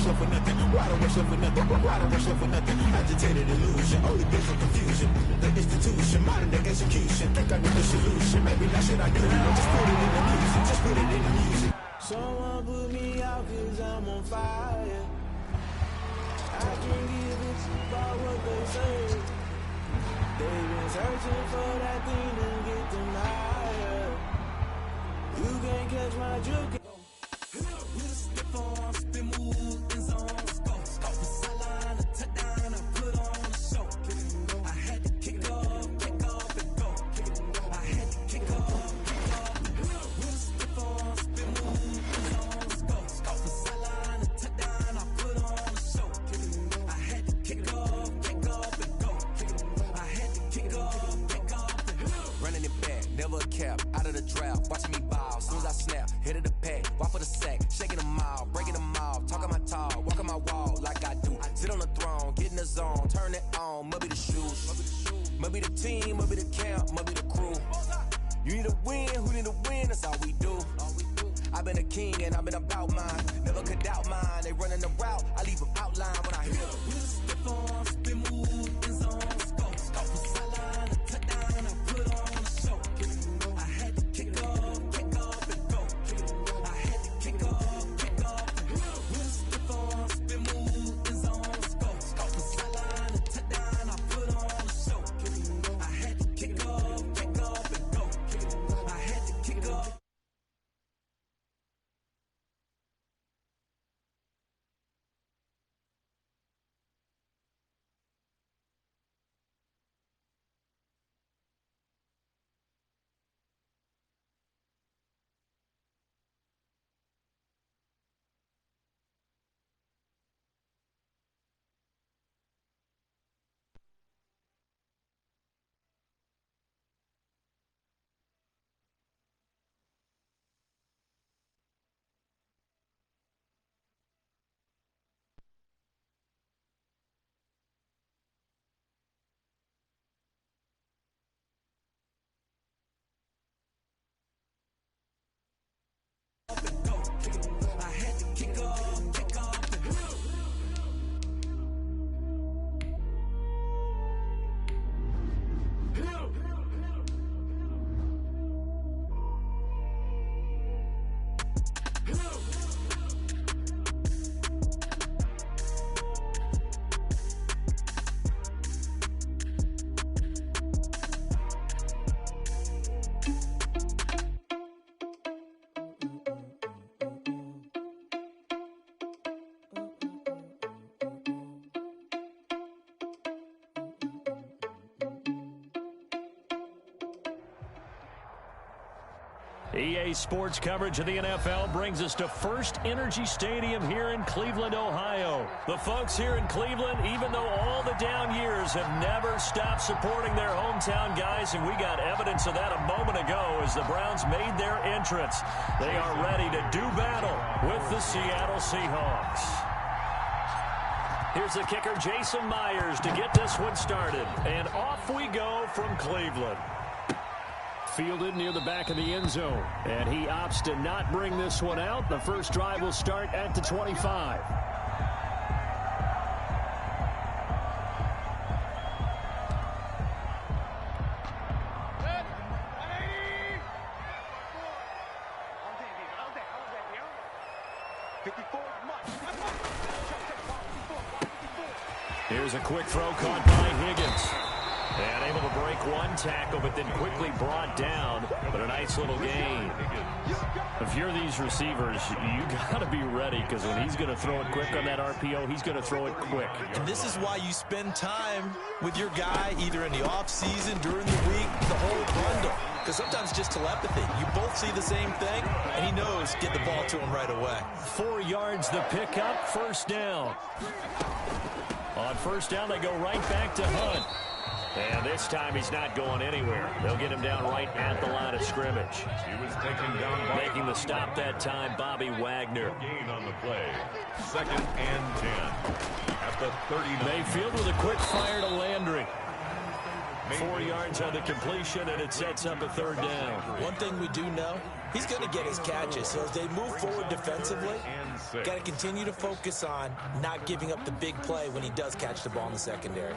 rush up for nothing? Why don't rush up for nothing? Why don't rush up for nothing? Agitated illusion, only been for confusion. The institution, modern day execution. Think I know the solution. Maybe not should I do it? Just put it in the music. Just put it in the music. Someone put me out 'cause I'm on fire. I can't give it about what they say. They've been searching for that thing to get them higher. You can't catch my juke. With a stiff on, spin move, in zone, scope. From sideline to touchdown, I put on a show. I had to kick off and go. I had to kick off and go. With a stiff on, spin move, in zone, scope. From sideline to touchdown, I put on a show. I had to kick off and go. I had to kick off and go. Running it back, never a cap, out of the draft, watching me ball. Soon as I snap, hit of the pack, walk for the sack, shaking them all, breaking them off, talking my talk, walking my wall like I do. Sit on the throne, get in the zone, turn it on, maybe the shoes, maybe the team, maybe the camp, maybe the crew. You need a win, who need a win, that's all we do. I've been a king and I've been about mine, never could doubt mine. They running the route, I leave them outline when I hit them. Step on, spin move, in zone, scope. From sideline to touchdown, I put on a show. I had to kick off and go. I had to kick off and go. Step on, spin move, in zone, scope. From sideline to touchdown, I put on a show. I had to kick off and go. I had to kick off. EA Sports coverage of the NFL brings us to First Energy Stadium here in Cleveland, Ohio. The folks here in Cleveland, even though all the down years, have never stopped supporting their hometown guys, and we got evidence of that a moment ago as the Browns made their entrance. They are ready to do battle with the Seattle Seahawks. Here's the kicker, Jason Myers, to get this one started. And off we go from Cleveland. Fielded near the back of the end zone. And he opts to not bring this one out. The first drive will start at the 25. Here's a quick throw caught by Higgins. And able to break one tackle, but then quickly brought down. But a nice little gain. If you're these receivers, you got to be ready, because when he's going to throw it quick on that RPO, he's going to throw it quick. And this is why you spend time with your guy, either in the offseason, during the week, the whole bundle. Because sometimes just telepathy. You both see the same thing, and he knows, get the ball to him right away. 4 yards the pickup, first down. On first down, they go right back to Hunt. And this time he's not going anywhere. They'll get him down right at the line of scrimmage. He was taken down by making the stop that time, Bobby Wagner. Gain on the play. 2nd and 10. At the 39. Mayfield with a quick fire to Landry. 4 yards on the completion, and it sets up a third down. One thing we do know, he's going to get his catches. So as they move forward defensively, 6. Got to continue to focus on not giving up the big play when he does catch the ball in the secondary.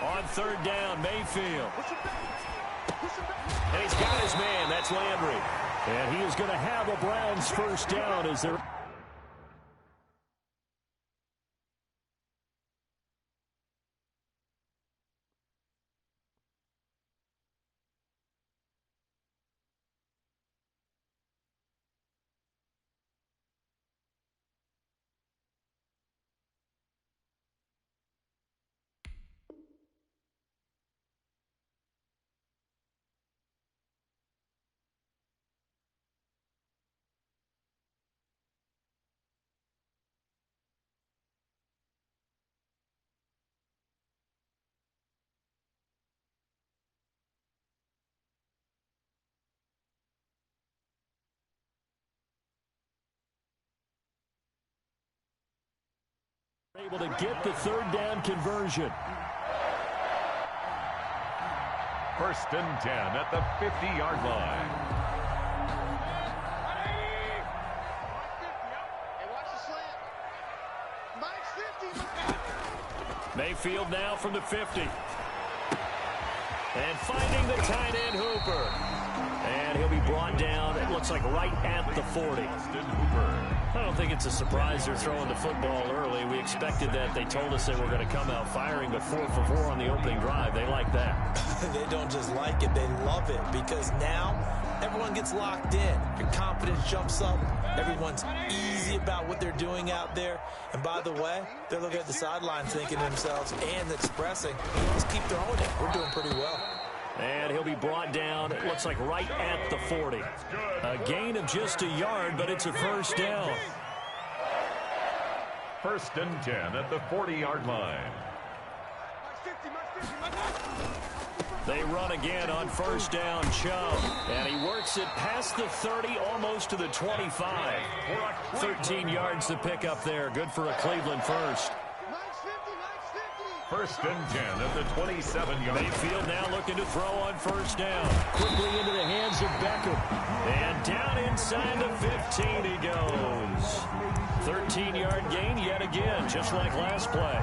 On third down, Mayfield. And he's got his man. That's Landry. And he is going to have a Browns first down as they're... able to get the third down conversion. First and 10 at the 50-yard line. Mayfield now from the 50. And finding the tight end Hooper. And he'll be brought down, it looks like right at the 40. I don't think it's a surprise they're throwing the football early. We expected that. They told us they were going to come out firing, but 4 for 4 on the opening drive. They like that. They don't just like it, they love it, because now everyone gets locked in. Your confidence jumps up. Everyone's easy about what they're doing out there. And by the way, they're looking at the sideline thinking to themselves and expressing, let's keep throwing it. We're doing pretty well. And he'll be brought down, it looks like right at the 40. A gain of just a yard, but it's a first down. First and 10 at the 40-yard line. They run again on first down, Chubb. And he works it past the 30, almost to the 25. 13 yards to pick up there. Good for a Cleveland first. First and 10 at the 27-yard line. Mayfield now looking to throw on first down. Quickly into the hands of Beckham. And down inside the 15 he goes. 13-yard gain yet again, just like last play.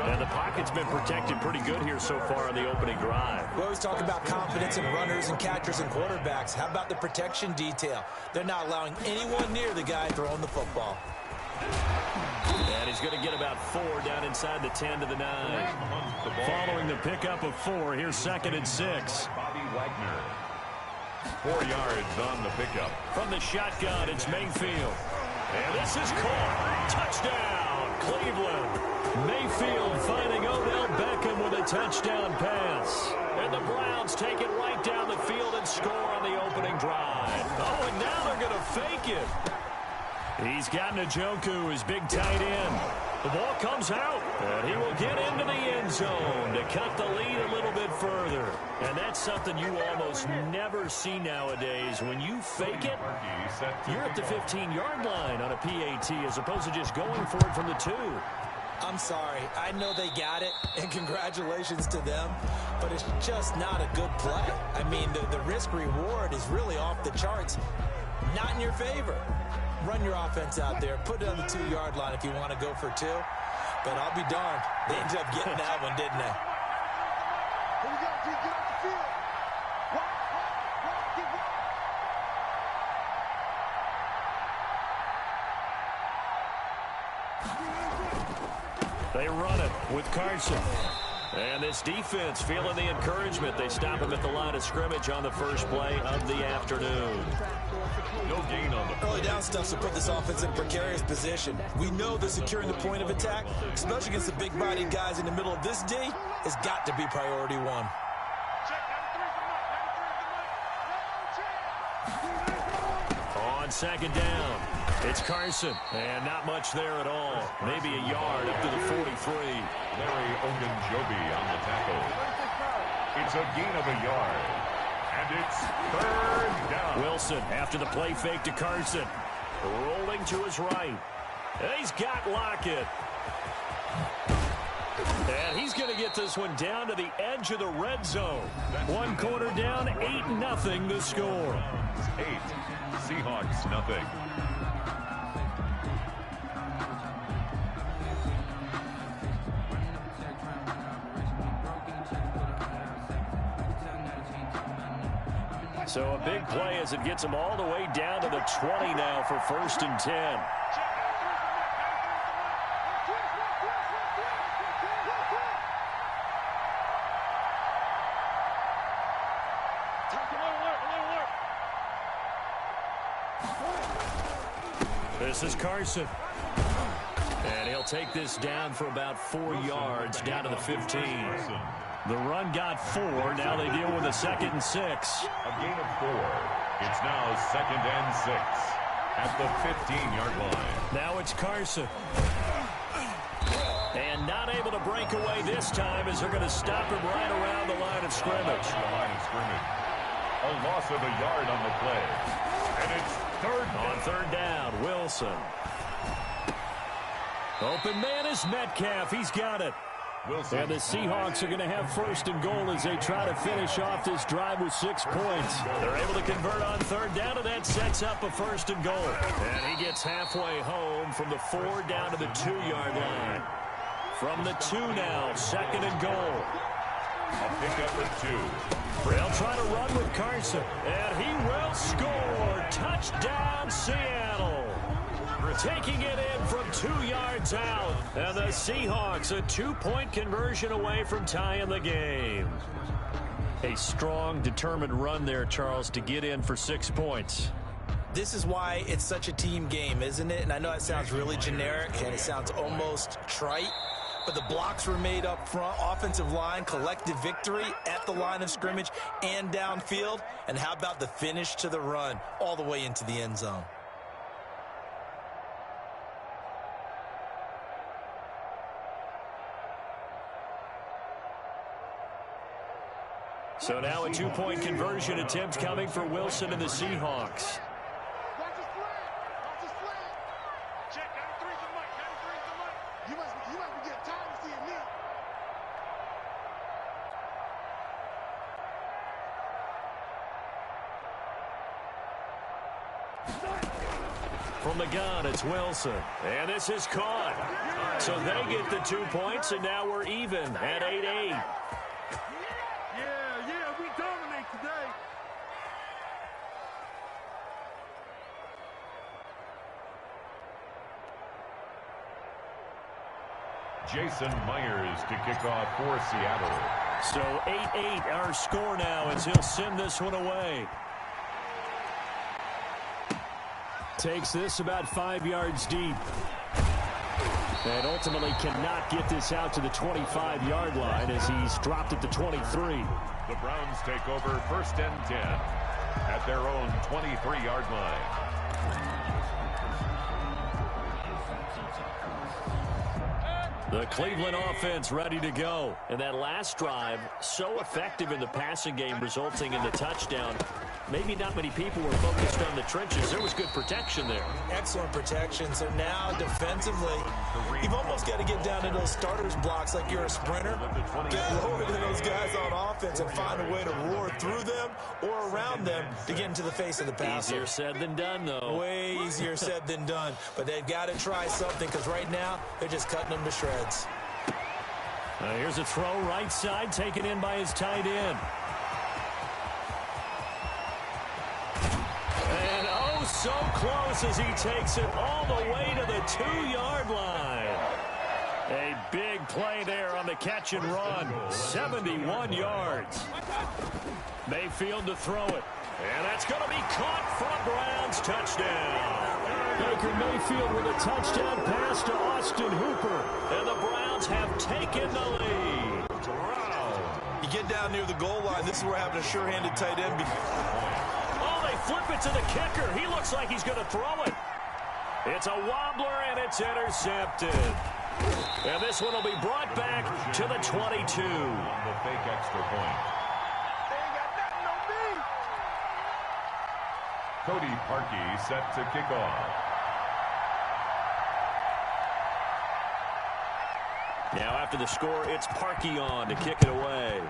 And the pocket's been protected pretty good here so far on the opening drive. We always talk about confidence in runners and catchers and quarterbacks. How about the protection detail? They're not allowing anyone near the guy throwing the football. And he's going to get about 4 down inside the 10 to the 9. Following the pickup of 4, here's second and 6. Bobby Wagner. 4 yards on the pickup. From the shotgun, it's Mayfield. And this is caught. Touchdown, Cleveland. Mayfield finding Odell Beckham with a touchdown pass. And the Browns take it right down the field and score on the opening drive. Oh, and now they're going to fake it. He's got Njoku, his big tight end. The ball comes out, and he will get into the end zone to cut the lead a little bit further. And that's something you almost never see nowadays. When you fake it, you're at the 15-yard line on a PAT as opposed to just going for it from the 2. I'm sorry. I know they got it, and congratulations to them, but it's just not a good play. I mean, the risk-reward is really off the charts. Not in your favor. Run your offense out there. Put it on the 2-yard line if you want to go for 2. But I'll be darned. They ended up getting that one, didn't they? Here we go, G. Get off the field. Walk, They run it with Carson. And this defense feeling the encouragement. They stop him at the line of scrimmage on the first play of the afternoon. No gain on the Early down stuff to put this offense in a precarious position. We know that securing the point of attack, especially against the big-bodied guys in the middle of this D, has got to be priority 1. On second down, it's Carson. And not much there at all. Maybe a yard up to the 43. Larry Ogunjobi on the tackle. It's a gain of a yard. And it's third down. Wilson after the play fake to Carson. Rolling to his right. And he's got Lockett. And he's going to get this one down to the edge of the red zone. One quarter down, 8-0 the score. 8, Seahawks nothing. So a big play as it gets them all the way down to the 20 now for 1st and 10. This is Carson. And he'll take this down for about 4 yards, down to the 15. The run got 4. Now they deal with a 2nd and 6. A gain of 4. It's now 2nd and 6 at the 15-yard line. Now it's Carson. And not able to break away this time as they're going to stop him right around the line of scrimmage. A loss of a yard on the play. And it's third down. On 3rd down, Wilson. Open man is Metcalf. He's got it. Wilson. And the Seahawks are going to have 1st and goal as they try to finish off this drive with 6 points. They're able to convert on 3rd down, and that sets up a 1st and goal. And he gets halfway home from the 4 down to the 2-yard line. From the 2 now, 2nd and goal. A pickup at 2. They'll try to run with Carson, and he will score. Touchdown, Seattle. Taking it in from 2 yards out. And the Seahawks a 2-point conversion away from tying the game. A strong, determined run there, Charles, to get in for 6 points. This is why it's such a team game, isn't it? And I know it sounds really generic, and it sounds almost trite. But the blocks were made up front, offensive line, collective victory at the line of scrimmage and downfield. And how about the finish to the run all the way into the end zone? So now a 2-point conversion attempt coming for Wilson and the Seahawks. Watch his flag. Watch his flag. Check. 93's the mic. 93's the mic. You must be getting tired of seeing me. From the gun, it's Wilson. And this is caught. So they get the 2 points, and now we're even at 8-8. Yeah, we dominate today. Jason Myers to kick off for Seattle. So 8-8 our score now as he'll send this one away. Takes this about 5 yards deep. And ultimately cannot get this out to the 25-yard line as he's dropped at the 23. The Browns take over 1st and 10 at their own 23-yard line. The Cleveland offense ready to go. And that last drive, so effective in the passing game, resulting in the touchdown. Maybe not many people were focused on the trenches. There was good protection there. Excellent protection. So now defensively, you've almost got to get down to those starters blocks like you're a sprinter. Get lower than those guys on offense and find a way to roar through them or around them to get into the face of the passer. Easier said than done, though. Way easier said than done. But they've got to try something because right now they're just cutting them to shreds. Here's a throw right side taken in by his tight end. And oh, so close as he takes it all the way to the 2-yard line. A big play there on the catch and run. 71 yards. Mayfield to throw it. And that's going to be caught for a Browns touchdown. Baker Mayfield with a touchdown pass to Austin Hooper. And the Browns have taken the lead. You get down near the goal line, this is where having a sure-handed tight end. Oh, they flip it to the kicker. He looks like he's going to throw it. It's a wobbler, and it's intercepted. And this one will be brought back to the 22. The fake extra point. They ain't got nothing on me. Cody Parkey set to kick off. Now after the score, it's Parkey on to kick it away.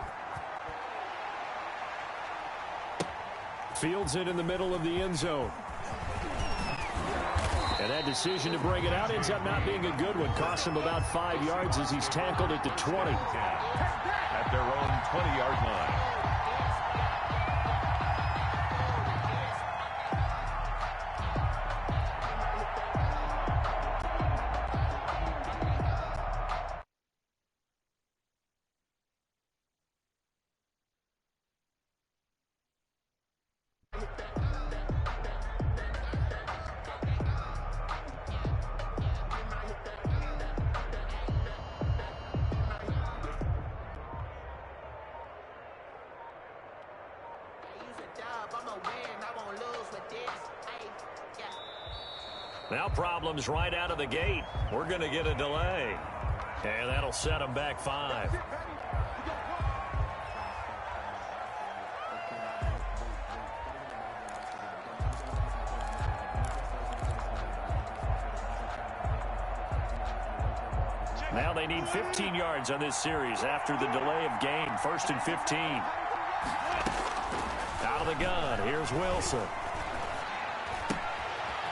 Fields it in the middle of the end zone. And that decision to bring it out ends up not being a good one. Cost him about 5 yards as he's tackled at the 20. At their own 20-yard line. Now problems right out of the gate. We're going to get a delay. And that'll set them back 5. Now they need 15 yards on this series after the delay of game. 1st and 15. Out of the gun. Here's Wilson.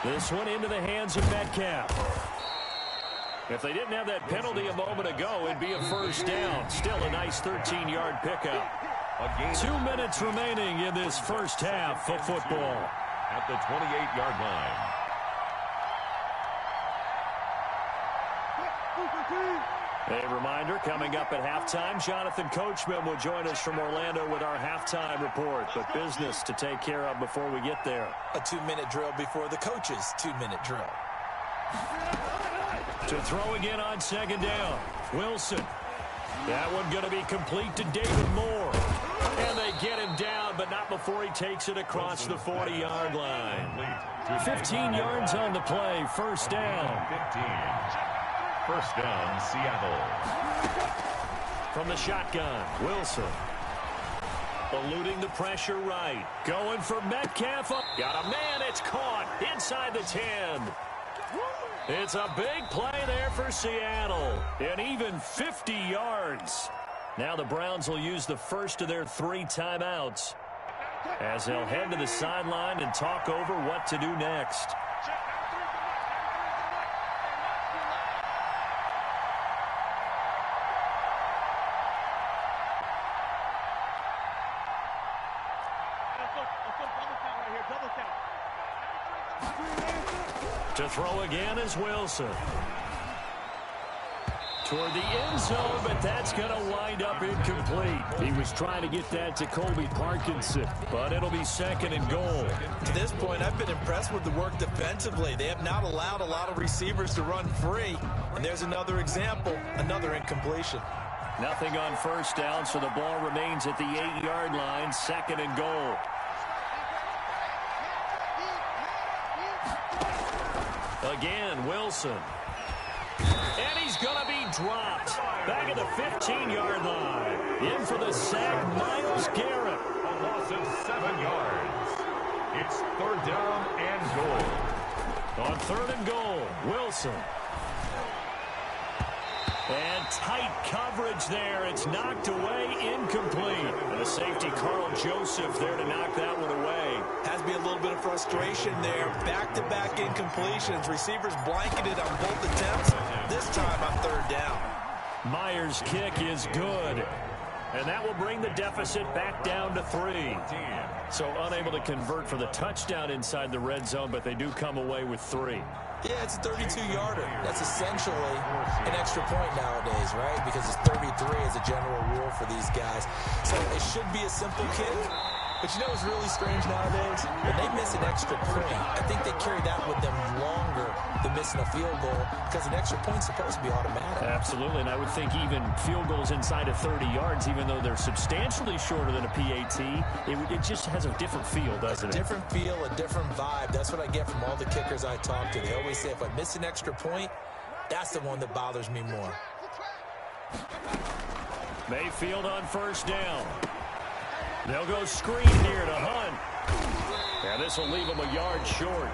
This one into the hands of Metcalf. If they didn't have that penalty a moment ago, it'd be a first down. Still a nice 13-yard pickup. 2 minutes remaining in this first half of football. At the 28-yard line. A reminder, coming up at halftime, Jonathan Coachman will join us from Orlando with our halftime report. But business to take care of before we get there. A 2-minute drill before the coach's 2-minute drill. To throw again on 2nd down. Wilson. That one going to be complete to David Moore. And they get him down, but not before he takes it across the 40-yard line. 15 yards on the play. First down. 15. First down, Seattle. From the shotgun, Wilson. Eluding the pressure right. Going for Metcalf. Got a man. It's caught inside the 10. It's a big play there for Seattle. And even 50 yards. Now the Browns will use the first of their 3 timeouts as they'll head to the sideline and talk over what to do next. To throw again is Wilson. Toward the end zone, but that's going to wind up incomplete. He was trying to get that to Colby Parkinson, but it'll be 2nd and goal. To this point, I've been impressed with the work defensively. They have not allowed a lot of receivers to run free. And there's another example, another incompletion. Nothing on first down, so the ball remains at the 8-yard line, 2nd and goal. Again, Wilson. And he's going to be dropped. Back at the 15-yard line. In for the sack, Myles Garrett. A loss of 7 yards. It's 3rd down and goal. On 3rd and goal, Wilson. And tight coverage there. It's knocked away, incomplete. And the safety, Carl Joseph, there to knock that one away. Has to be a little bit of frustration there. Back-to-back incompletions. Receivers blanketed on both attempts. This time on 3rd down. Myers' kick is good. And that will bring the deficit back down to 3. So unable to convert for the touchdown inside the red zone, but they do come away with 3. Yeah, it's a 32-yarder. That's essentially an extra point nowadays, right? Because it's 33 as a general rule for these guys. So it should be a simple kick. But you know what's really strange nowadays? When they miss an extra point, I think they carry that with them longer than missing a field goal because an extra point's supposed to be automatic. Absolutely, and I would think even field goals inside of 30 yards, even though they're substantially shorter than a PAT, it just has a different feel, doesn't it? A different feel, a different vibe. That's what I get from all the kickers I talk to. They always say if I miss an extra point, that's the one that bothers me more. Mayfield on first down. They'll go screen here to Hunt. And this will leave him a yard short.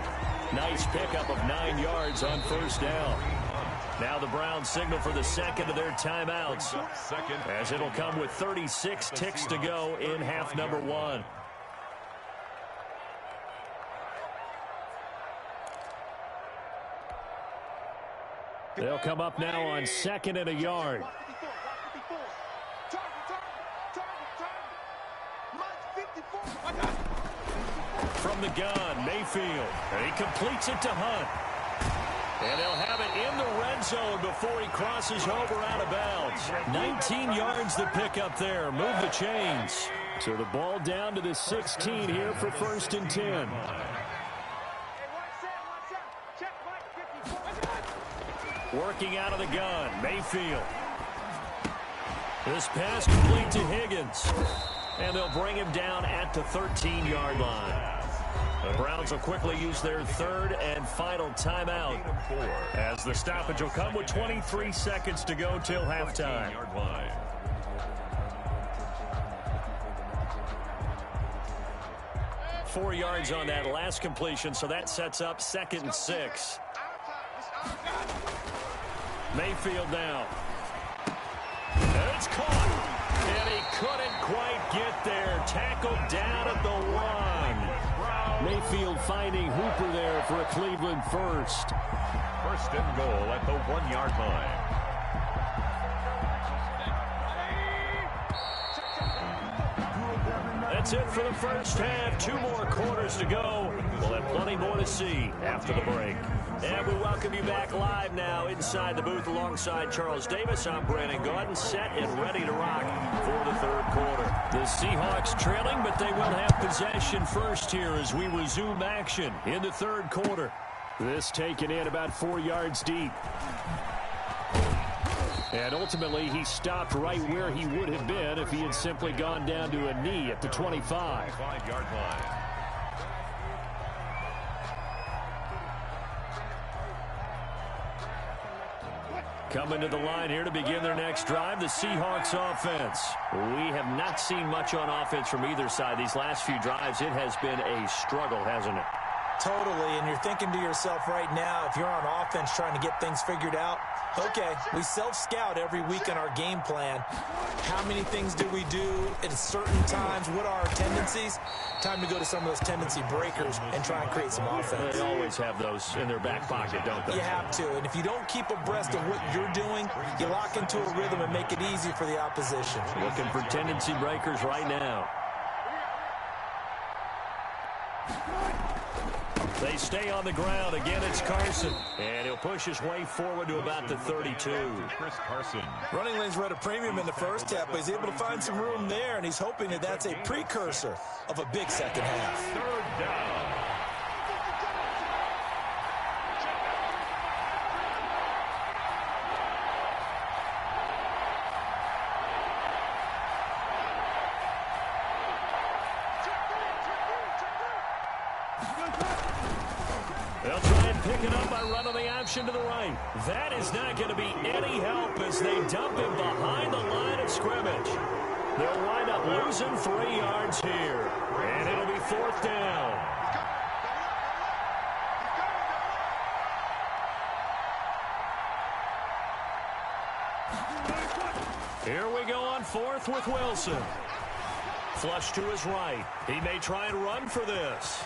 Nice pickup of 9 yards on first down. Now the Browns signal for the second of their timeouts, as it'll come with 36 ticks to go in half number 1. They'll come up now on second and a yard. From the gun, Mayfield. And he completes it to Hunt. And they'll have it in the red zone before he crosses over out of bounds. 19 yards to pick up there. Move the chains. So the ball down to the 16 here for first and 10. Working out of the gun, Mayfield. This pass complete to Higgins. And they'll bring him down at the 13-yard line. The Browns will quickly use their third and final timeout, as the stoppage will come with 23 seconds to go till halftime. 4 yards on that last completion, so that sets up second and 6. Mayfield now. And it's caught. And he couldn't quite get there. Tackled down at the 1. Mayfield finding Hooper there for a Cleveland first. First and goal at the 1-yard line. That's it for the first half. 2 more quarters to go. We'll have plenty more to see after the break. And we welcome you back live now inside the booth alongside Charles Davis. I'm Brandon Gaudin, set and ready to rock for the third quarter. The Seahawks trailing, but they will have possession first here as we resume action in the third quarter. This taken in about 4 yards deep. And ultimately, he stopped right where he would have been if he had simply gone down to a knee at the 25. 5-yard line. Coming to the line here to begin their next drive, the Seahawks offense. We have not seen much on offense from either side. These last few drives, it has been a struggle, hasn't it? Totally, and you're thinking to yourself right now, if you're on offense trying to get things figured out, okay, we self-scout every week in our game plan. How many things do we do in certain times? What are our tendencies? Time to go to some of those tendency breakers and try and create some offense. They always have those in their back pocket, don't they? You have to, and if you don't keep abreast of what you're doing, you lock into a rhythm and make it easy for the opposition. Looking for tendency breakers right now. They stay on the ground. Again, it's Carson. And he'll push his way forward to about the 32. Chris Carson. Running lanes were at a premium in the first half, but he's able to find some room there, and he's hoping that that's a precursor of a big second half. Third down. They'll try and pick it up by running the option to the right. That is not going to be any help as they dump him behind the line of scrimmage. They'll wind up losing 3 yards here. And it'll be fourth down. Here we go on fourth with Wilson. Flush to his right. He may try and run for this.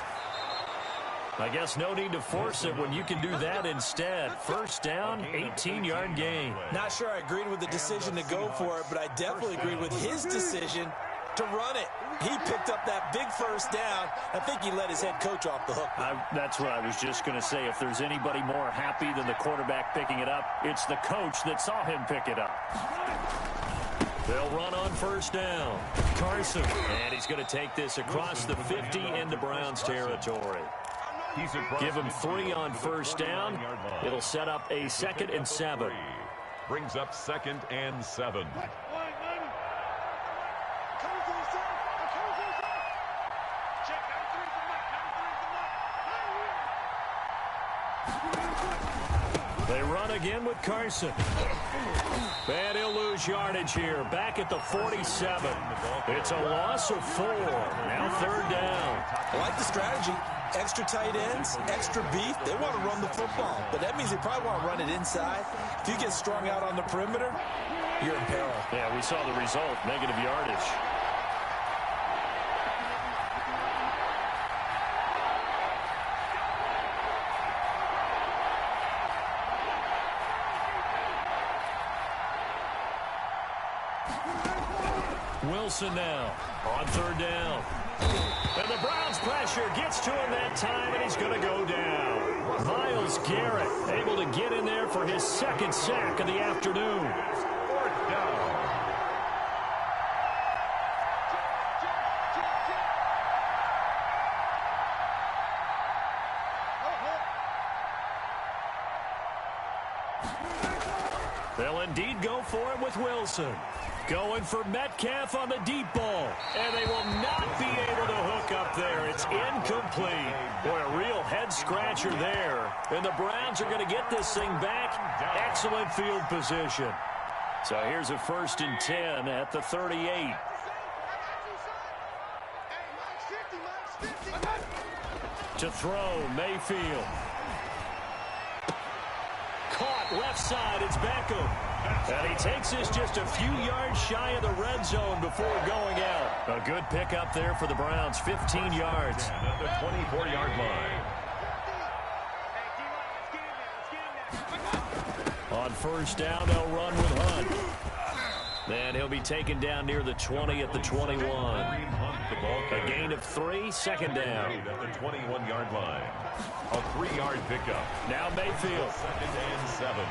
I guess no need to force it when you can do that instead. First down, 18-yard gain. Not sure I agreed with the decision to go for it, but I definitely agreed with his decision to run it. He picked up that big first down. I think he let his head coach off the hook. That's what I was just going to say. If there's anybody more happy than the quarterback picking it up, it's the coach that saw him pick it up. They'll run on first down. Carson. And he's going to take this across the 50 into Browns territory. Give him 3 on first down. It'll set up a 2nd and 7. Brings up 2nd and 7. They run again with Carson. And he'll lose yardage here. Back at the 47. It's a loss of 4. Now 3rd down. I like the strategy. Extra tight ends, extra beef. They want to run the football, but that means they probably want to run it inside. If you get strung out on the perimeter, you're in peril. Yeah, we saw the result. Negative yardage. Wilson now on 3rd down. And the Browns pressure gets to him that time, and he's going to go down. Myles Garrett able to get in there for his 2nd sack of the afternoon. 4th down. They'll indeed go for it with Wilson. Going for Metcalf on the deep ball. And they will not be able to hook up there. It's incomplete. Boy, a real head-scratcher there. And the Browns are going to get this thing back. Excellent field position. So here's a 1st and 10 at the 38. To throw, Mayfield. Caught left side, it's Beckham. And he takes this just a few yards shy of the red zone before going out. A good pickup there for the Browns, 15 yards. At the 24-yard line. On 1st down, they'll run with Hunt. Then he'll be taken down near the 20 at the 21. A gain of 3, 2nd down. At the 21-yard line. A 3-yard pickup. Now Mayfield. 2nd and 7.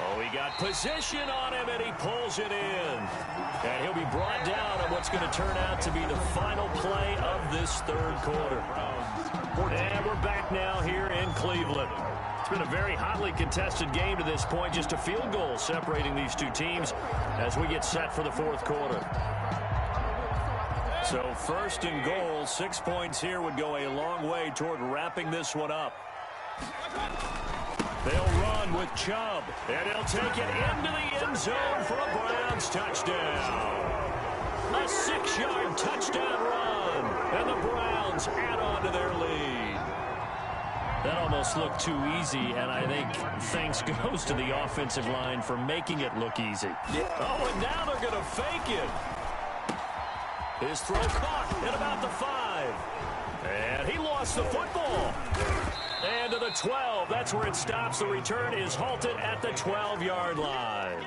Oh, he got position on him, and he pulls it in. And he'll be brought down on what's going to turn out to be the final play of this 3rd quarter. And we're back now here in Cleveland. It's been a very hotly contested game to this point. Just a field goal separating these two teams as we get set for the 4th quarter. So 1st and goal, 6 points here would go a long way toward wrapping this one up. They'll run with Chubb, and he'll take it into the end zone for a Browns touchdown. A 6-yard touchdown run, and the Browns add on to their lead. That almost looked too easy, and I think thanks goes to the offensive line for making it look easy. Oh, and now they're going to fake it. His throw caught at about the 5. And he lost the football. And to the 12. That's where it stops. The return is halted at the 12-yard line.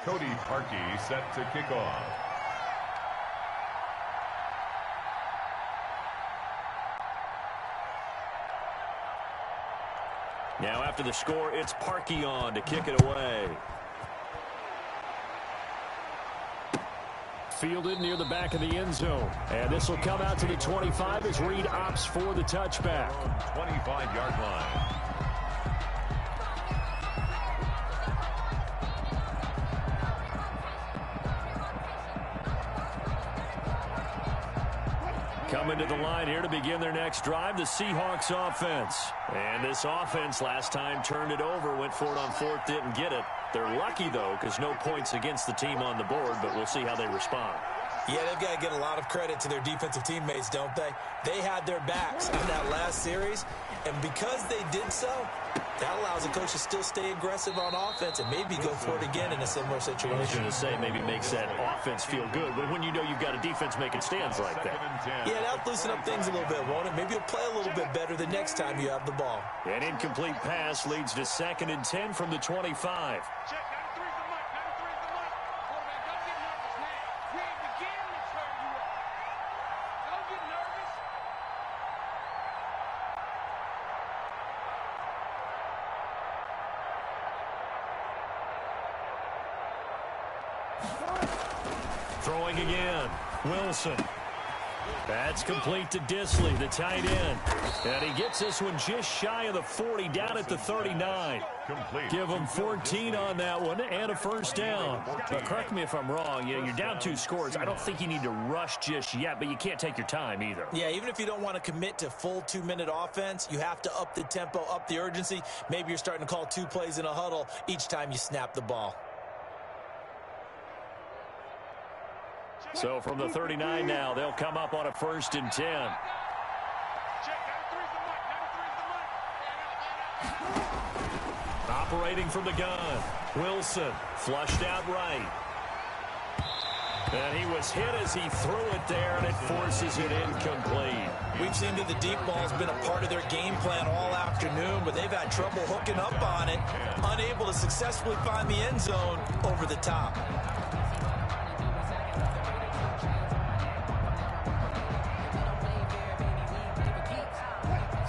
Cody Parkey set to kick off. Now after the score, it's Parkey on to kick it away. Fielded near the back of the end zone. And this will come out to the 25 as Reed opts for the touchback. 25-yard line. Coming to the line here to begin their next drive, the Seahawks offense. And this offense last time turned it over, went for it on 4th, didn't get it. They're lucky, though, because no points against the team on the board, but we'll see how they respond. Yeah, they've got to get a lot of credit to their defensive teammates, don't they? They had their backs on that last series, and because they did so, that allows the coach to still stay aggressive on offense and maybe go for it again in a similar situation. I was going to say maybe makes that offense feel good, but when you know you've got a defense making stands like that. Yeah, that'll loosen up things a little bit, won't it? Maybe you'll play a little bit better the next time you have the ball. An incomplete pass leads to 2nd and 10 from the 25. Throwing again, Wilson. That's complete to Disley, the tight end. And he gets this one just shy of the 40, down at the 39. Give him 14 on that one and a first down. But correct me if I'm wrong. You know, you're down 2 scores. I don't think you need to rush just yet, but you can't take your time either. Yeah, even if you don't want to commit to full 2-minute offense, you have to up the tempo, up the urgency. Maybe you're starting to call 2 plays in a huddle each time you snap the ball. So from the 39 now, they'll come up on a 1st and 10. Operating from the gun, Wilson flushed out right. And he was hit as he threw it there, and it forces it incomplete. We've seen that the deep ball's been a part of their game plan all afternoon, but they've had trouble hooking up on it, unable to successfully find the end zone over the top.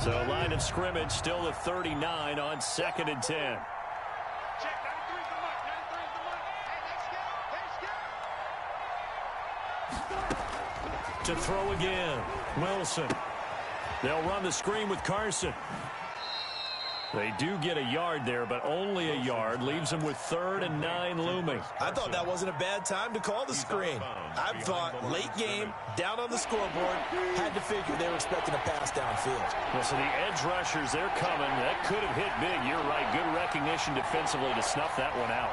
So line of scrimmage still at 39 on 2nd and 10. To throw again, Wilson. They'll run the screen with Carson. They do get a yard there, but only a yard. Leaves them with 3rd and 9 looming. I thought that wasn't a bad time to call the screen. I thought late game, down on the scoreboard, had to figure they were expecting a pass downfield. Well, so the edge rushers, they're coming. That could have hit big. You're right. Good recognition defensively to snuff that one out.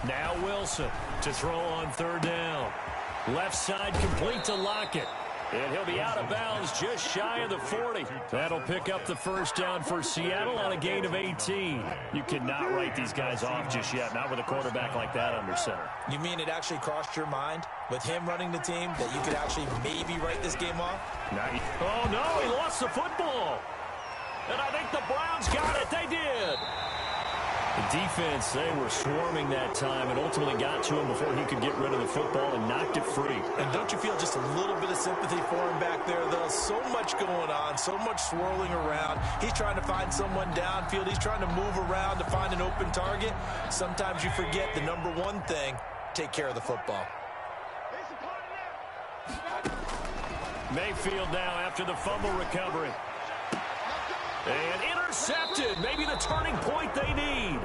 Now Wilson to throw on 3rd down. Left side complete to Lockett. And he'll be out of bounds just shy of the 40. That'll pick up the first down for Seattle on a gain of 18. You cannot write these guys off just yet, not with a quarterback like that under center. You mean it actually crossed your mind with him running the team that you could actually maybe write this game off? Oh, no, he lost the football. And I think the Browns got it. They did. The defense, they were swarming that time and ultimately got to him before he could get rid of the football and knocked it free. And don't you feel just a little bit of sympathy for him back there, though? So much going on, so much swirling around. He's trying to find someone downfield. He's trying to move around to find an open target. Sometimes you forget the number one thing, take care of the football. Mayfield now after the fumble recovery. And intercepted. Maybe the turning point they need.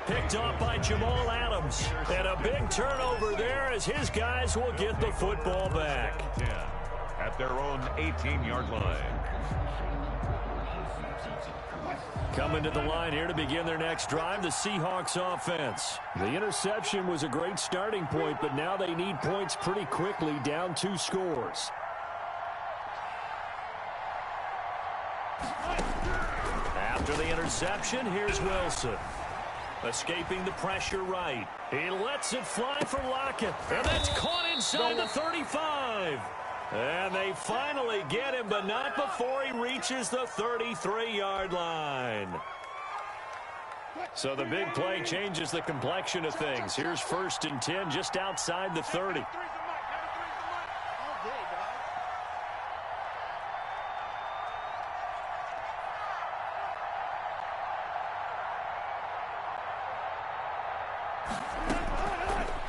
Picked off by Jamal Adams. And a big turnover there as his guys will get the football back. 10 at their own 18-yard line. Coming to the line here to begin their next drive, the Seahawks offense. The interception was a great starting point, but now they need points pretty quickly, down 2 scores. After the interception, here's Wilson. Escaping the pressure right. He lets it fly for Lockett. And that's caught inside the 35. And they finally get him, but not before he reaches the 33-yard line. So the big play changes the complexion of things. Here's 1st and 10 just outside the 30.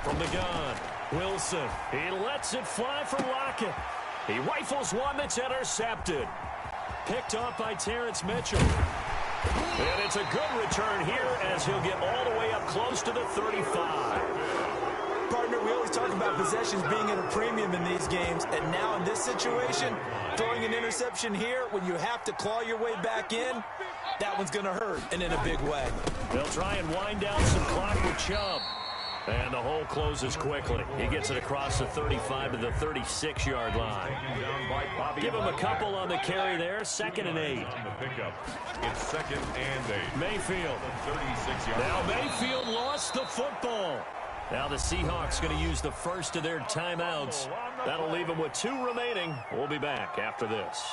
From the gun, Wilson. He lets it fly for Lockett. He rifles one that's intercepted. Picked off by Terrence Mitchell. And it's a good return here as he'll get all the way up close to the 35. Partner, we always talk about possessions being at a premium in these games, and now in this situation, throwing an interception here when you have to claw your way back in, that one's going to hurt, and in a big way. They'll try and wind down some clock with Chubb. And the hole closes quickly. He gets it across the 35 to the 36-yard line. Give him a couple on the carry there. 2nd and 8. On the pickup, it's 2nd and 8. Mayfield. 36-yard Now Mayfield lost the football. Now the Seahawks going to use the first of their timeouts. That'll leave them with 2 remaining. We'll be back after this.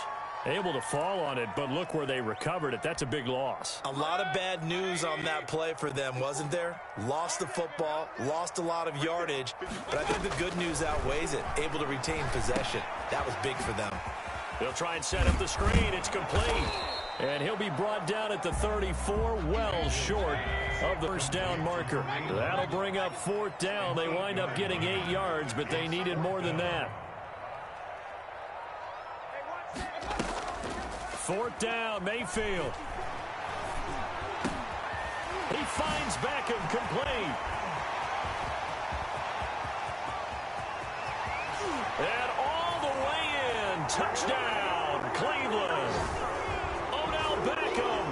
Able to fall on it, but look where they recovered it. That's a big loss. A lot of bad news on that play for them, wasn't there? Lost the football, lost a lot of yardage, but I think the good news outweighs it. Able to retain possession. That was big for them. They'll try and set up the screen. It's complete. And he'll be brought down at the 34, well short of the first down marker. That'll bring up 4th down. They wind up getting 8 yards, but they needed more than that. 4th down, Mayfield. He finds Beckham, complete. And all the way in, touchdown, Cleveland. Odell Beckham,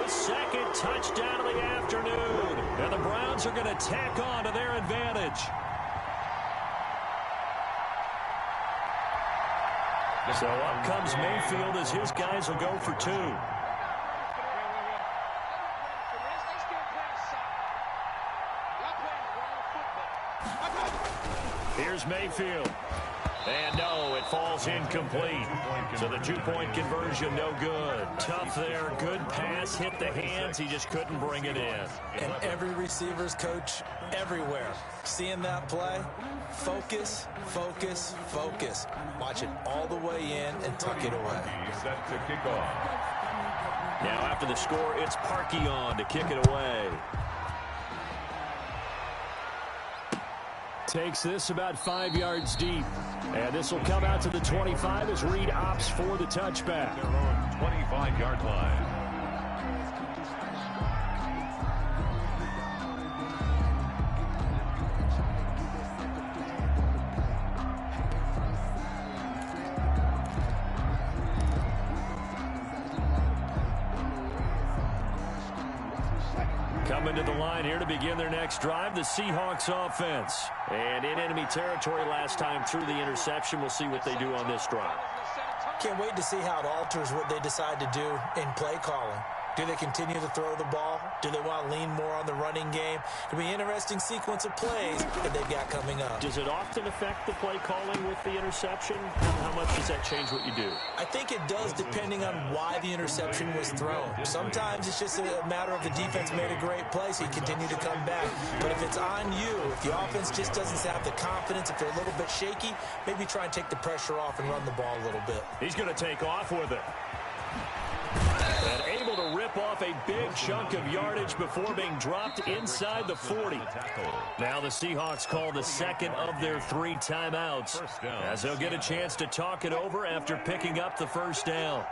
his 2nd touchdown of the afternoon. And the Browns are going to tack on to their advantage. So up comes Mayfield as his guys will go for 2. Here's Mayfield. And no, it falls incomplete. So the 2-point conversion, no good. Tough there. Good pass, hit the hands. He just couldn't bring it in. And every receiver's coach everywhere. Seeing that play, focus, focus, focus. Watch it all the way in and tuck it away. Set to kick off. Now after the score, it's Parkey on to kick it away. Takes this about 5 yards deep. And this will come out to the 25 as Reed opts for the touchback. Their own 25-yard line. Coming to the line here to begin their next drive, the Seahawks offense. And in enemy territory last time through the interception. We'll see what they do on this drive. Can't wait to see how it alters what they decide to do in play calling. Do they continue to throw the ball? Do they want to lean more on the running game? It'll be an interesting sequence of plays that they've got coming up. Does it often affect the play calling with the interception? How much does that change what you do? I think it does depending on why the interception was thrown. Sometimes it's just a matter of the defense made a great play, so you continue to come back. But if it's on you, if the offense just doesn't have the confidence, if they're a little bit shaky, maybe try and take the pressure off and run the ball a little bit. He's going to take off with it. And able to rip off a big chunk of yardage before being dropped inside the 40. Now the Seahawks call the 2nd of their 3 timeouts as they'll get a chance to talk it over after picking up the 1st down.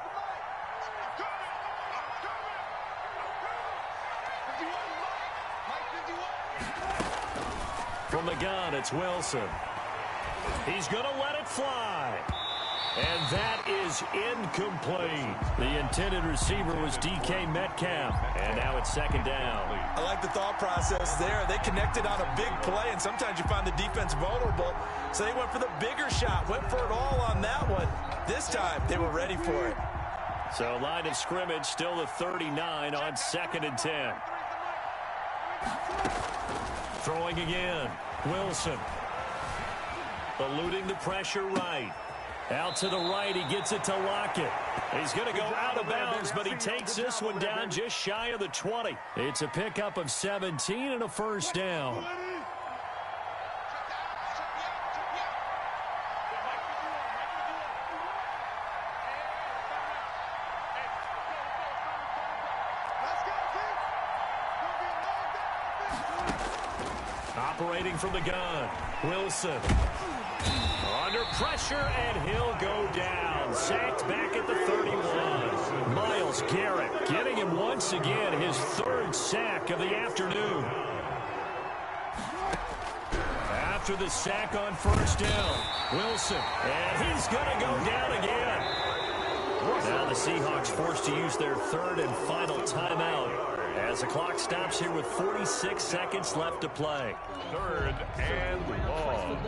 From the gun, it's Wilson. He's going to let it fly. And that is incomplete. The intended receiver was DK Metcalf. And now it's 2nd down. I like the thought process there. They connected on a big play, and sometimes you find the defense vulnerable. So they went for the bigger shot, went for it all on that one. This time, they were ready for it. So line of scrimmage, still the 39 on 2nd and 10. Throwing again. Wilson. Eluding the pressure right. Out to the right, he gets it to Lockett. He's going to go out of bounds, but he takes this one down just shy of the 20. It's a pickup of 17 and a 1st down. Operating from the gun, Wilson. Under pressure, and he'll go down. Sacked back at the 31. Myles Garrett getting him once again his 3rd sack of the afternoon. After the sack on 1st down, Wilson. And he's going to go down again. Now the Seahawks forced to use their 3rd and final timeout as the clock stops here with 46 seconds left to play. 3rd and long.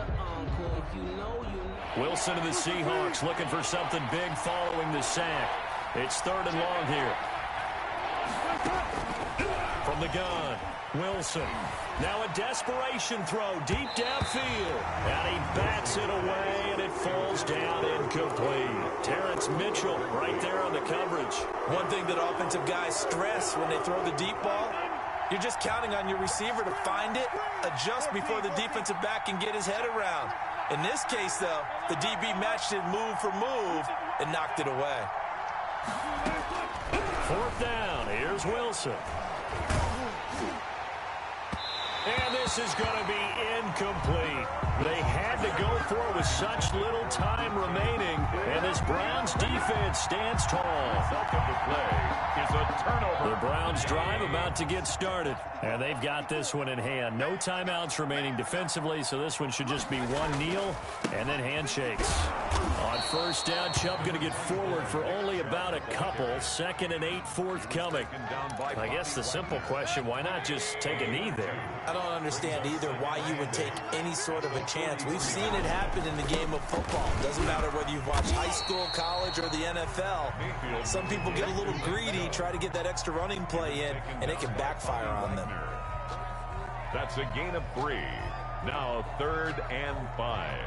Wilson and the Seahawks looking for something big following the sack. It's 3rd and long here. From the gun, Wilson. Now a desperation throw deep downfield. And he bats it away, and it falls down incomplete. Terrence Mitchell right there on the coverage. One thing that offensive guys stress when they throw the deep ball, you're just counting on your receiver to find it, adjust before the defensive back can get his head around. In this case, though, the DB matched it move for move and knocked it away. Fourth down. Here's Wilson. And this is going to be incomplete. They had to go for it with such little time remaining, and this Browns defense stands tall. Result of the play is a turnover. The Browns drive about to get started, and they've got this one in hand. No timeouts remaining defensively, so this one should just be one kneel and then handshakes. On first down, Chubb going to get forward for only about a couple. 2nd and 8 forthcoming. I guess the simple question, why not just take a knee there? I don't understand either why you would take any sort of a chance. We've seen it happen in the game of football. Doesn't matter whether you've watched high school, college, or the NFL. Some people get a little greedy, try to get that extra running play in, and it can backfire on them. That's a gain of 3. Now 3rd and 5.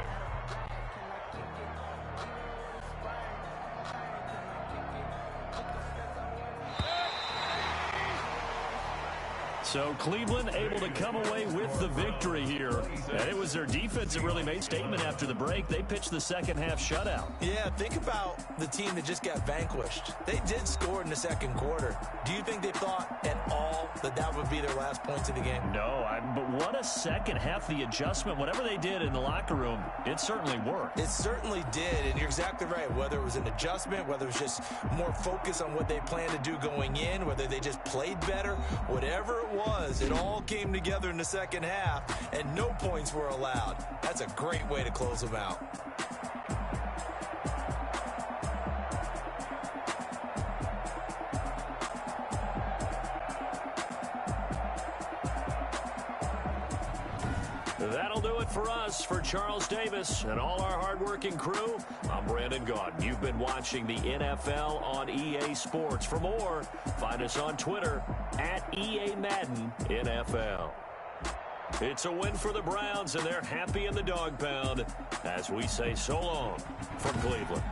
So Cleveland able to come away with the victory here. And it was their defense that really made statement after the break. They pitched the second half shutout. Yeah, think about the team that just got vanquished. They did score in the second quarter. Do you think they thought at all that that would be their last points of the game? No, but what a second half. The adjustment, whatever they did in the locker room, it certainly worked. It certainly did, and you're exactly right. Whether it was an adjustment, whether it was just more focus on what they planned to do going in, whether they just played better, whatever it was, it all came together in the second half, and no points were allowed. That's a great way to close them out. That'll do it for us. For Charles Davis and all our hardworking crew, I'm Brandon Gaudin. You've been watching the NFL on EA Sports. For more, find us on Twitter at EA Madden NFL. It's a win for the Browns, and they're happy in the dog pound as we say so long from Cleveland.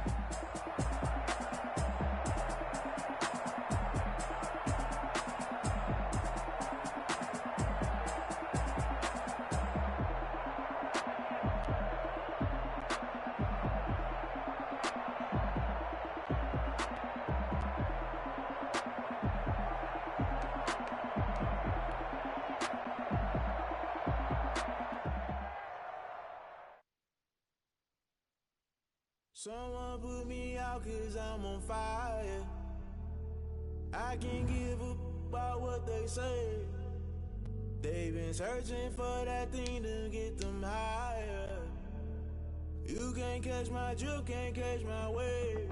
Someone put me out 'cause I'm on fire. I can't give up about what they say. They've been searching for that thing to get them higher. You can't catch my drift, can't catch my wave.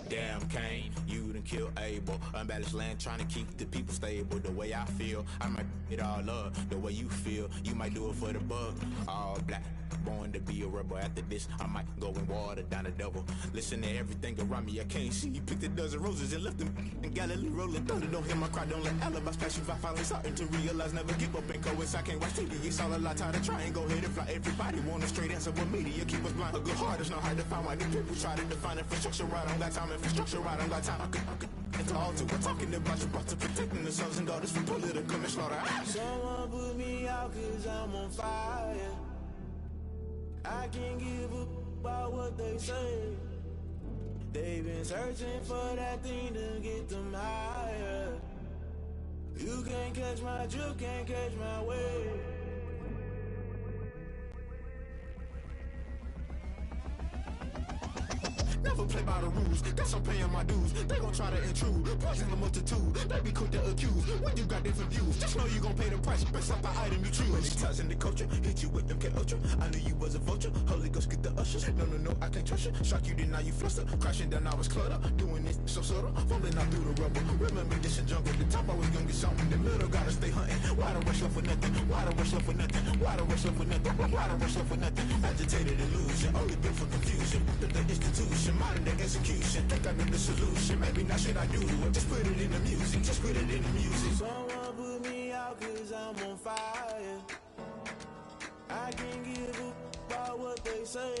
Damn, Kane, you done killed Abel. Unbalanced land, trying to keep the people stable. The way I feel, I might it all up. The way you feel, you might do it for the buck. All black, born to be a rebel. After this, I might go and water down the devil. Listen to everything around me, I can't see. Picked a dozen roses and left them in Galilee rolling thunder. Don't hear my cry, don't let alibis pass you. I finally starting to realize, never give up and coast. I can't watch TV, it's all a lot. Tired of trying, go ahead and fly. Everybody want a straight answer, but media keep us blind. A good heart is not hard to find. Why these people try to define infrastructure right? I don't got time, infrastructure right? I don't got time. I could it's all to we're talking about you brought to protecting the sons and daughters from political and slaughter. Someone put me out 'cause I'm on fire. I can't give up about what they say. They've been searching for that thing to get them higher. You can't catch my drift, can't catch my wave. Never play by the rules, guess I'm paying my dues. They gon' try to intrude, poison the multitude. They be quick to accuse, when you got different views. Just know you gon' pay the price, based off the item you choose. Ties in the culture, hit you with them K Ultra. I knew you was a vulture, Holy Ghost get the ushers. No, I can't trust you. Shock you, then now you fluster. Crashing down, I was cluttered. Doing this so subtle, falling out through the rubble. Remember this in jungle, the top I was gonna get something. The middle gotta stay hunting. Why the rush love for nothing? Why the rush love for nothing? Why the rush love for nothing? Why the rush love for nothing? Agitated illusion, only built for confusion. The institution, modern day execution. Think I know the solution. Maybe not should I do it? Just put it in the music. Just put it in the music. Someone put me out 'cause I'm on fire. I can't give up about what they say.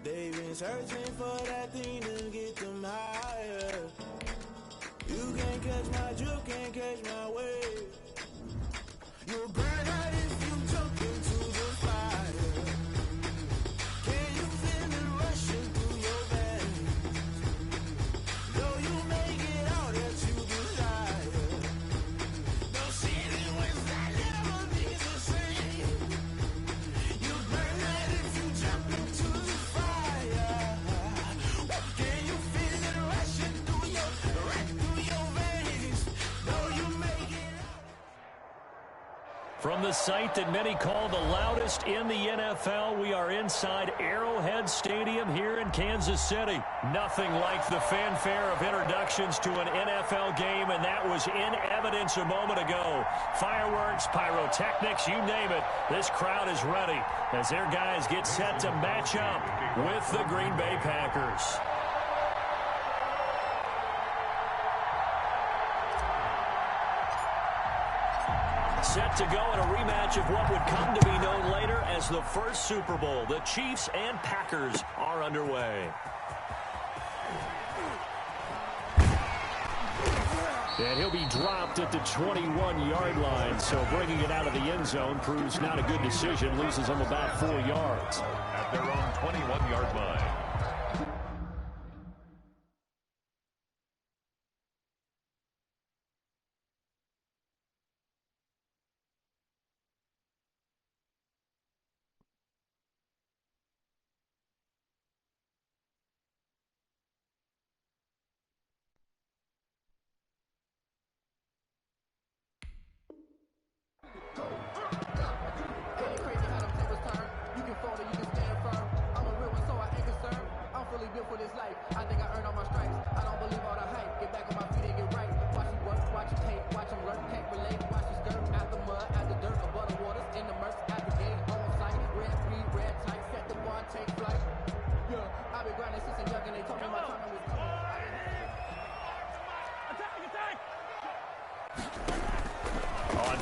They've been searching for that thing to get them higher. You can't catch my drift, can't catch my wave. You'll burn out if you jump into the fire. Can you feel it rushing through your veins? From the site that many call the loudest in the NFL, we are inside Arrowhead Stadium here in Kansas City. Nothing like the fanfare of introductions to an NFL game, and that was in evidence a moment ago. Fireworks, pyrotechnics, you name it. This crowd is ready as their guys get set to match up with the Green Bay Packers. Set to go in a rematch of what would come to be known later as the first Super Bowl. The Chiefs and Packers are underway. And he'll be dropped at the 21-yard line, so bringing it out of the end zone proves not a good decision. Loses him about 4 yards. At their own 21-yard line.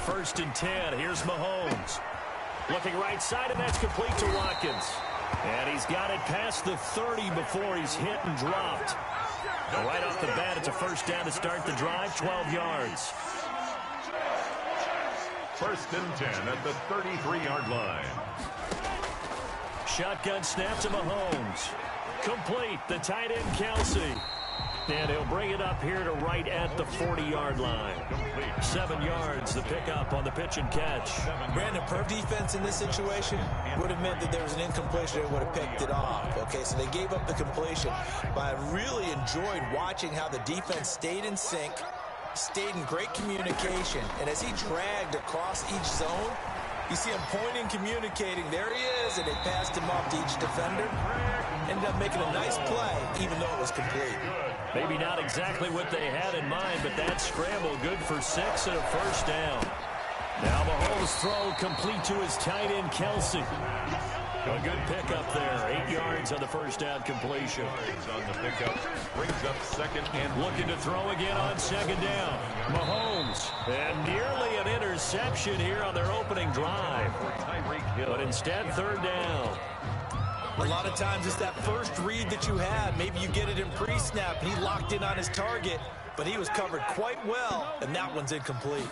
First and 10. Here's Mahomes. Looking right side, and that's complete to Watkins. And he's got it past the 30 before he's hit and dropped. Right off the bat, it's a first down to start the drive, 12 yards. First and 10 at the 33-yard line. Shotgun snap to Mahomes. Complete, the tight end Kelsey. And he'll bring it up here to right at the 40-yard line. 7 yards, the pickup on the pitch and catch. Brandon, per defense in this situation would have meant that there was an incompletion and would have picked it off. Okay, so they gave up the completion. But I really enjoyed watching how the defense stayed in sync, stayed in great communication. And as he dragged across each zone, you see him pointing, communicating. There he is, and they passed him off to each defender. Ended up making a nice play, even though it was complete. Maybe not exactly what they had in mind, but that scramble good for 6 and a first down. Now Mahomes' throw complete to his tight end Kelsey. A good pickup there. 8 yards on the first down completion. On the pickup, brings up second and looking to throw again on second down. Mahomes, and nearly an interception here on their opening drive. But instead, third down. A lot of times it's that first read that you had. Maybe you get it in pre-snap, and he locked in on his target, but he was covered quite well, and that one's incomplete.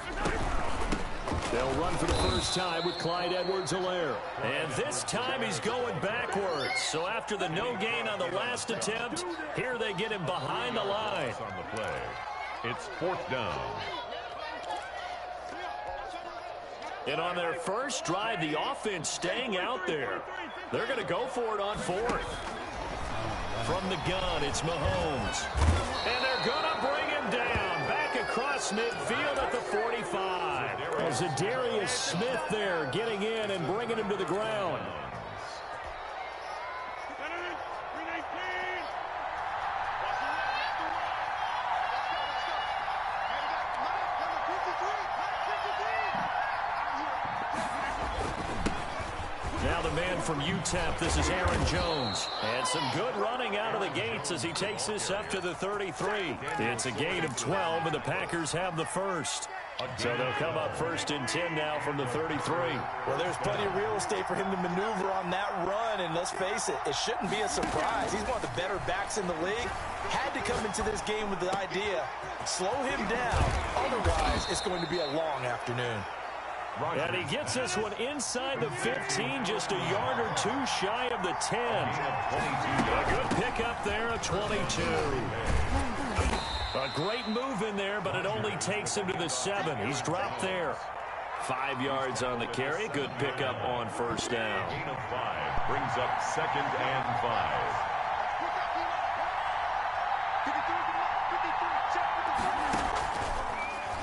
They'll run for the first time with Clyde Edwards-Helaire. And this time he's going backwards. So after the no gain on the last attempt, here they get him behind the line. On the play, it's fourth down. And on their first drive, the offense staying out there. They're going to go for it on fourth. From the gun, it's Mahomes. And they're going to bring him down. Back across midfield at the 45. As Zadarius Smith there getting in and bringing him to the ground. Now the man from UTEP, this is Aaron Jones. And some good running out of the gates as he takes this up to the 33. It's a gain of 12, and the Packers have the first. So they'll come up first and 10 now from the 33. Well, there's plenty of real estate for him to maneuver on that run, and let's face it, it shouldn't be a surprise. He's one of the better backs in the league. Had to come into this game with the idea, slow him down, otherwise it's going to be a long afternoon. And he gets this one inside the 15, just a yard or two shy of the 10. A good pickup there, a 22. A great move in there, but it only takes him to the 7. He's dropped there. 5 yards on the carry. Good pickup on first down. Gain of 5 brings up second and 5.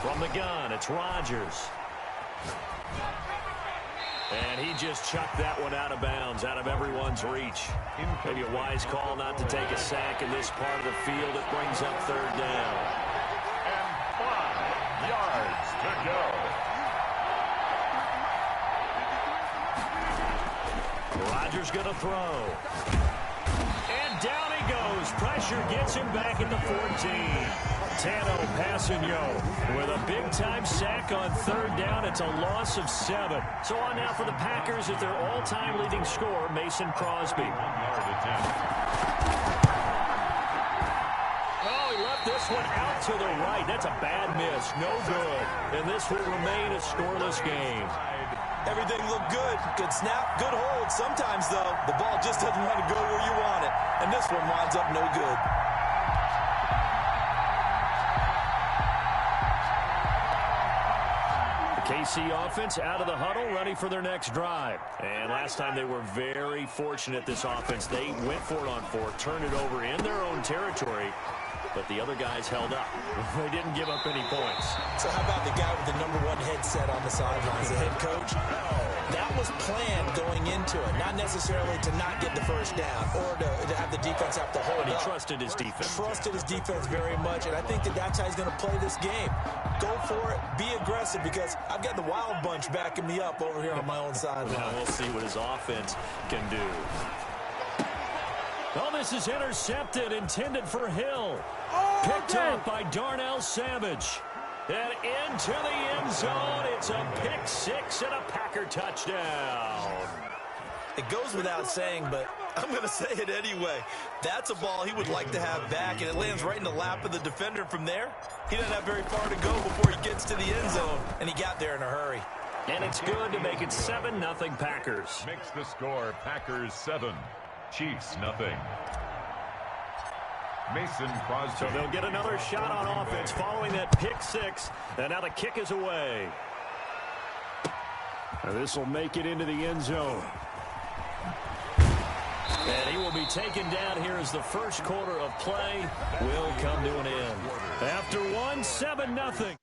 From the gun, it's Rodgers. And he just chucked that one out of bounds, out of everyone's reach. Maybe a wise call not to take a sack in this part of the field. It brings up third down. And 5 yards to go. Rodgers going to throw. And down he goes. Pressure gets him back at the 14. Tano Passanio with a big-time sack on third down. It's a loss of 7. So on now for the Packers at their all-time leading scorer, Mason Crosby. 1-yard attempt. Oh, he left this one out to the right. That's a bad miss. No good. And this will remain a scoreless game. Everything looked good. Good snap, good hold. Sometimes, though, the ball just doesn't want to go where you want it. And this one winds up no good. KC offense out of the huddle, ready for their next drive. And last time they were very fortunate, this offense. They went for it on 4, turned it over in their own territory, but the other guys held up. They didn't give up any points. So how about the guy with the #1 headset on the sidelines, the head coach? That was planned going into it, not necessarily to not get the first down or to have the defense have to hold But he up. trusted his defense. Trusted his defense very much, and I think that's how he's going to play this game. Go for it, be aggressive, because I've got the wild bunch backing me up over here on my own sideline. Now we'll see what his offense can do. Oh, this is intercepted, intended for Hill. Picked up by Darnell Savage. And into the end zone. It's a pick 6 and a Packer touchdown. It goes without saying, but I'm going to say it anyway. That's a ball he would like to have back, and it lands right in the lap of the defender. From there, he doesn't have very far to go before he gets to the end zone, and he got there in a hurry. And it's good to make it 7-0 Packers. Makes the score Packers 7, Chiefs 0. Mason Crosby. So they'll get another shot on offense following that pick 6. And now the kick is away. And this will make it into the end zone. And he will be taken down here as the first quarter of play will come to an end. After 1, 7-0.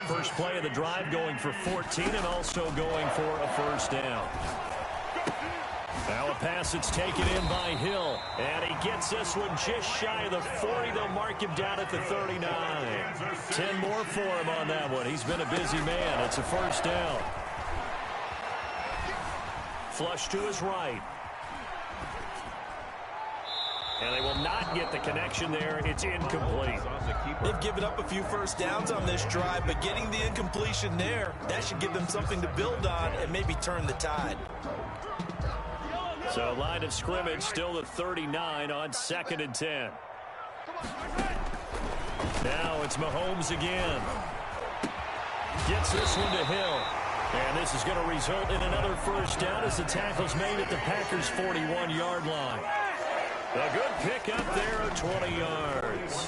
First play of the drive, going for 14 and also going for a first down. Now a pass that's taken in by Hill, and he gets this one just shy of the 40. They'll mark him down at the 39. 10 more for him on that one. He's been a busy man. It's a first down. Flush to his right. And they will not get the connection there. It's incomplete. They've given up a few first downs on this drive, but getting the incompletion there, that should give them something to build on and maybe turn the tide. So line of scrimmage still the 39 on 2nd and 10. Now it's Mahomes again. Gets this one to Hill. And this is going to result in another first down as the tackle's made at the Packers' 41-yard line. A good pick up there of 20 yards.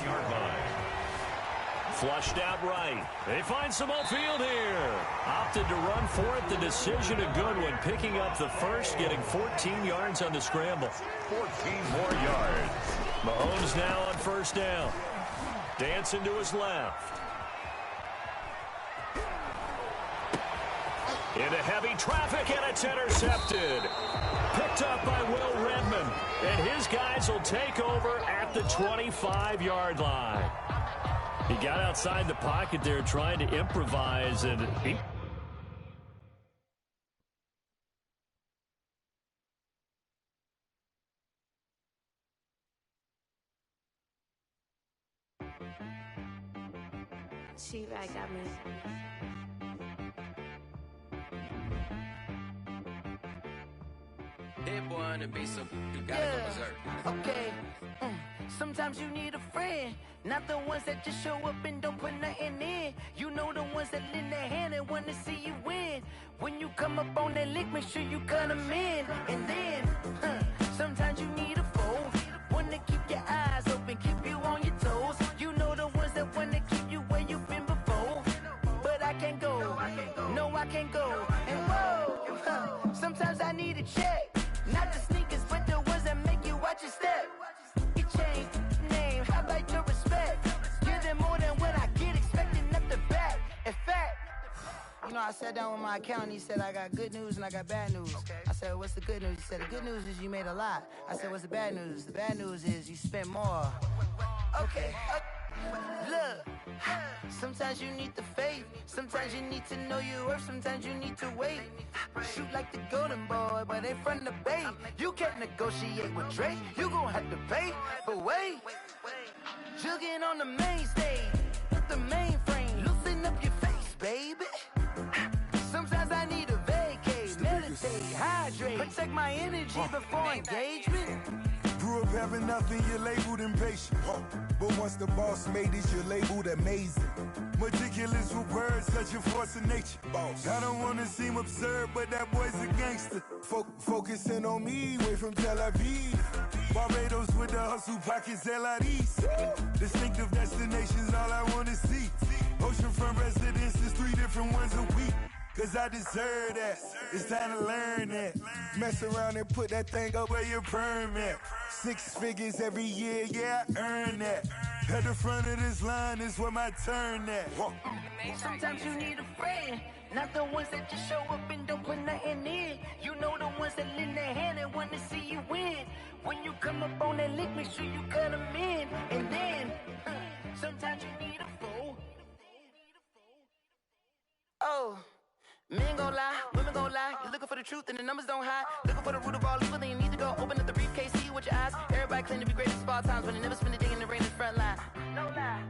Flushed out right. They find some open field here. Opted to run for it. The decision a good one. Picking up the first, getting 14 yards on the scramble. 14 more yards. Mahomes now on first down. Dancing to his left. Into heavy traffic, and it's intercepted. Picked up by Will Redmond. And his guys will take over at the 25-yard line. He got outside the pocket there trying to improvise, and he... She-Rag got me. Hit boy on the beat, so you gotta go berserk. Okay. Sometimes you need a friend, not the ones that just show up and don't put nothing in. You know the ones that lend their hand and want to see you win. When you come up on that lick, make sure you cut them in. And then, sometimes you need a foe, one to keep your eyes open, keep you on your toes. You know the ones that want to keep you where you've been before. But I can't go, no I can't go. And whoa, sometimes I need a check, not the sneakers but the ones that make you watch your step. Change name, how about your respect? Give them more than what I get, expecting up the back. In fact, you know, I sat down with my accountant. He said I got good news and I got bad news. Okay. I said, what's the good news? He said, the good news is you made a lot. I said, what's the bad news? The bad news is you spent more. Okay. Look, sometimes you need the faith, sometimes you need to know your worth, sometimes you need to wait. Shoot like the golden boy, but in front of the bay. You can't negotiate with Drake, you gon' have to pay. But wait, jugging on the main stage with the mainframe, loosen up your face, baby. Sometimes I need a vacate, meditate, hydrate, protect my energy before engagement. Grew up having nothing, you're labeled impatient. But once the boss made it, you're labeled amazing. Meticulous with words, such a force of nature. I don't want to seem absurd, but that boy's a gangster. Focusing on me, way from Tel Aviv. Barbados with the hustle pockets, LIDs. Distinctive destinations, all I want to see. Oceanfront residences, 3 different ones a week. Cause I deserve that, it's time to learn that. Mess around and put that thing up where your permit. 6 figures every year, yeah, I earn that. At the front of this line is where my turn at. Sometimes you need a friend, not the ones that just show up and don't put nothing in. You know the ones that lend their hand and want to see you win. When you come up on that lick, make sure you cut them in. And then, sometimes you need a foe. Oh. Men gon' lie, women gon' lie. You're looking for the truth and the numbers don't hide. Looking for the root of all evil, then you need to go open up the briefcase, see with your eyes. Everybody claim to be greatest of all times, but they never spend a day in the rain in the front line. No lie.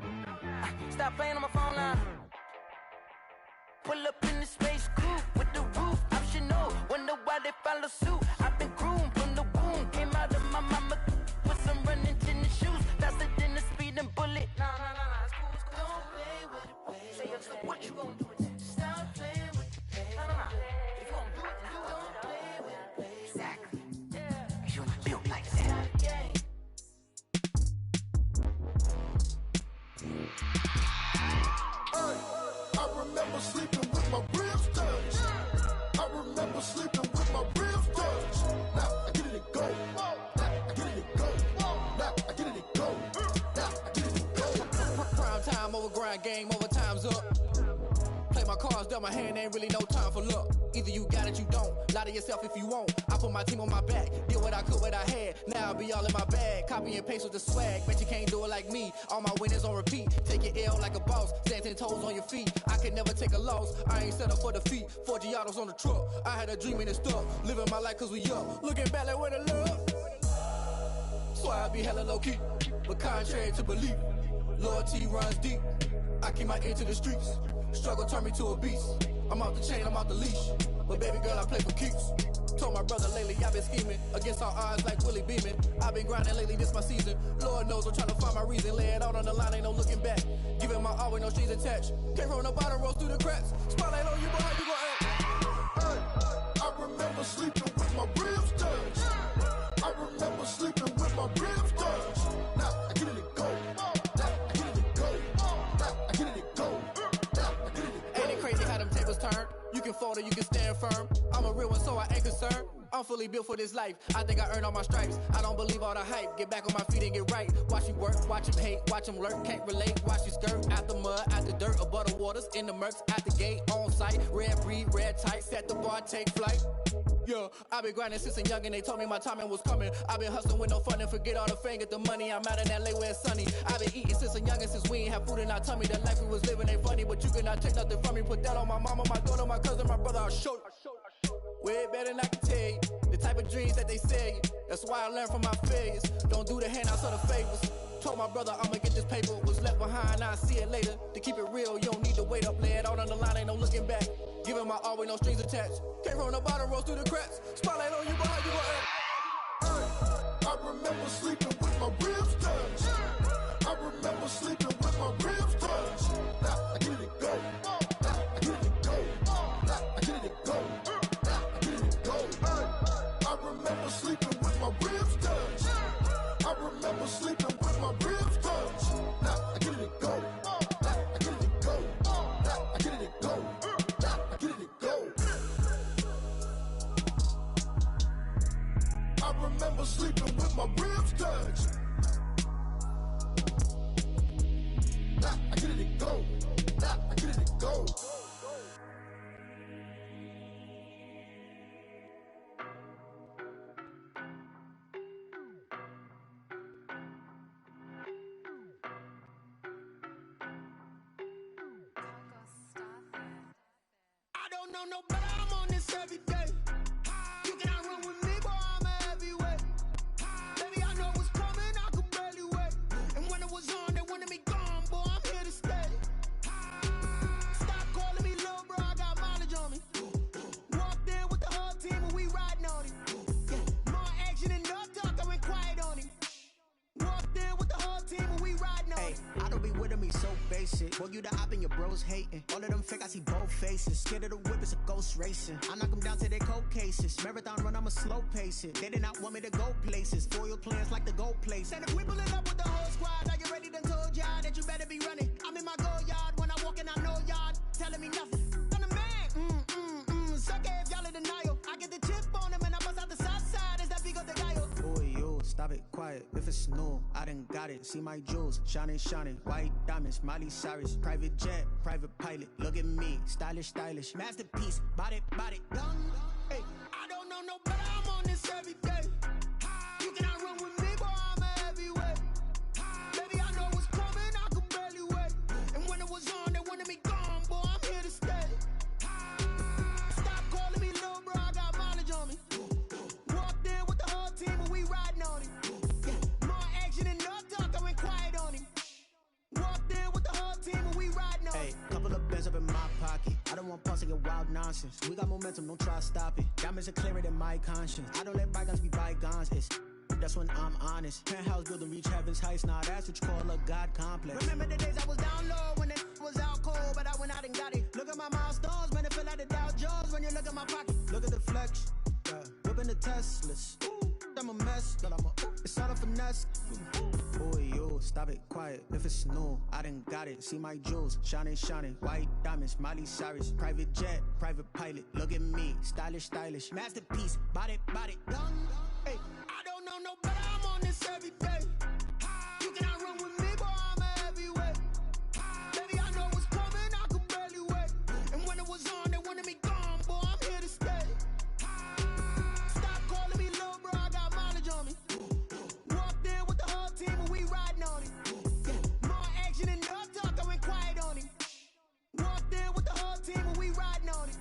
Stop playing on my phone line. Pull up in the space coupe with the roof optional. Wonder why they follow suit. I've been groomed from the womb. Came out of my mama with some running tennis shoes. Faster than the speeding bullet. Nah, it's cool, it's cool. Don't play with it, baby. Say what you gon' do with it? Stop playing. If you gon' do it, then you don't play with it, baby. Exactly. Yeah. You not built like that. I remember sleeping with my ribs touched. I remember sleeping with my ribs touched. Now I get it and go. Now I get it and go. Now I get it and go. Now I get it and go. Prime time over grind game, over time's up. Play my cards, dealt my hand, ain't really no time for luck. Either you got it, you don't. Lie to yourself if you won't. I put my team on my back, did what I could, what I had. Now I'll be all in my bag, copy and paste with the swag. Bet you can't do it like me. All my winners on repeat. Take your L like a boss, stand 10 toes on your feet. I can never take a loss. I ain't set up for defeat. 4 Giottos on the truck. I had a dream and it stuck. Living my life cause we up. Looking back like where the love. So I be hella low key, but contrary to belief, loyalty runs deep. I keep my ear to the streets. Struggle turned me to a beast. I'm off the chain, I'm off the leash. But baby girl, I play for keeps. Told my brother lately I've been scheming against all odds like Willie Beeman. I've been grinding lately, this my season. Lord knows I'm trying to find my reason. Lay it out on the line, ain't no looking back. Giving my all with no strings attached. Came from the bottom, rose through the cracks. Spotlight on you, boy, how you gon' act? Hey, I remember sleeping with my ribs touched. I remember sleeping with my ribs touched. Now I get it and go. Now I get it and go. Now I get it and go. Now I get it and go. Ain't it crazy how them tables turn? You can fold or you can stand firm. I'm a real one, so I ain't concerned. I'm fully built for this life. I think I earned all my stripes. I don't believe all the hype. Get back on my feet and get right. Watch you work, watch him hate, watch him lurk. Can't relate, watch you skirt. Out the mud, out the dirt, above the waters, in the murks, at the gate, on site. Red breed, red tight, set the bar, take flight. Yeah, I've been grinding since a young and they told me my timing was coming. I've been hustling with no fun and forget all the fame, get the money. I'm out in LA where it's sunny. I've been eating since a young and since we ain't have food in our tummy. The life we was living ain't funny, but you cannot take nothing from me. Put that on my mama, my daughter, my cousin, my brother, I'll show you. Way better than I can tell you. The type of dreams that they sell you. That's why I learned from my failures. Don't do the handouts or the favors. Told my brother I'ma get this paper. Was left behind, I'll see it later. To keep it real, you don't need to wait up. Lay it out on the line, ain't no looking back. Giving my all with no strings attached. Came from the bottom, rose through the cracks. Spotlight on you, but how you gon' act? I remember remember sleeping with my ribs touched. I remember sleeping with my ribs touched. Now I get it go. Now I get it go. Now I get it go. Now I get it go. I remember sleeping with my ribs touched. I remember sleeping with my ribs touched. Now I get it go. Now I get it go. Now I get it go. Now I get it go. I remember sleeping with my ribs touched. Now I get it go. Now I get it go. I don't know no better, I'm on this every day. You cannot run with me, boy, I'm a heavyweight. Baby, I know what's coming, I could barely wait. And when it was on, they wanted me gone, boy, I'm here to stay. Stop calling me little bro, I got mileage on me. Walked in with the whole team and we riding on him. More action and no talk, I went quiet on him. Walked in with the whole team and we riding on him. I don't be with him, he's so basic. Boy, you the op and your bros hating. All of them fake, I see both faces. Scared of the whip, it's a ghost racing. I knock them down to their cold cases. Marathon run, I'ma slow pace it. They did not want me to go places. Foil plans like the gold place. And if we pulling up with the whole squad, I get ready done told y'all that you better be running. I'm in my go yard, when I walk in, I know y'all telling me nothing. I'm the man, suck it if y'all in denial. I get the chip on him and I bust out the south side, is that big of the guy? Boy, yo, stop it, quiet. If it's new, I done got it. See my jewels, shining, shining. White diamonds, Miley Cyrus. Private jet, private pilot. Look at me, stylish, stylish. Masterpiece, body, done. Hey, I don't know no better, I'm on this every day. You cannot run with me, boy, I'm a heavyweight. Baby, I know what's coming, I could barely wait. And when it was on, they wanted me gone, boy, I'm here to stay. Stop calling me little bro, I got mileage on me. Walked in with the whole team and we riding on him. More action and no talk, I went quiet on him. Walked in with the whole team and we riding on him. Hey, couple of bands up in my pocket. I don't want pulse to get wild nonsense. We got momentum, don't try to stop it. Diamonds are clearer than my conscience. I don't let bygones be bygones. That's when I'm honest. Penthouse building, reach heaven's heights. Nah, that's what you call a God complex. Remember the days I was down low when it was out cold, but I went out and got it. Look at my milestones, man, it feel like the Dow Jones when you look at my pocket. Look at the flex, whipping the Teslas. Ooh, I'm a mess, but it's all a finesse. Boy, yo, stop it, quiet. If it's new, I done got it. See my jewels, shining, shining. White diamonds, Miley Cyrus. Private jet, private pilot. Look at me, stylish, stylish. Masterpiece, body, done. Hey, I don't know no better, I'm on this every day. You cannot run with me, boy, I'm a heavyweight. Baby, I know what's coming, I could barely wait. And when it was on, they wanted me gone, boy, I'm here to stay. Stop calling me little bro, I got mileage on me. Walked in with the whole team and we riding on him. More action and no talk, I went quiet on him. Walked in with the whole team and we riding on him.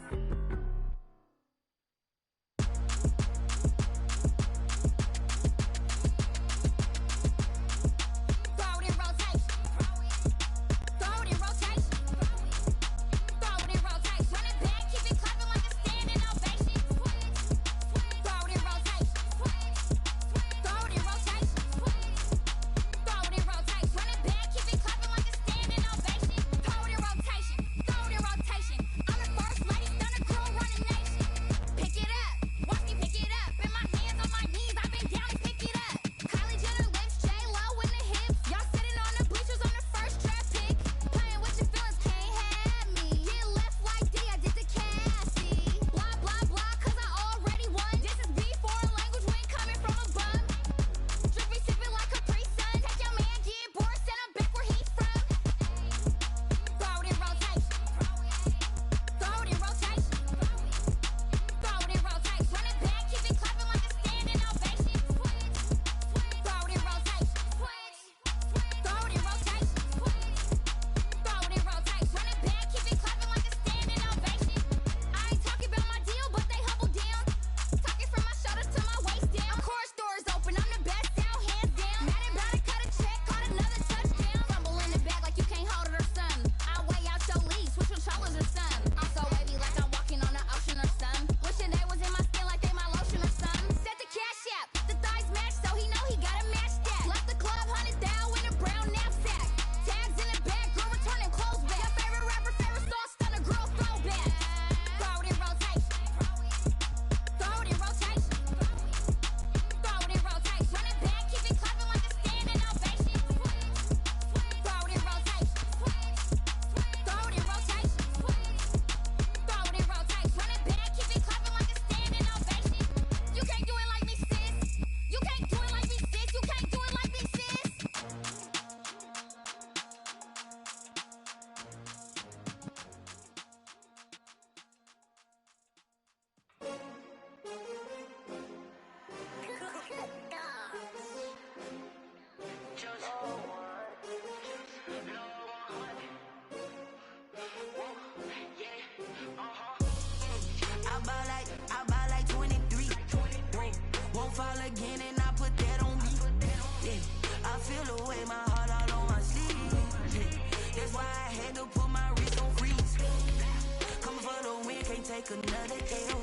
take another L.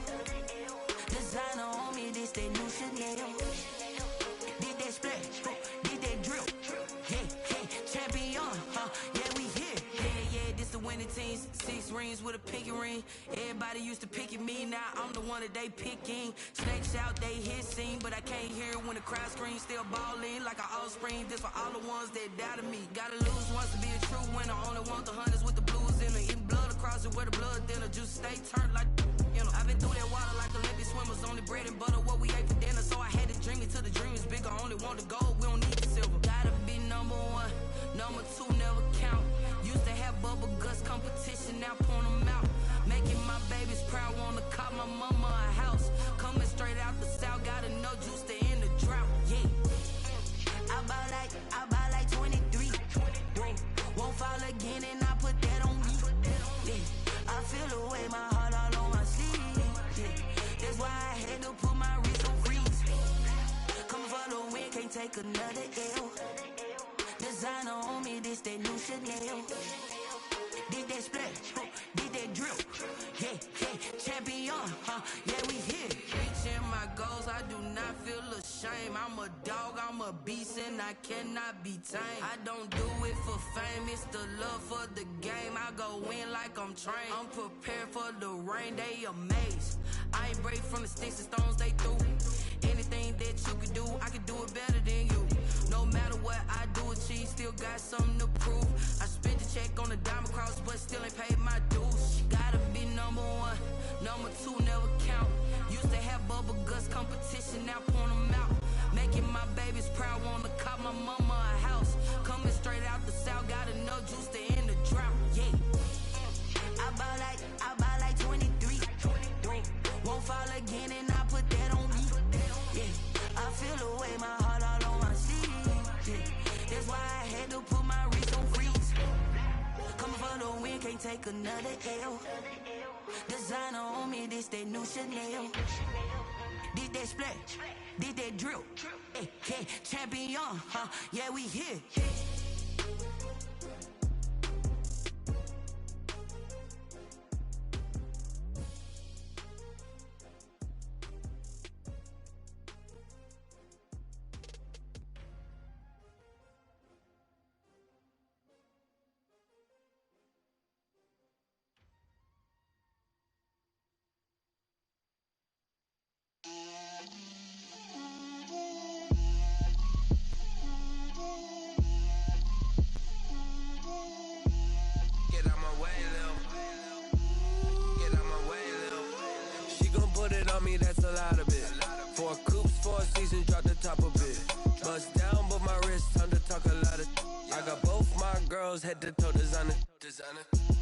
Designer on me, this that new Chanel. Did that splash, did that drill. Yeah, champion, yeah, we here. Yeah, this the winning teams. 6 rings with a pinky ring. Everybody used to picking me, now I'm the one that they picking. Snakes out, they hissing, but I can't hear when the crowd screams. Still balling like an offspring. This for all the ones that doubted me. Gotta lose once to be a true winner. Only want the hunters with the blues in it. Eating blood across it where the blood dinner. Juice stay turned like, you know. I've been through that water like Olympic swimmers. Only bread and butter, what we ate for dinner. So I had to dream it till the dream is bigger. Only want the gold, we don't need the silver. Gotta be number 1, number 2 never count. Used to have bubble guts competition, now point them out. Making my babies proud, wanna call my mama a house. Coming straight out the south, gotta know juice to end the drought. Yeah, I buy like 23. Won't fall again and I put that on me. Yeah, I feel the way, my heart all on my sleeve. Yeah, that's why I had to put my wrist on freeze. Coming for the win, can't take another L. Designer on me, this that new Chanel. Did that splash, did that drill. Yeah, champion, yeah, we here. Reaching my goals, I do not feel ashamed. I'm a dog, I'm a beast, and I cannot be tamed. I don't do it for fame, it's the love for the game. I go in like I'm trained. I'm prepared for the rain, they amazed. I ain't break from the sticks and stones they threw. Anything that you could do, I could do it better than you. No matter what I do, achieve, still got something to prove. I spent the check on the diamond cross, but still ain't paid my dues. Gotta be number 1, number 2 never count. Used to have bubble guts competition, now point them out. Making my babies proud, wanna call my mama a house. Coming straight out the south, gotta know juice to end the drought. Yeah, I buy like 23. Won't fall again and I put that on me. Yeah, I feel the way, my heart all on my sleeve. Yeah, that's why I had to put my wrist on freeze. Coming for the win, can't take another L. Designer on me, this that new Chanel. Did that splash, did that drill. Yeah, champion, yeah, we here. That's a lot of it. 4 coops, 4 seasons, drop the top of it. Bust down, but my wrist, time to talk a lot of. I got both my girls, head to toe designer.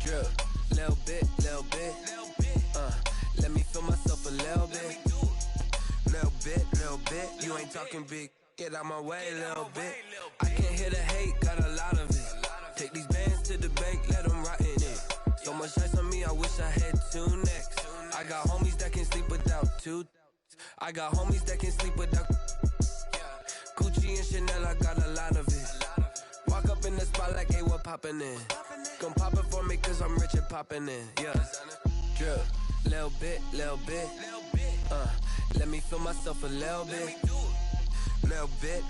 Drip, little bit. Let me feel myself a little bit. Little bit. You ain't talking big. Get out my way, little bit. I can't hear the hate, got a lot of it. Take these bands to the bank, let them rot in it. So much ice on me, I wish I had 2 necks. I got homies that can sleep without 2. I got homies that can sleep without. Gucci and Chanel, I got a lot of it. Walk up in the spot like, hey, what poppin' in? Gon' pop it for me, cause I'm rich and poppin' in. Yeah. Drip, little bit. Let me feel myself a little bit. Little bit.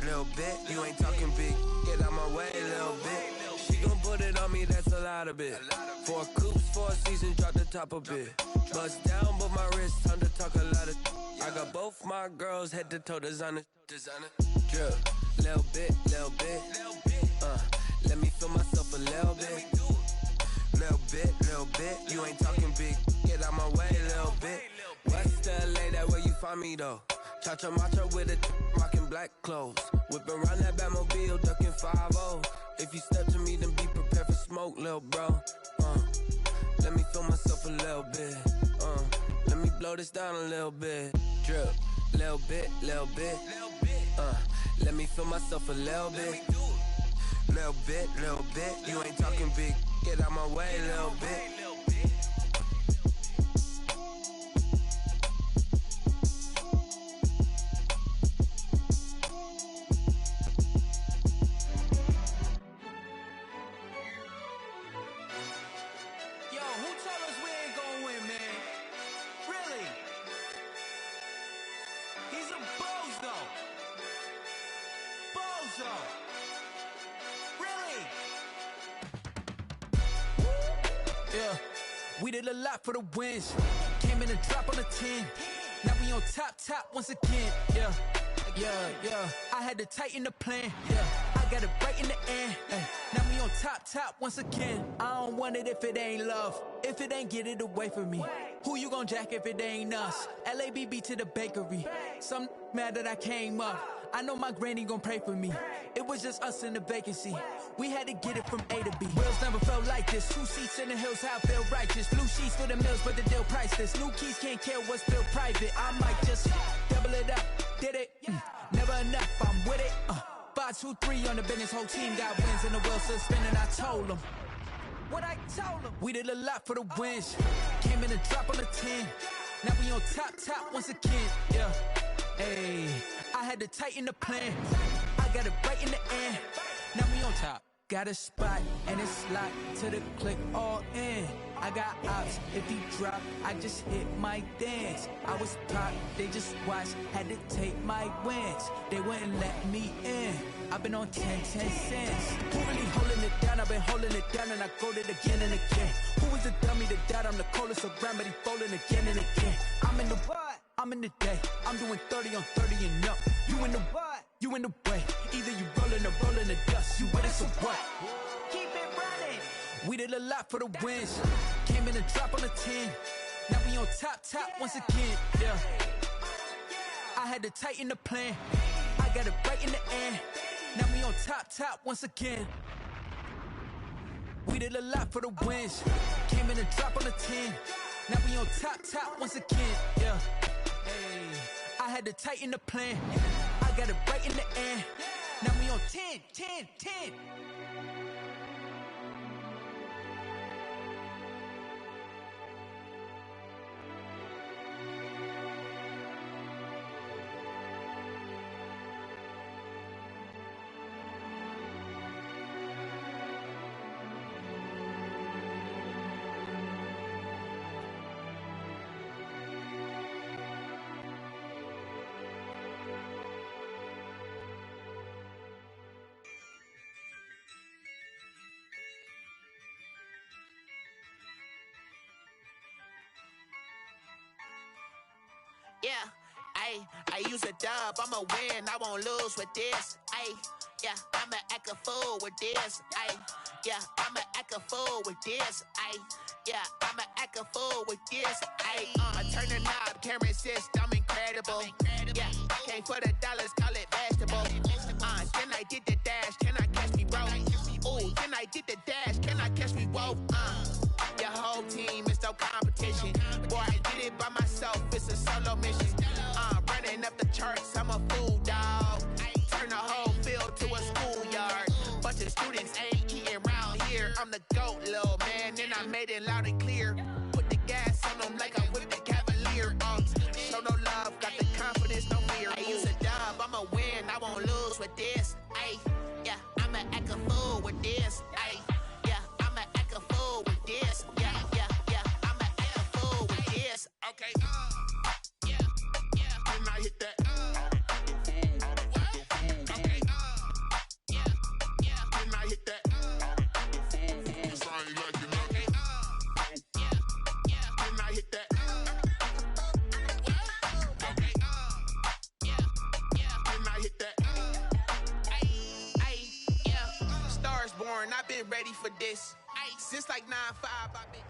You ain't talking big. Get out my way, little bit. She gon' put it on me, that's a lot of it. 4 coops, 4 seasons, drop the top of it. Bust down, but my wrist, time to talk a lot of. I got both my girls, head to toe designer. Drip, little bit. Let me feel myself a little bit. Little bit. You ain't talking big. Get out my way, little bit. West LA, that where you find me though. Cha-cha matcha with it, rocking black clothes. Whipping around that Batmobile, ducking 5-0. If you step to me, then be prepared for smoke, little bro. Let me feel myself a little bit. Let me blow this down a little bit. Drip, little bit. Let me feel myself a little bit. Little bit. You ain't talking big. Get out my way, little bit. Yo, who told us we ain't gonna win, man? Yeah, we did a lot for the wins. Came in and drop on the 10. Now we on top once again. Yeah. I had to tighten the plan. Yeah, I got it right in the end. Now we on top once again. I don't want it if it ain't love. If it ain't, get it away from me. Who you gon' jack if it ain't us? LABB to the bakery. Some mad that I came up. I know my granny gon' pray for me. It was just us in the vacancy. We had to get it from A to B. Wheels never felt like this. 2 seats in the hills, how I feel righteous. Blue sheets for the mills, but the deal priceless. New keys can't care what's still private. I might just double it up. Did it? Never enough, I'm with it. 5, 2, 3 on the business. Whole team got wins and the wheels still spinning. I told them what I told them. We did a lot for the wins. Came in and drop on the 10. Now we on top once again. Yeah. Hey, I had to tighten the plan. I got it right in the end. Now we on top. Got a spot and it's locked to the click all in. I got ops, if he drop, I just hit my dance. I was top, they just watched, had to take my wins. They wouldn't let me in. I've been on 10 cents. Who really holding it down? I've been holding it down and I go it again and again. Who is the dummy that doubt? I'm the coldest around, but he folding again and again. I'm in the what? I'm in the day. I'm doing 30 on 30 and up. You in the what? You in the way. Either you rolling or rolling the dust. You with us or what? Keep it running. We did a lot for the wins. Came in and drop on the 10. Now we on top once again. Yeah. I had to tighten the plan. I got it right in the end. Now we on top once again. We did a lot for the wins. Came in and drop on the 10. Now we on top once again. Yeah. Hey, I had to tighten the plan. I got it right in the end. Now we on 10. Yeah, I use a dub, I'ma win, I won't lose with this. Yeah, I'ma act a fool with this. Yeah, I'ma act a fool with this. Yeah, I'ma act a fool with this. Turn the knob, camera assist, I'm incredible. Yeah, came for the dollars, call it vegetable. Then I did the dash, can I catch me, bro? Ooh, then I did the dash, can I catch me, whoa? Your whole team is no competition. Boy, I did it by myself, it's a solo mission. Running up the charts, I'm a fool, dog. Turn the whole field to a schoolyard. Bunch of students ain't eating round here. I'm the GOAT, little man, and I made it loud and clear. Put the gas on them like I'm with the Cavalier. Show no love, got the confidence, no fear. I use a dub, I'ma win, I won't lose with this. Yeah, I'ma act a fool with this. Yeah, I'ma act a fool with this. Yeah, I'ma act a fool with this. Okay, yeah, can I hit that? Okay, yeah, can I hit that? Cause I ain't like it, okay, yeah, can I hit that? Okay, yeah, can I hit that? Yeah, Stars born, I've been ready for this. Since like 9-5, I've been.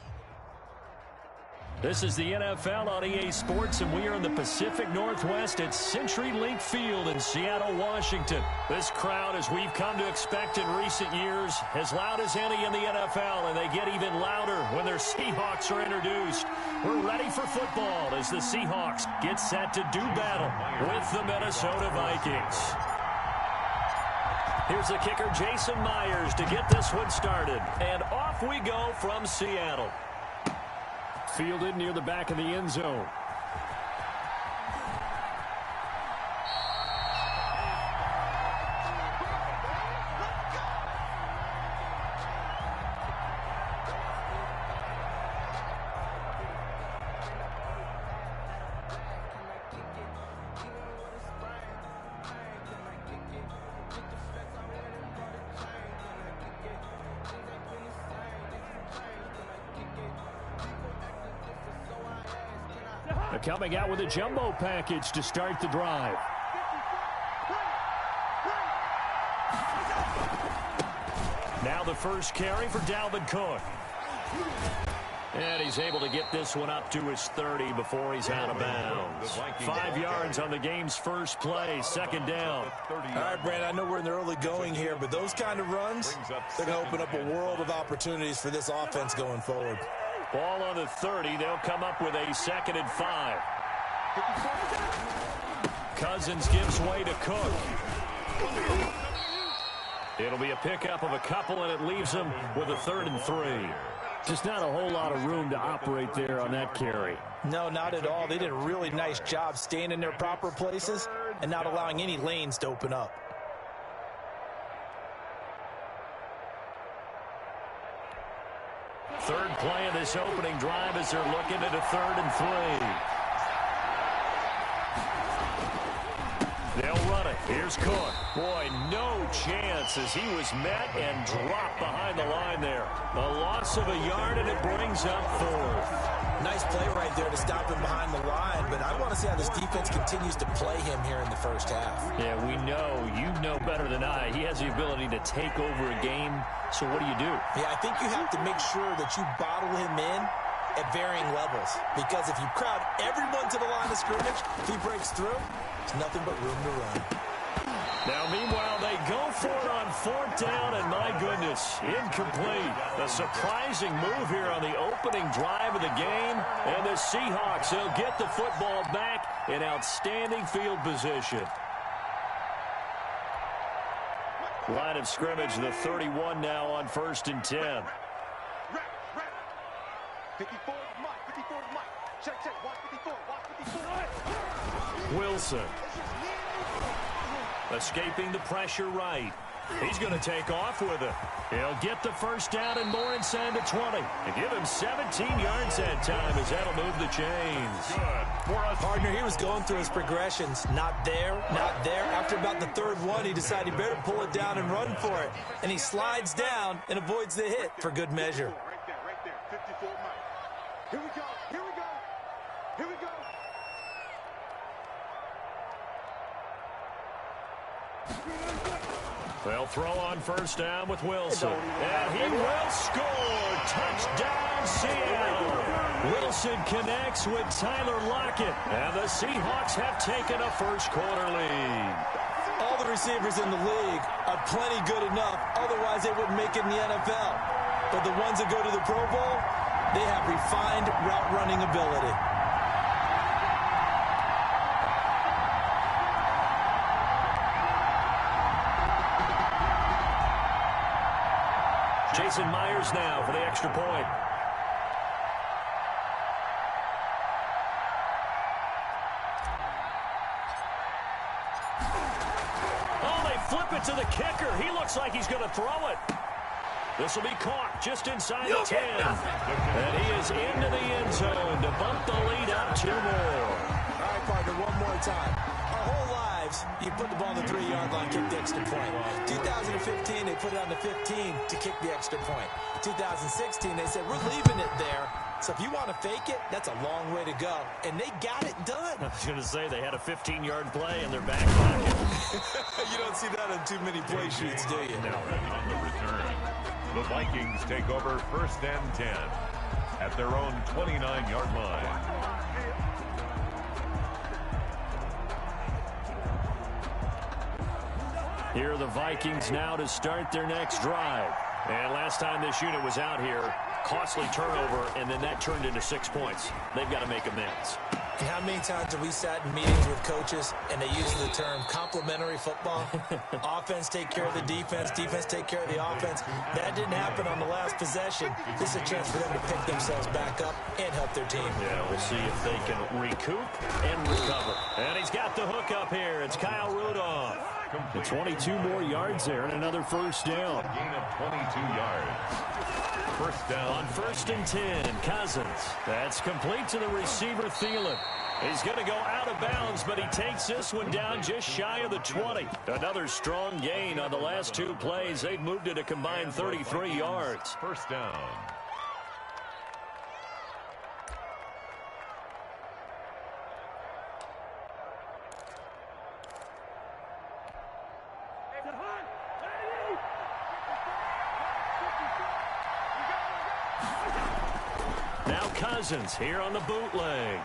This is the NFL on EA Sports, and we are in the Pacific Northwest at CenturyLink Field in Seattle, Washington. This crowd, as we've come to expect in recent years, as loud as any in the NFL, and they get even louder when their Seahawks are introduced. We're ready for football as the Seahawks get set to do battle with the Minnesota Vikings. Here's the kicker, Jason Myers, to get this one started. And off we go from Seattle. Fielded near the back of the end zone. They're coming out with a jumbo package to start the drive. Now the first carry for Dalvin Cook. And he's able to get this one up to his 30 before he's out of bounds. 5 yards on the game's first play, second down. All right, Brand, I know we're in the early going here, but those kind of runs, they're going to open up a world of opportunities for this offense going forward. Ball on the 30. They'll come up with a 2nd and 5. Cousins gives way to Cook. It'll be a pickup of a couple, and it leaves them with a 3rd and 3. Just not a whole lot of room to operate there on that carry. No, not at all. They did a really nice job staying in their proper places and not allowing any lanes to open up. Third play of this opening drive as they're looking at a 3rd and 3. They'll run it. Here's Cook. Boy, no chance as he was met and dropped behind the line there. A loss of a yard, and it brings up 4th. Nice play right there to stop him behind the line, but I want to see how this defense continues to play him here in the first half. Yeah, we know. You know better than I. He has the ability to take over a game, so what do you do? Yeah, I think you have to make sure that you bottle him in at varying levels, because if you crowd everyone to the line of scrimmage, if he breaks through, there's nothing but room to run. Now, meanwhile, they go for it on 4th down, and my goodness, incomplete. A surprising move here on the opening drive of the game, and the Seahawks will get the football back in outstanding field position. Line of scrimmage, the 31 now on 1st and 10. 54 Mike, 54 Mike. Check, watch 54, watch 54. Wilson. Escaping the pressure right. He's going to take off with it. He'll get the first down and more inside the 20. And give him 17 yards that time as that'll move the chains. Partner, he was going through his progressions. Not there, not there. After about the 3rd one, he decided he better pull it down and run for it. And he slides down and avoids the hit for good measure. Right there, 54 Mike. Here we go, here we go, here we go. They'll throw on first down with Wilson. And he will score. Touchdown, Seattle. Wilson connects with Tyler Lockett. And the Seahawks have taken a first-quarter lead. All the receivers in the league are plenty good enough. Otherwise, they wouldn't make it in the NFL. But the ones that go to the Pro Bowl, they have refined route-running ability. Jason Myers now for the extra point. Oh, they flip it to the kicker. He looks like he's going to throw it. This will be caught just inside the 10. And he is into the end zone to bump the lead up 2 more. All right, partner, one more time. Our whole lives, you put the ball on the 3-yard line, kick the extra point. 2015, they put it on the 15 to kick the extra point. 2016, they said, we're leaving it there. So if you want to fake it, that's a long way to go. And they got it done. I was going to say they had a 15-yard play in their back pocket. You don't see that on too many play sheets, do you? No. On the return, the Vikings take over 1st and 10 at their own 29-yard line. Here are the Vikings now to start their next drive. And last time this unit was out here, costly turnover, and then that turned into 6 points. They've got to make amends. And how many times have we sat in meetings with coaches and they use the term complementary football? Offense take care of the defense, defense take care of the offense. That didn't happen on the last possession. This is a chance for them to pick themselves back up and help their team. Yeah, we'll see if they can recoup and recover. And he's got the hook up here. It's Kyle Rudolph. And 22 more yards there and another first down. A gain of 22 yards. First down. On 1st and 10, Cousins. That's complete to the receiver, Thielen. He's going to go out of bounds, but he takes this one down just shy of the 20. Another strong gain on the last 2 plays. They've moved it a combined 33 yards. First down. Now Cousins here on the bootleg.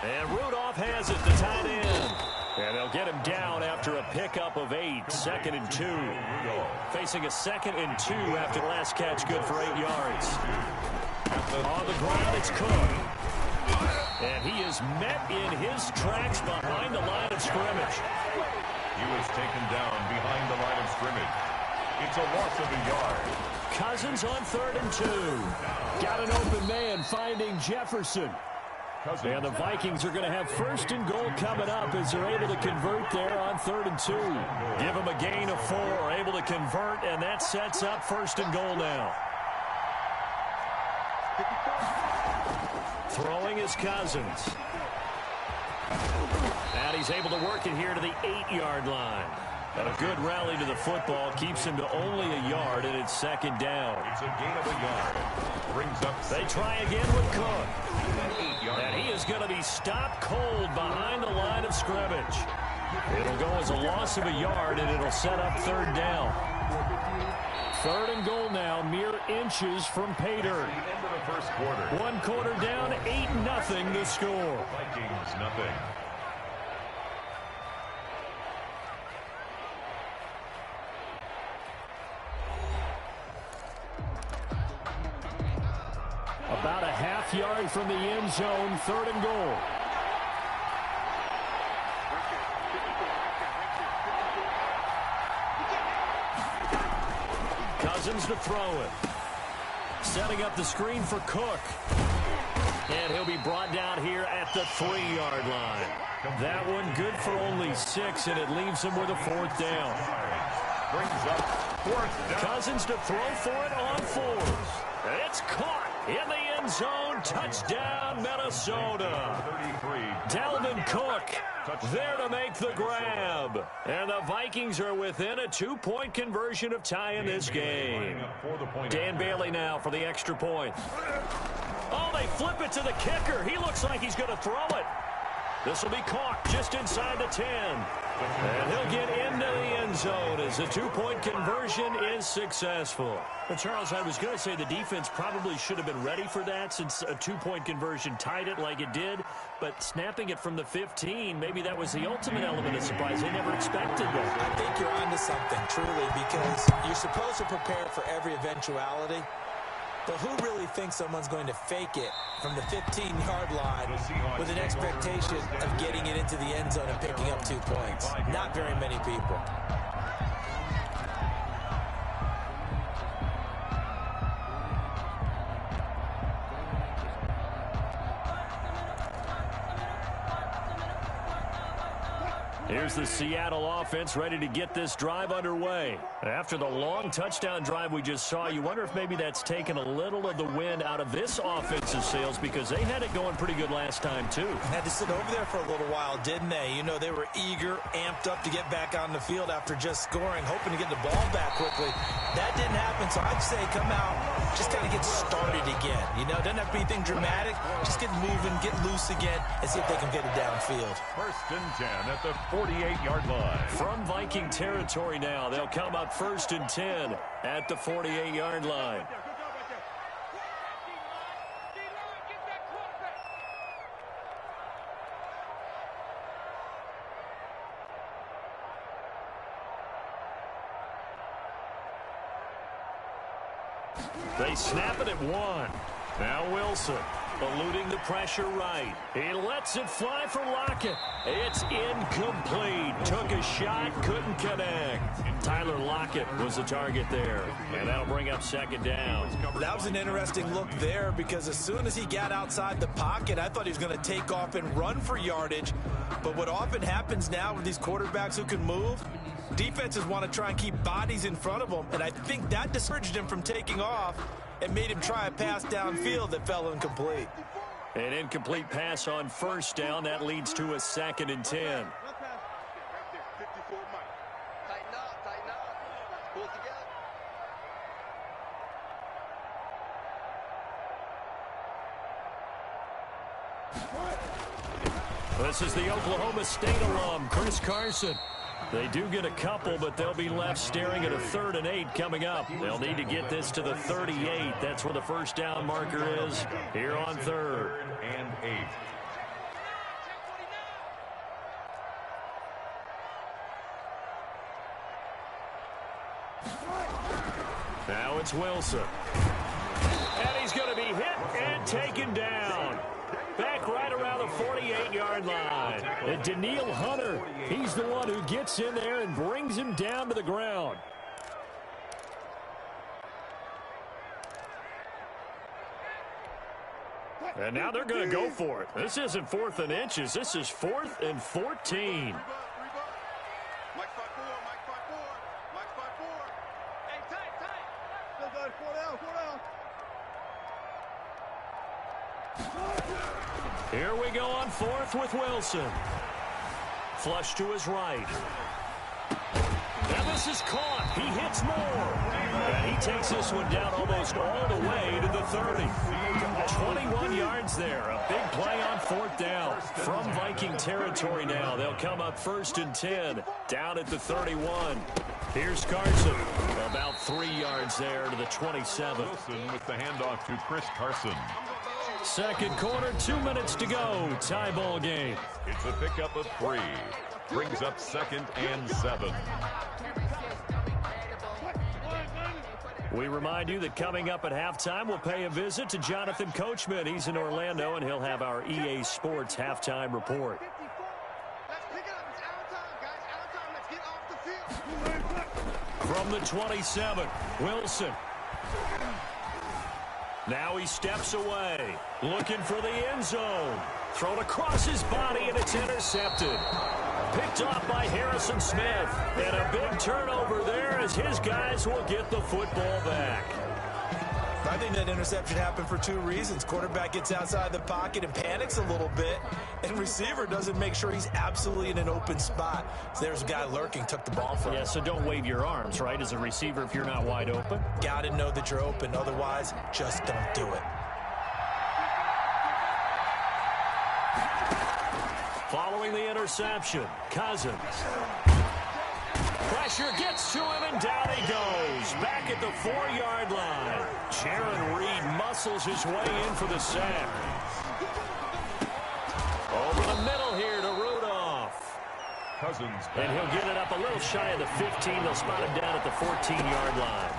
And Rudolph has it, the tight end. And they'll get him down after a pickup of 8, 2nd and 2. Facing a 2nd and 2 after the last catch, good for 8 yards. On the ground, it's Cook. And he is met in his tracks behind the line of scrimmage. He was taken down behind the line of scrimmage. It's a loss of a yard. Cousins on 3rd and 2. Got an open man finding Jefferson. And the Vikings are going to have 1st and goal coming up as they're able to convert there on 3rd and 2. Give them a gain of 4, able to convert, and that sets up 1st and goal now. Throwing is Cousins. And he's able to work it here to the 8-yard line. And a good rally to the football keeps him to only a yard, and it's 2nd down. It's a gain of a yard. Brings up. They try again with Cook. And he is going to be stopped cold behind the line of scrimmage. It'll go as a loss of a yard, and it'll set up 3rd down. 3rd and goal now, mere inches from pay dirt. End of the 1st quarter. 1 quarter down, 8-0 the score. Vikings nothing. About a half yard from the end zone, 3rd and goal. Cousins to throw it. Setting up the screen for Cook. And he'll be brought down here at the 3-yard line. That one good for only 6, and it leaves him with a 4th down. Brings up 4th down. Cousins to throw for it on 4th. It's caught in the end zone. Touchdown, Minnesota. 33. Dalvin Cook there to make the grab. And the Vikings are within a 2-point conversion of tying this game. Dan Bailey now for the extra point. Oh, they flip it to the kicker. He looks like he's going to throw it. This will be caught just inside the 10. And he'll get into the end zone as the 2-point conversion is successful. But, Charles, I was going to say the defense probably should have been ready for that since a 2-point conversion tied it like it did. But snapping it from the 15, maybe that was the ultimate element of surprise. They never expected that. I think you're onto something, truly, because you're supposed to prepare for every eventuality. But who really thinks someone's going to fake it from the 15-yard line with an expectation of getting it into the end zone and picking up 2 points? Not very many people. Here's the Seattle offense ready to get this drive underway. After the long touchdown drive we just saw, you wonder if maybe that's taken a little of the wind out of this offensive sails because they had it going pretty good last time, too. Had to sit over there for a little while, didn't they? You know, they were eager, amped up to get back on the field after just scoring, hoping to get the ball back quickly. That didn't happen, so I'd say come out, just kind of get started again. You know, doesn't have to be anything dramatic. Just get moving, get loose again, and see if they can get it downfield. 1st and 10 at the 48-yard line. From Viking territory now, they'll come up 1st and 10 at the 48-yard line. They snap it at 1. Now Wilson. Eluding the pressure right. He lets it fly for Lockett. It's incomplete. Took a shot, couldn't connect. Tyler Lockett was the target there. And that'll bring up 2nd down. That was an interesting look there because as soon as he got outside the pocket, I thought he was going to take off and run for yardage. But what often happens now with these quarterbacks who can move, defenses want to try and keep bodies in front of them. And I think that discouraged him from taking off and made him try a pass downfield that fell incomplete. An incomplete pass on 1st down. That leads to a 2nd and 10. This is the Oklahoma State alum, Chris Carson. They do get a couple, but they'll be left staring at a 3rd and 8 coming up. They'll need to get this to the 38. That's where the first down marker is here on 3rd and 8. Now it's Wilson. And he's going to be hit and taken down. Back right around the 48-yard line. And Daniil Hunter, he's the one who gets in there and brings him down to the ground. And now they're going to go for it. This isn't 4th and inches. This is 4th and 14. Here we go on 4th with Wilson. Flush to his right. Now this is caught. He hits more. And he takes this one down almost all the way to the 30. 21 yards there. A big play on 4th down. From Viking territory now. They'll come up 1st and 10. Down at the 31. Here's Carson. About 3 yards there to the 27. Wilson with the handoff to Chris Carson. Second quarter, 2 minutes to go. Tie ball game. It's a pickup of 3. Brings up 2nd and 7. We remind you that coming up at halftime, we'll pay a visit to Jonathan Coachman. He's in Orlando, and he'll have our EA Sports halftime report. From the 27, Wilson. Now he steps away, looking for the end zone. Thrown across his body, and it's intercepted. Picked off by Harrison Smith. And a big turnover there as his guys will get the football back. I think that interception happened for 2 reasons. Quarterback gets outside the pocket and panics a little bit, and receiver doesn't make sure he's absolutely in an open spot. So there's a guy lurking, took the ball from him. Yeah, so don't wave your arms, right, as a receiver if you're not wide open. Got to know that you're open. Otherwise, just don't do it. Following the interception, Cousins. Pressure gets to him, and down he goes. Back at the 4-yard line. Jaron Reed muscles his way in for the sack. Over the middle here to Rudolph. Cousins. And he'll get it up a little shy of the 15. They'll spot him down at the 14-yard line.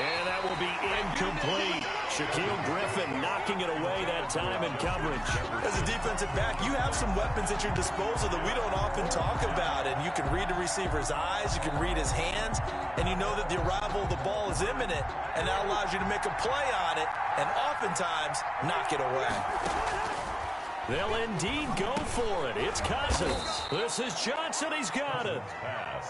And that will be incomplete. Shaquille Griffin knocking it away that time in coverage. As a defensive back, you have some weapons at your disposal that we don't often talk about. And you can read the receiver's eyes, you can read his hands, and you know that the arrival of the ball is imminent, and that allows you to make a play on it and oftentimes knock it away. They'll indeed go for it. It's Cousins. This is Johnson. He's got it.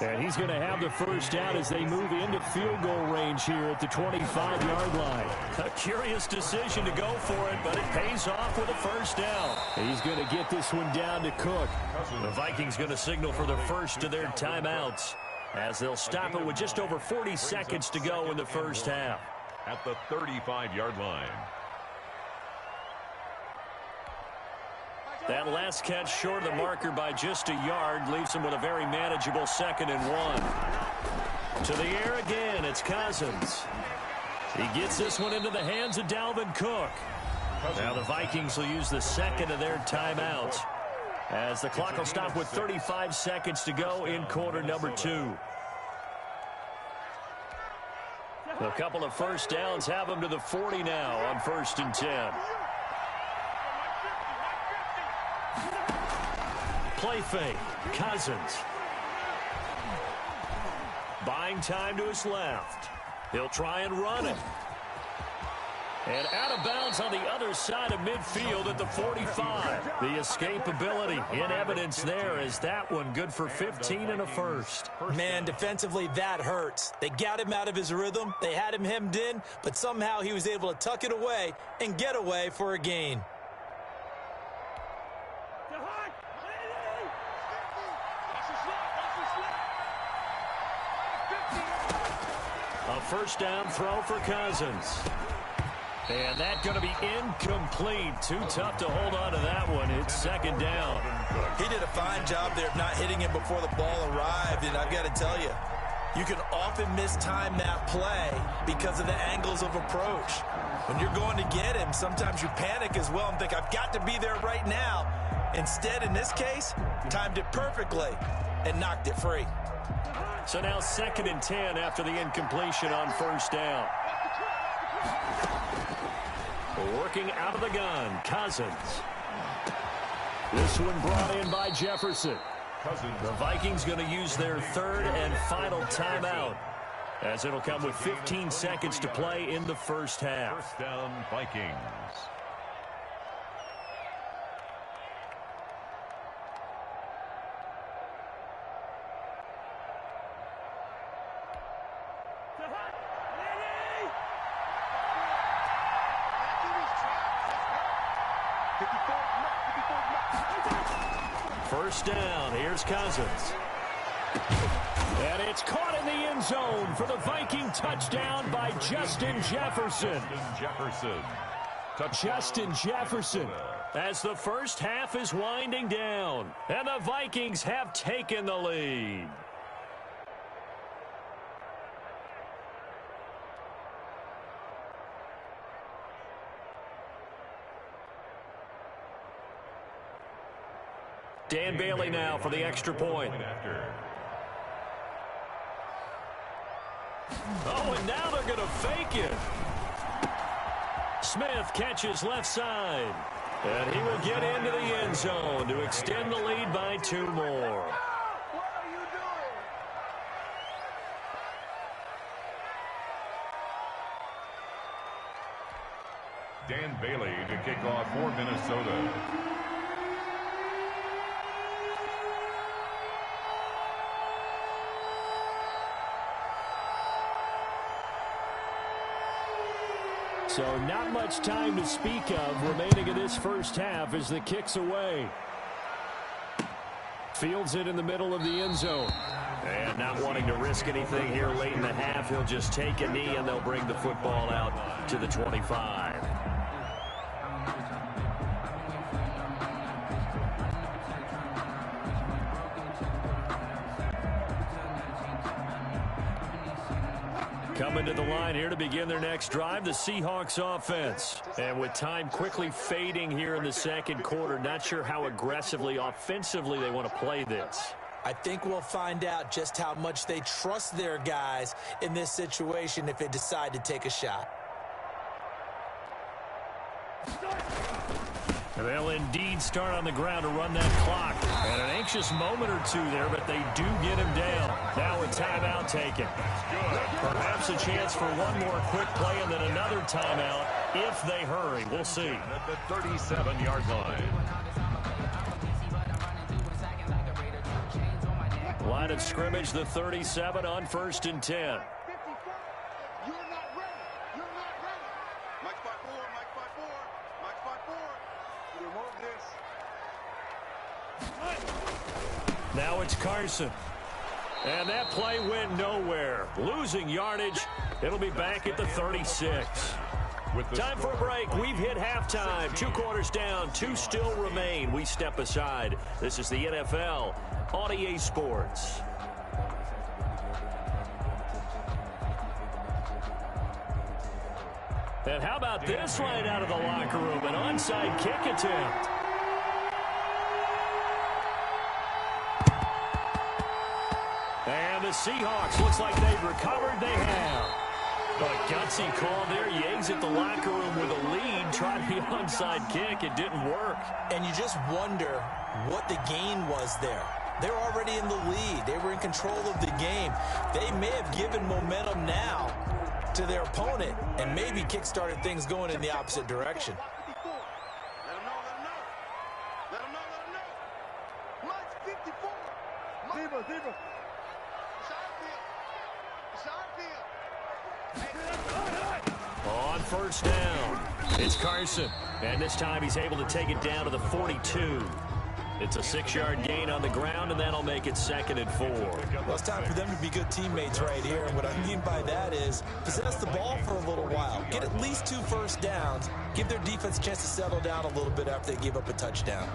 And he's going to have the first down as they move into field goal range here at the 25-yard line. A curious decision to go for it, but it pays off with a first down. He's going to get this one down to Cook. The Vikings going to signal for the first of their timeouts as they'll stop it with just over 40 seconds to go in the first half. At the 35-yard line. That last catch short of the marker by just a yard leaves him with a very manageable 2nd and 1. To the air again, it's Cousins. He gets this one into the hands of Dalvin Cook. Now the Vikings will use the second of their timeouts as the clock will stop with 35 seconds to go in quarter number 2. A couple of first downs have them to the 40 now on 1st and 10. Play fake. Cousins. Buying time to his left. He'll try and run it. And out of bounds on the other side of midfield at the 45. The escapability in evidence there is that one good for 15 and a first. Man, defensively, that hurts. They got him out of his rhythm. They had him hemmed in, but somehow he was able to tuck it away and get away for a gain. A first down throw for Cousins. And that's going to be incomplete. Too tough to hold on to that one. It's 2nd down. He did a fine job there of not hitting him before the ball arrived, and I've got to tell you, you can often mistime that play because of the angles of approach. When you're going to get him, sometimes you panic as well and think, I've got to be there right now. Instead, in this case, timed it perfectly and knocked it free. So now 2nd and 10 after the incompletion on 1st down. Working out of the gun, Cousins. This one brought in by Jefferson. The Vikings going to use their 3rd and final timeout, as it'll come with 15 seconds to play in the first half. 1st down, Vikings. First down, here's Cousins. And it's caught in the end zone for the Viking touchdown by Justin Jefferson. Justin Jefferson, as the first half is winding down, and the Vikings have taken the lead. Dan Bailey now for the extra point. Oh, and now they're going to fake it. Smith catches left side. And he will get into the end zone to extend the lead by 2 more. Dan Bailey to kick off for Minnesota. So not much time to speak of remaining in this first half as the kick's away. Fields it in the middle of the end zone. And not wanting to risk anything here late in the half, he'll just take a knee and they'll bring the football out to the 25. Coming to the line here to begin their next drive, the Seahawks offense. And with time quickly fading here in the second quarter, not sure how aggressively, offensively they want to play this. I think we'll find out just how much they trust their guys in this situation if they decide to take a shot. They'll indeed start on the ground to run that clock. And an anxious moment or two there, but they do get him down. Now a timeout taken. Perhaps a chance for one more quick play and then another timeout if they hurry. We'll see. At the 37-yard line. Line of scrimmage, the 37 on 1st and 10. Now it's Carson. And that play went nowhere. Losing yardage. It'll be back at the 36. Time for a break. We've hit halftime. 2 quarters down. 2 still remain. We step aside. This is the NFL on EA Sports. And how about this right out of the locker room? An onside kick attempt. And the Seahawks, looks like they've recovered. They have. But a gutsy call there. He exit the locker room with a lead. Tried the onside kick. It didn't work. And you just wonder what the gain was there. They're already in the lead. They were in control of the game. They may have given momentum now to their opponent and maybe kick-started things going in the opposite direction. On 1st down, it's Carson. And this time he's able to take it down to the 42. It's a 6-yard gain on the ground, and that'll make it 2nd and 4. Well, it's time for them to be good teammates right here. And what I mean by that is possess the ball for a little while. Get at least 2 first downs. Give their defense a chance to settle down a little bit after they give up a touchdown.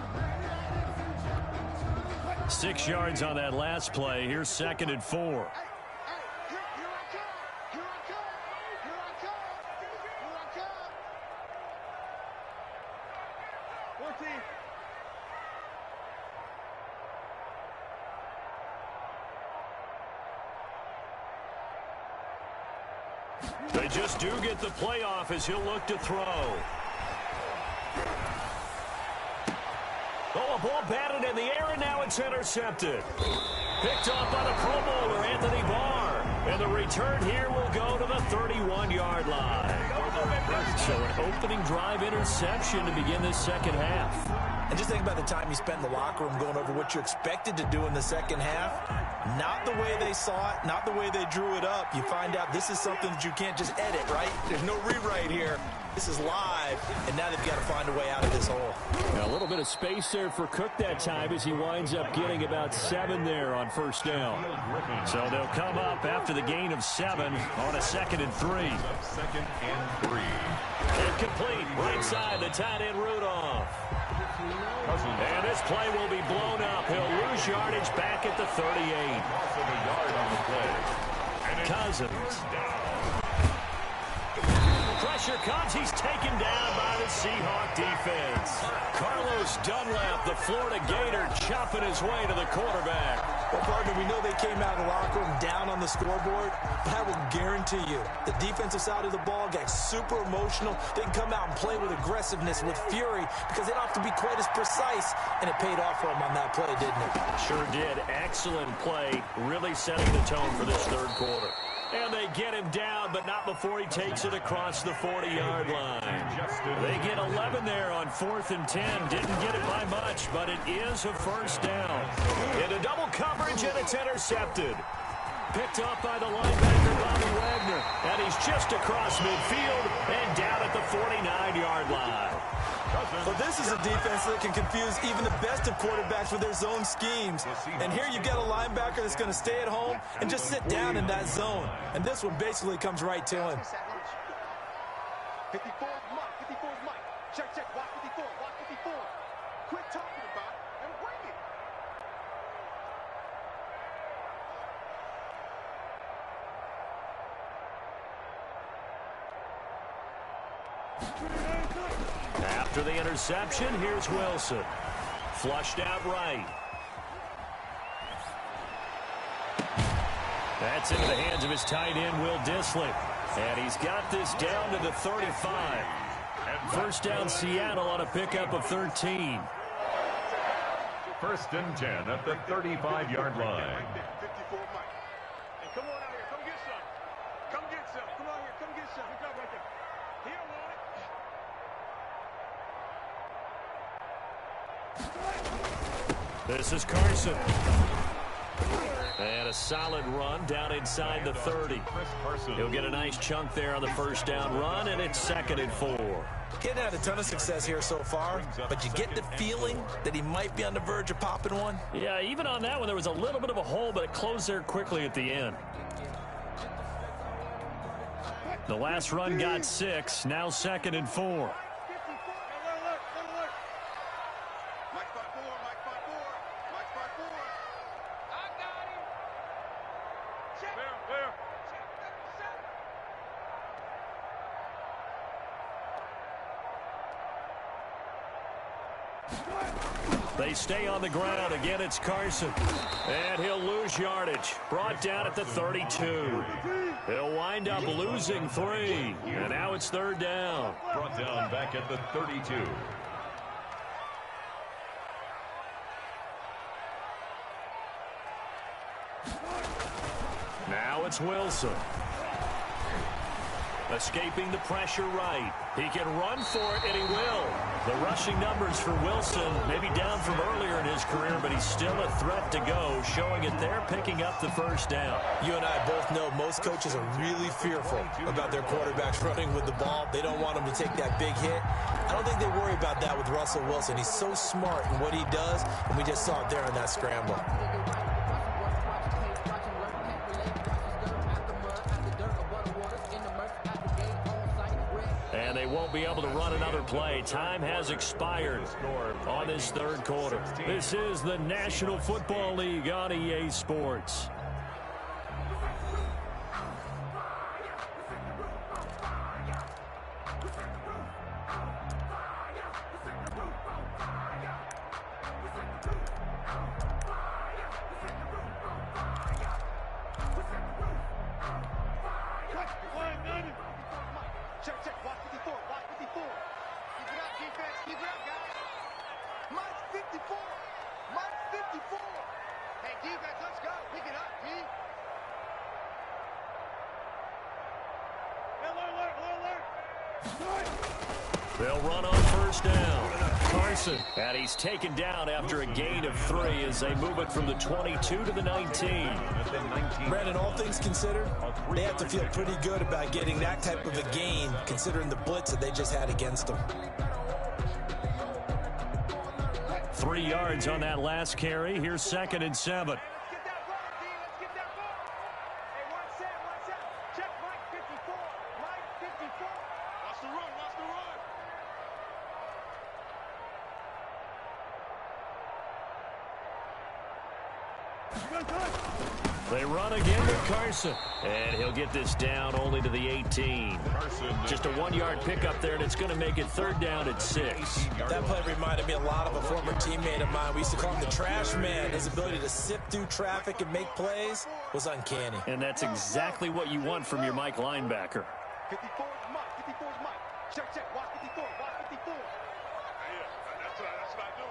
6 yards on that last play. Here's 2nd and 4. They just do get the playoff as he'll look to throw. Oh, a ball batted in the air, and now it's intercepted. Picked off by the Pro Bowler, Anthony Barr. And the return here will go to the 31-yard line. So an opening drive interception to begin this second half. And just think about the time you spent in the locker room going over what you expected to do in the second half. Not the way they saw it, not the way they drew it up. You find out this is something that you can't just edit, right? There's no rewrite here. This is live, and now they've got to find a way out of this hole. Now a little bit of space there for Cook that time as he winds up getting about 7 there on first down. So they'll come up after the gain of 7 on a 2nd and 3. 2nd and 3. Incomplete, right side, the tight end Rudolph. And this play will be blown up. He'll lose yardage back at the 38. A yard on the play. Cousins. Pressure comes. He's taken down by the Seahawk defense. Carlos Dunlap, the Florida Gator, chopping his way to the quarterback. Well, partner, we know they came out of the locker room down on the scoreboard, but I will guarantee you the defensive side of the ball got super emotional. They can come out and play with aggressiveness, with fury, because they don't have to be quite as precise, and it paid off for them on that play, didn't it? Sure did. Excellent play, really setting the tone for this third quarter. And they get him down, but not before he takes it across the 40-yard line. They get 11 there on 4th and 10. Didn't get it by much, but it is a first down. Into double coverage, and it's intercepted. Picked up by the linebacker, Bobby Wagner. And he's just across midfield and down at the 49-yard line. So this is a defense that can confuse even the best of quarterbacks with their zone schemes. And here you get a linebacker that's going to stay at home and just sit down in that zone. And this one basically comes right to him. 54 Mike, 54 Mike. Check, block 54, block 54. Quit talking about it and bring it. After the interception, here's Wilson. Flushed out right. That's into the hands of his tight end, Will Dissly. And he's got this down to the 35. First down, Seattle on a pickup of 13. 1st and 10 at the 35-yard line. 54 Mike. And come on out here. Come get some. Come get some. Come on here. Come get some. Good job right there. He don't want it. This is Carson. And a solid run down inside the 30. He'll get a nice chunk there on the first down run, and it's 2nd and 4. He hadn't had a ton of success here so far, but you get the feeling that he might be on the verge of popping one. Yeah, even on that one, there was a little bit of a hole, but it closed there quickly at the end. The last run got 6, now 2nd and 4. They stay on the ground. Again, it's Carson. And he'll lose yardage. Brought down at the 32. He'll wind up losing 3. And now it's 3rd down. Brought down back at the 32. Now it's Wilson. Escaping the pressure right. He can run for it, and he will. The rushing numbers for Wilson maybe down from earlier in his career, but he's still a threat to go, showing it there, picking up the first down. You and I both know most coaches are really fearful about their quarterbacks running with the ball. They don't want them to take that big hit. I don't think they worry about that with Russell Wilson. He's so smart in what he does, and we just saw it there in that scramble. And they won't be able to run another play. Time has expired on this third quarter. This is the National Football League on EA Sports. They'll run on first down. Carson. And he's taken down after a gain of 3 as they move it from the 22 to the 19. Brandon, all things considered, they have to feel pretty good about getting that type of a gain considering the blitz that they just had against them. 3 yards on that last carry. Here's 2nd and 7. They run again with Carson. And he'll get this down only to the 18. Just a 1-yard pickup there, and it's going to make it 3rd down at 6. That play reminded me a lot of a former teammate of mine. We used to call him the trash man. His ability to sift through traffic and make plays was uncanny. And that's exactly what you want from your Mike linebacker. 54 is Mike. 54 is Mike. Check, check. Watch 54. Watch 54. Yeah, that's what I do.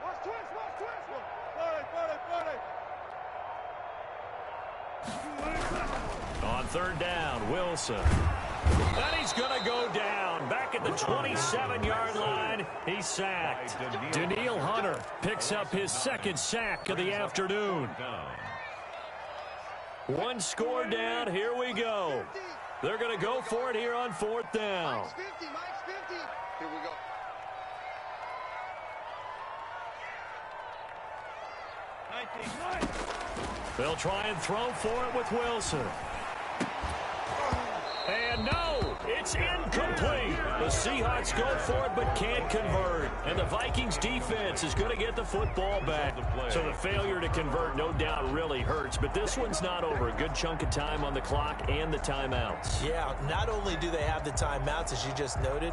Watch twist. Watch twist. 40. On 3rd down, Wilson. And he's going to go down. Back at the 27-yard line, he's sacked. Daniil Hunter picks up his 2nd sack of the afternoon. 1 score down. Here we go. They're going to go for it here on 4th down. Mike's 50. Here we go. They'll try and throw for it with Wilson. And no, it's incomplete. The Seahawks go for it but can't convert. And the Vikings defense is going to get the football back. So the failure to convert no doubt really hurts. But this one's not over. A good chunk of time on the clock and the timeouts. Yeah, not only do they have the timeouts, as you just noted,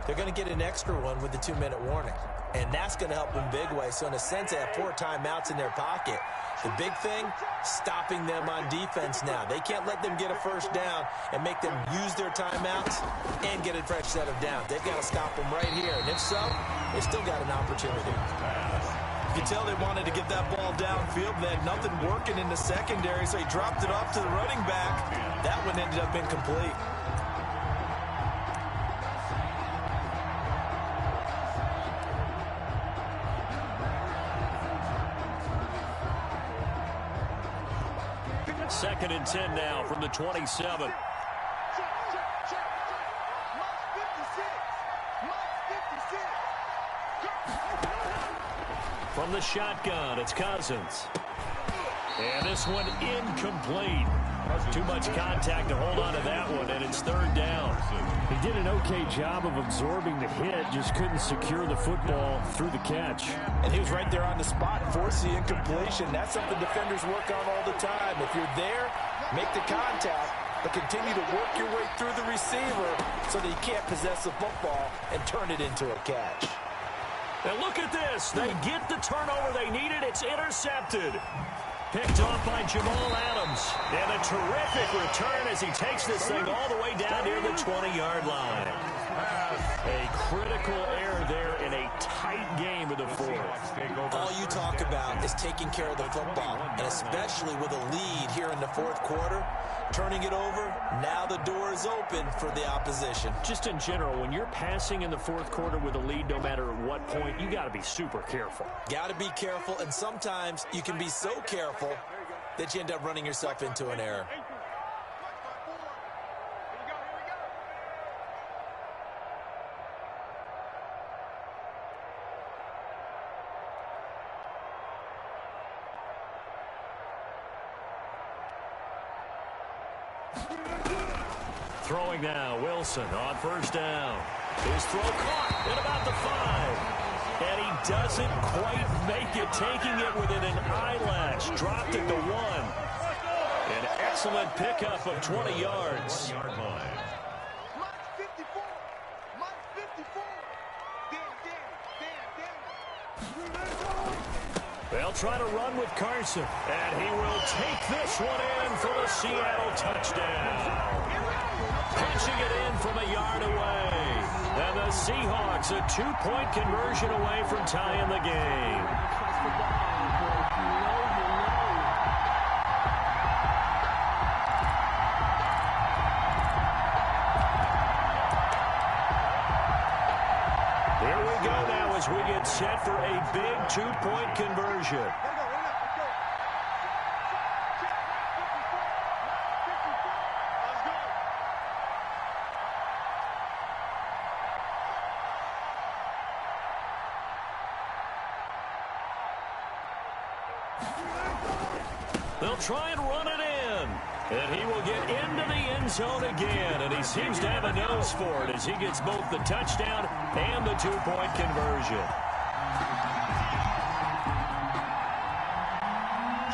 they're going to get an extra one with the 2-minute warning. And that's going to help them big way. So in a sense, they have 4 timeouts in their pocket. The big thing, stopping them on defense now. They can't let them get a first down and make them use their timeouts and get a fresh set of downs. They've got to stop them right here. And if so, they still got an opportunity. You can tell they wanted to get that ball downfield. They had nothing working in the secondary, so he dropped it off to the running back. That one ended up incomplete. Second and 10 now from the 27. From the shotgun, it's Cousins. And this one incomplete. Too much contact to hold on to that one, and it's 3rd down. He did an okay job of absorbing the hit, just couldn't secure the football through the catch. And he was right there on the spot, forced the incompletion. That's something defenders work on all the time. If you're there, make the contact, but continue to work your way through the receiver so that you can't possess the football and turn it into a catch. And look at this. They get the turnover they needed. It's intercepted. Picked off by Jamal Adams. And a terrific return as he takes this thing all the way down near the 20-yard line. A critical error there in a tight game of the 4th. All you talk about is taking care of the football, and especially with a lead here in the 4th quarter, turning it over, now the door is open for the opposition. Just in general, when you're passing in the 4th quarter with a lead, no matter at what point, you got to be super careful. Got to be careful, and sometimes you can be so careful that you end up running yourself into an error. Throwing now, Wilson on first down. His throw caught at about the 5. And he doesn't quite make it, taking it within an eyelash. Dropped it to 1. An excellent pickup of 20 yards. They'll try to run with Carson. And he will take this one in for the Seattle touchdown. Punching it in from a yard away. And the Seahawks a 2-point conversion away from tying the game. Here we go now as we get set for a big 2-point conversion. They'll try and run it in. And he will get into the end zone again. And he seems to have a nose for it as he gets both the touchdown and the 2-point conversion.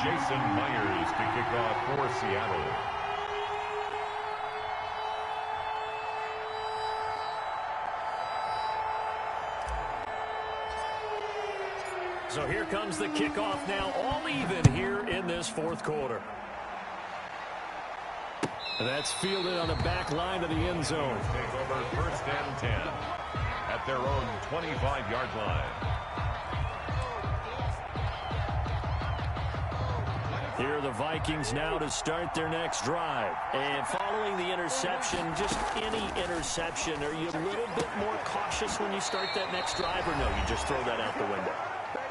Jason Myers to kick off for Seattle. So here comes the kickoff now, all even here in this fourth quarter. That's fielded on the back line of the end zone. Take over first and 10 at their own 25-yard line. Here are the Vikings now to start their next drive. And following the interception, just any interception, are you a little bit more cautious when you start that next drive, or no, you just throw that out the window?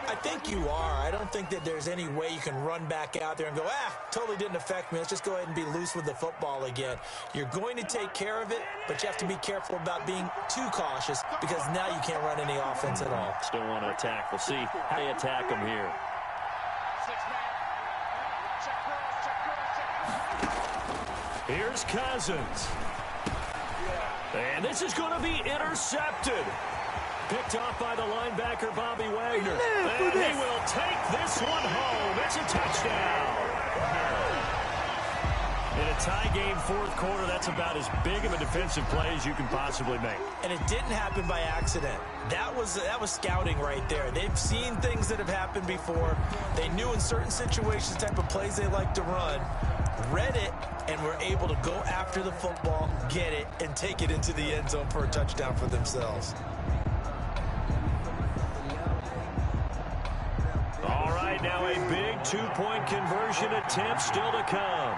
I think you are. I don't think that there's any way you can run back out there and go, totally didn't affect me. Let's just go ahead and be loose with the football again. You're going to take care of it, but you have to be careful about being too cautious because now you can't run any offense at all. Still want to attack. We'll see how they attack them here. Here's Cousins. And this is going to be intercepted. Picked off by the linebacker, Bobby Wagner. And he will take this one home. It's a touchdown. In a tie game fourth quarter, that's about as big of a defensive play as you can possibly make. And it didn't happen by accident. That was scouting right there. They've seen things that have happened before. They knew in certain situations the type of plays they like to run, read it, and were able to go after the football, get it, and take it into the end zone for a touchdown for themselves. All right, now a big 2-point conversion attempt still to come.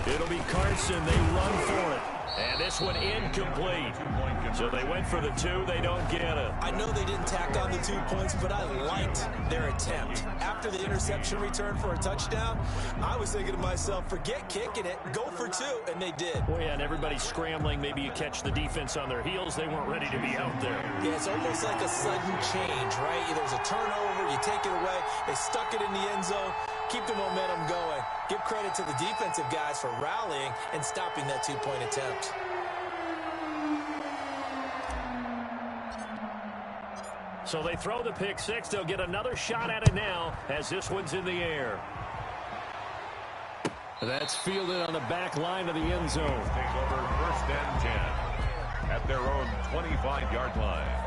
It'll be Carson. They run for it. And this one incomplete. So they went for the 2. They don't get it. I know they didn't tack on the 2 points, but I liked their attempt. After the interception return for a touchdown, I was thinking to myself, forget kicking it, go for 2, and they did. Well, yeah, and everybody's scrambling. Maybe you catch the defense on their heels. They weren't ready to be out there. Yeah, it's almost like a sudden change, right? There's a turnover, you take it away. They stuck it in the end zone. Keep the momentum going. Give credit to the defensive guys for rallying and stopping that 2-point attempt. So they throw the pick 6. They'll get another shot at it now as this one's in the air. That's fielded on the back line of the end zone. Take over first and 10 at their own 25-yard line.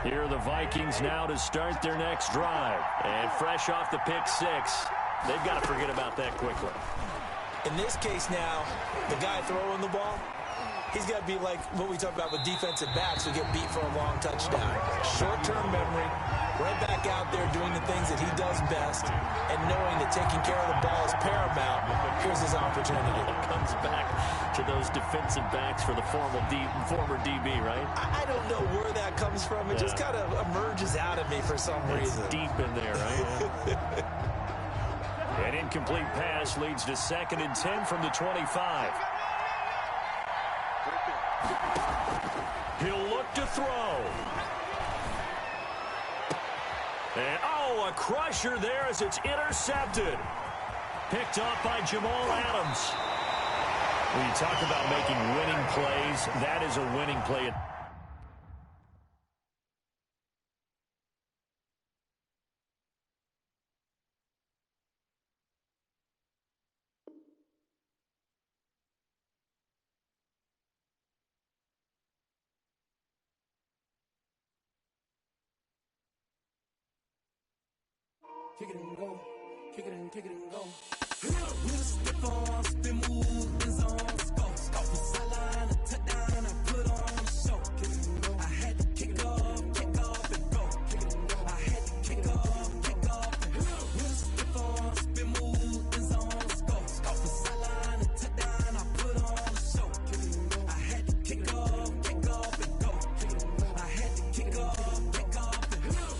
Here are the Vikings now to start their next drive. And fresh off the pick 6, they've got to forget about that quickly. In this case now, the guy throwing the ball, he's got to be like what we talk about with defensive backs who get beat for a long touchdown. Short-term memory, right back out there doing the things that he does best, and knowing that taking care of the ball is paramount. Here's his opportunity. It comes back to those defensive backs for the former DB, right? I don't know where that comes from. It just kind of emerges out of me for some reason. Deep in there, right? An incomplete pass leads to 2nd and 10 from the 25. He'll look to throw. And, oh, a crusher there as it's intercepted. Picked off by Jamal Adams. When you talk about making winning plays, that is a winning play. Kick it and go, kick it and go. With a stiff arm, spin move, in zone, scope. Scope the sideline, a touchdown, and I put on a show. Kick it and go. I had to kick off and go. Kick it and go. I had to kick off and go. With a stiff arm, spin move, in zone, scope. Scope the sideline, a touchdown, I put on a show. Kick it and go. I had to kick off and go. Kick it and go. I had to kick off and go.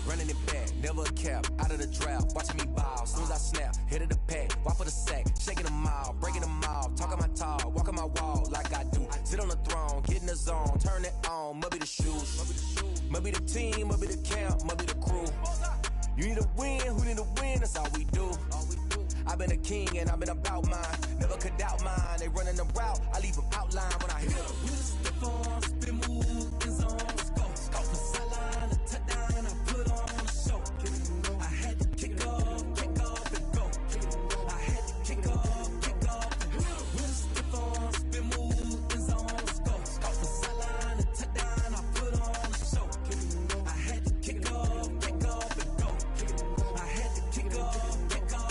Running it back, never a cap, out of the draft, watching me ball, soon as I snap, hit of the pack, walk for the sack, shaking them all, breaking them off, talking my talk, walking my wall like I do, sit on the throne, get in the zone, turn it on, must be the shoes, must be the team, must be the camp, must be the crew, you need a win, who need a win, that's all we do, I've been a king and I've been about mine, never could doubt mine, they running the route, I leave them outline when I hit them. With a stiff arm, spin move, in zone, scope, scope the sideline, a touchdown, and I put on a show. I had to kick off and go. I had to kick off and go. With a stiff arm, spin move, in zone, scope, scope the sideline, a touchdown, I put on a show. I had to kick off and go. I had to kick off and go.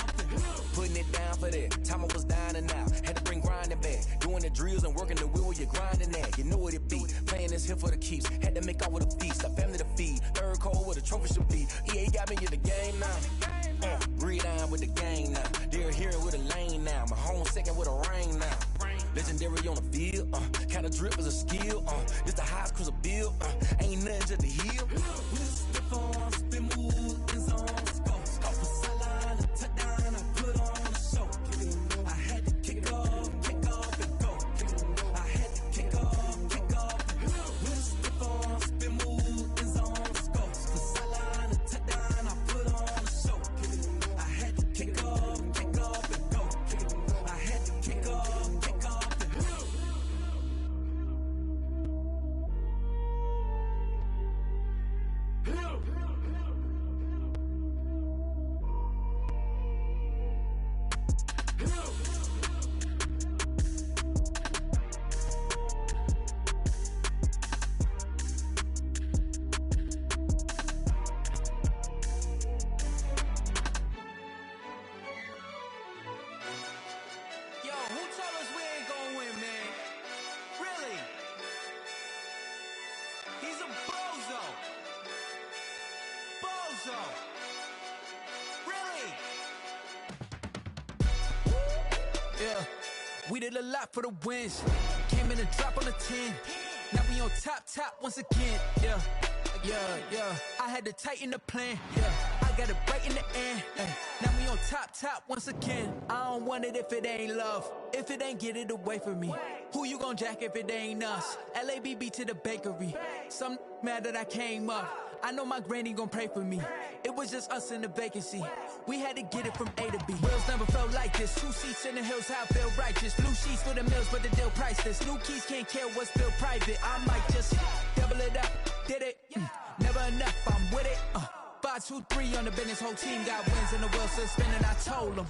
Putting it down for that. Time I was down and out. Had to bring grinding back. Doing the drills and working the wheel where you're grinding at. You know what it be. Playing this here for the keeps. Had to make out with a feast. A family to feed. Third cold where the trophy should be. EA got me in the game now. Read on with the game now. They're hearing with a lane now. My home second with a rain now. Legendary on the field. Kind of drip is a skill. This the highest cruiser bill. Ain't nothing just to heal. With a stiff arm, spin move, in zone, scope, scope the sideline, a touchdown, I put on a show. I had to kick off and go. I had to kick off and go. With a stiff arm, spin move, in zone, scope, the sideline, a touchdown, I put on a show. I had to kick off and go. I had to kick off and go. Yo, who told us we ain't gonna win, man? Really? He's a bozo. Bozo. Really? Yeah, we did a lot for the wins. Came in and drop on the 10. Now we on top once again. Yeah. I had to tighten the plan. Yeah, I got it right in the end. Now we on top once again. I don't want it if it ain't love. If it ain't, get it away from me. Who you gon' jack if it ain't us? LABB to the bakery. Some mad that I came up. I know my granny gon' pray for me. It was just us in the vacancy. We had to get it from A to B. Wheels never felt like this. 2 seats in the hills, how I feel righteous. Blue sheets for the mills, but the deal priceless. New keys can't care what's still private. I might just double it up. Did it? Never enough, I'm with it. 5, 2, 3 on the business. Whole team got wins and the wheels still spinning. I told them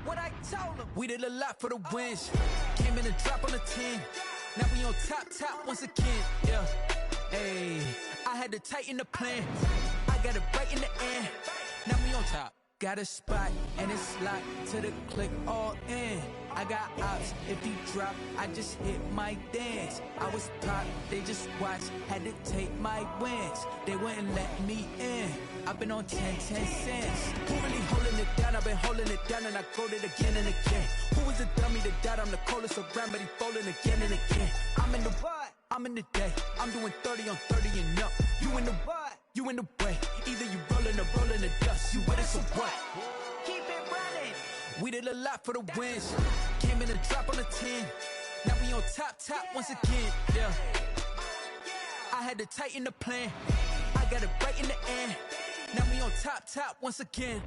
what I told them. We did a lot for the wins. Came in and drop on the 10. Now we on top once again. Yeah. Hey, I had to tighten the plan. I got it right in the end. Now we on top. Got a spot and it's locked to the click all in. I got ops, if he drop, I just hit my dance. I was pop, they just watched, had to take my wins. They wouldn't let me in. I've been on 10 cents. Who really holding it down? I've been holding it down and I quote it again and again. Who was the dummy that died? I'm the coldest around, but he folding again and again. I'm in the what? I'm in the day. I'm doing 30 on 30 and up. You in the what? You in the way. Either you rolling or rolling the dust. You with us or what? Keep it running. lot for the wins. Came in a drop on a 10. Now we on top once again, yeah. I had to tighten the plan. I got it right in the end. Now we on top once again.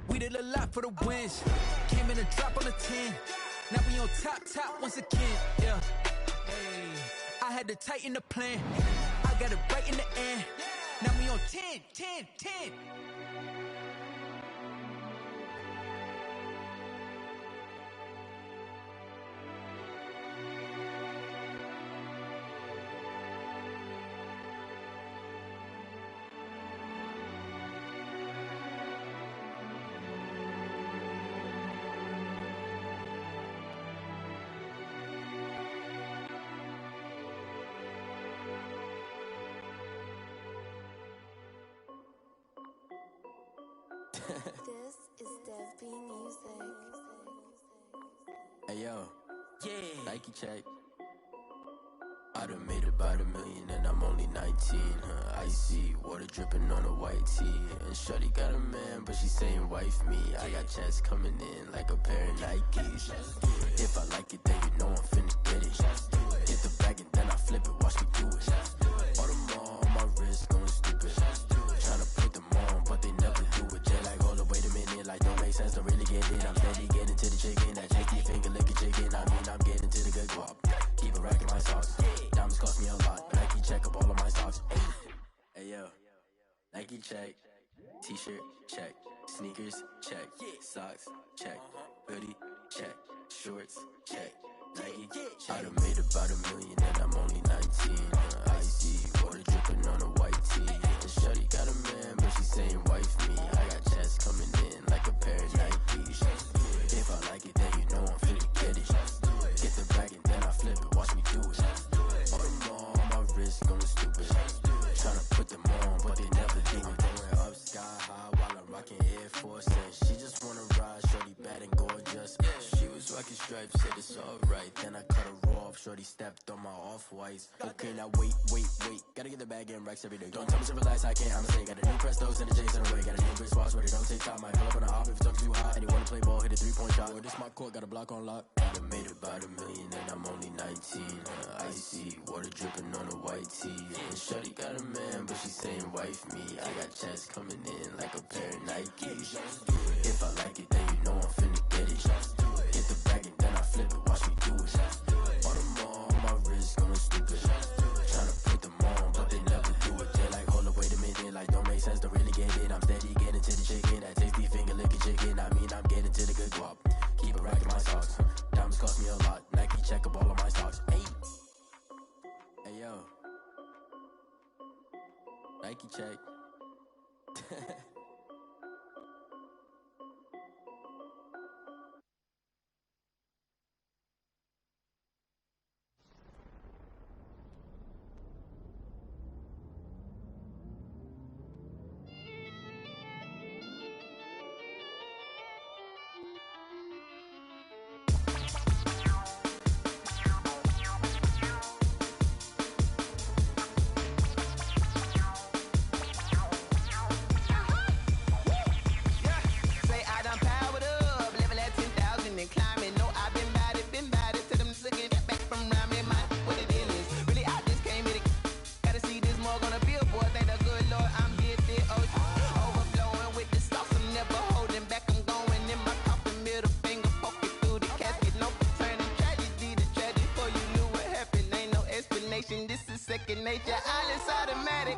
We did a lot for the wins. Came in a drop on a 10. Now we on top once again, yeah. Hey, I had to tighten the plan. I got it right in the end. Now we on 10. This is Dev B Music. Hey yo, yeah. Nike check. I done made about $1 million and I'm only 19. Icy water dripping on a white tee. And shorty got a man, but she saying wife me. I got checks coming in like a pair of Nikes. If I like it, then you know I'm finna get it. Hit the bag and then I flip it. Watch me do it. All them all on my wrist going stupid. Tryna put them on, but they never do it. Jay like, hold up, wait a minute. Like, don't make sense, don't really get it. I'm steady getting to the chicken. That cheeky finger licking chicken. I mean, I'm getting to the good guap. Keep a rack in my socks. Diamonds cost me a lot. Nike check up all of my socks. Hey yo, Nike check. T-shirt check. Sneakers check. Socks check. Hoodie check. Shorts check. Nike check. I done made about $1 million and I'm only 19. Icy water dripping on a white tee. And shorty got a man, but she saying wife me. I got checks coming in like a pair of Nikes. If I like it, then you know I'm finna get it. Get the bag and then I flip it. Watch me do it. All them all on my wrist going stupid. Tryna put them on, but they never do it. Going up sky high while I'm rocking Air Force. And she just wanna ride, shorty bad and gorgeous. She was rocking stripes, said it's alright. Then I cut her off, shorty stepped on my off-whites. Okay, now wait. Gotta get the bag and racks every day. Don't tell me to relax, I can't, I'ma say. Got a new Prestos and a J's in the way. Got a new Chris Boss, but it don't take time. Might pull up on a hop if it's too hot. And you wanna play ball, hit a 3-point shot. Or this my court, got a block on lock. I done made about $1 million and I'm only 19. Icy water dripping on a white tee. And shorty got a man, but she saying wife me. I got checks coming in like a pair of Nikes. If I like it, then you know I'm finna get it. Hit the bag and then I flip it. Watch me do it. All them all on my wrist going stupid. Tryna put them on, but they never do it. They like, hold up, wait a minute. Like, don't make sense, don't really get it. I'm steady getting to the chicken. That tasty finger licking chicken. I mean, I'm getting to the good guap. Keep a rack in my socks. Diamonds cost me a lot. Nike check up all of my stocks. Hey yo, Nike check. Second nature, all is automatic.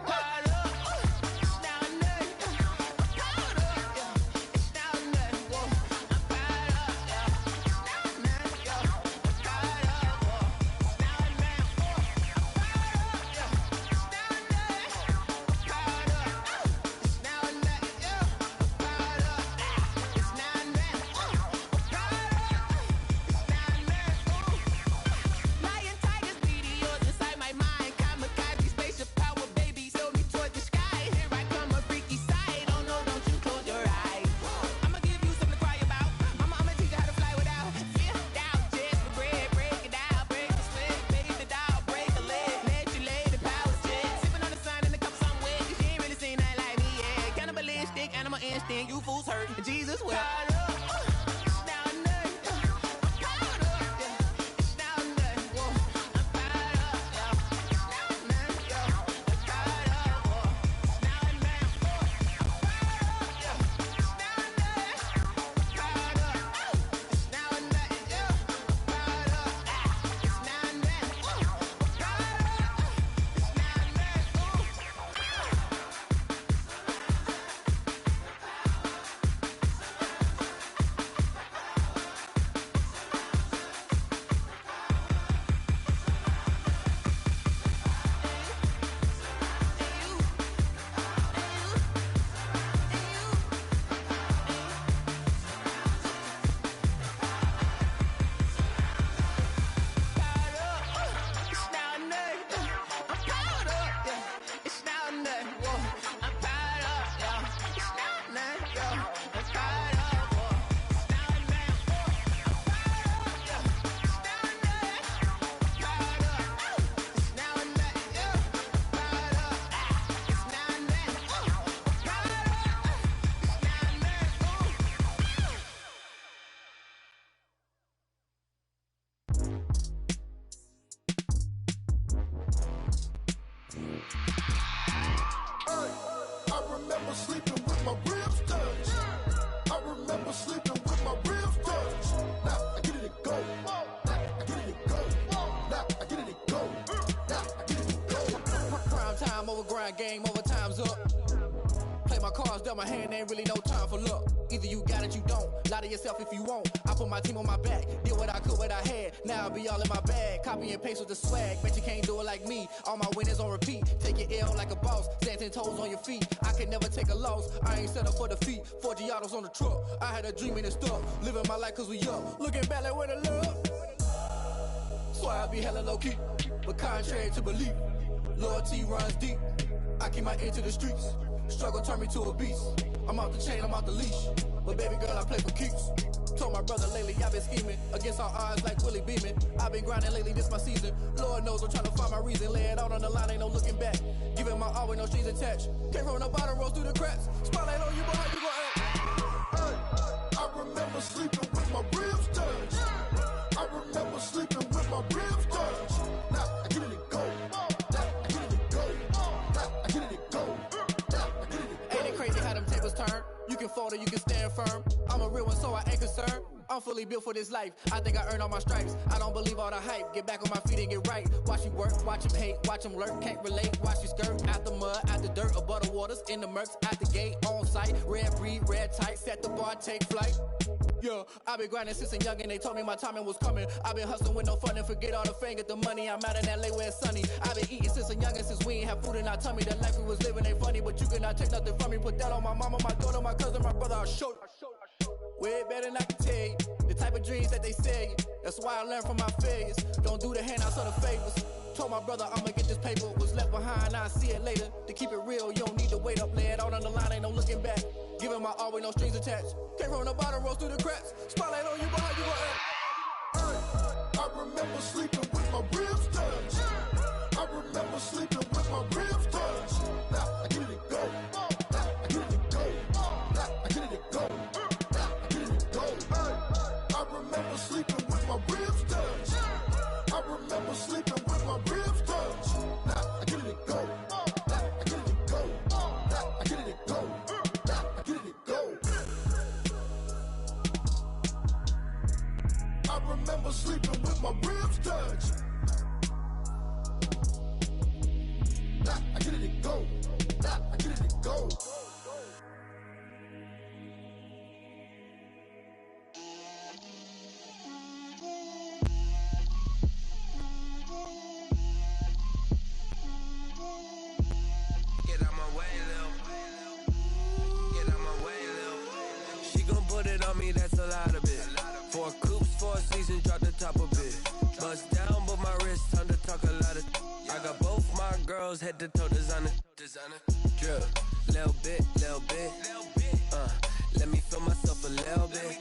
Animal instinct, you fools hurt. Jesus will. remember sleeping with my ribs touched. I remember sleeping with my ribs touched. Now I get it and go. Now I get it and go. Now I get it and go. Now I get it and go. Prime time over grind game, over time's up. Play my cards, dealt my hand, ain't really no time for luck. Either you got it, you don't. Lie to yourself if you won't. I put my team on my back, did what I could, what I had. Now I'll be all in my bag. Copy and paste with the swag. Bet you can't do it like me. All my winners on repeat. Take your L like a boss. Stand 10 toes on your feet. I can never take a loss. I ain't set up for defeat. 4 Giottos on the truck. I had a dream and it stuck. Living my life cause we up. Looking back like where the love. Swear I be hella low key. But contrary to belief, loyalty runs deep. I keep my ear to the streets. Struggle turned me to a beast. I'm off the chain, I'm off the leash. But baby girl, I play for keeps. Told my brother lately I've been scheming against all odds like Willie Beeman. I've been grinding lately, this my season. Lord knows I'm trying to find my reason. Lay it out on the line, ain't no looking back. Giving my all with no strings attached. Came from the bottom, rose through the cracks. Spotlight on you, but how you gon' act? I remember sleeping with my ribs touched. I remember sleeping with my ribs touched. Now I get it and go. Now I get it and go. Now I get it and go. Ain't it crazy how them tables turn? You can fold or you can stand firm. I'm a real one, so I ain't concerned. I'm fully built for this life. I think I earned all my stripes. I don't believe all the hype. Get back on my feet and get right. Watch you work, watch him hate, watch him lurk. Can't relate, watch you skirt. Out the mud, out the dirt, above the waters, in the murks, out the gate, on site. Red breed, red tight, set the bar, take flight. Yeah, I been grinding since a youngin'. They told me my timing was coming. I been hustling with no fun and forget all the fame, get the money. I'm out in LA where it's sunny. I been eating since a youngin', since we ain't have food in our tummy. The life we was living ain't funny, but you cannot take nothing from me. Put that on my mama, my daughter, my cousin, my brother. I'll show you. Way better than I can tell you. The type of dreams that they sell you. That's why I learned from my failures. Don't do the handouts or the favors. Told my brother I'ma get this paper. Was left behind, I'll see it later. To keep it real, you don't need to wait up. Lay it out on the line, ain't no looking back. Giving my all with no strings attached. Came from the bottom, rose through the cracks. Spotlight on you, but how you gon' act? I remember sleeping with my ribs touched. I remember sleeping with my ribs touched. Now I get it and go. Now I get it and go. Now I get it and go. Now I get it and go. I remember sleeping with my ribs touched. I remember sleeping with my ribs touched. Now I get it and go. Now I get it and go. Now I get it and go. Now I get it and go. I remember sleeping with my ribs touched. Now I get it and go. Now I get it and go. Get out my way, Lil. Get out my way, Lil. She gon' put it on me, that's a lot of it. 4 coops, 4 seasons, drop the top of it. Bust down, but my wrist, time to talk a lot of. I got both my girls, head to toe designer. Drip, little bit, little bit. Let me feel myself a little bit.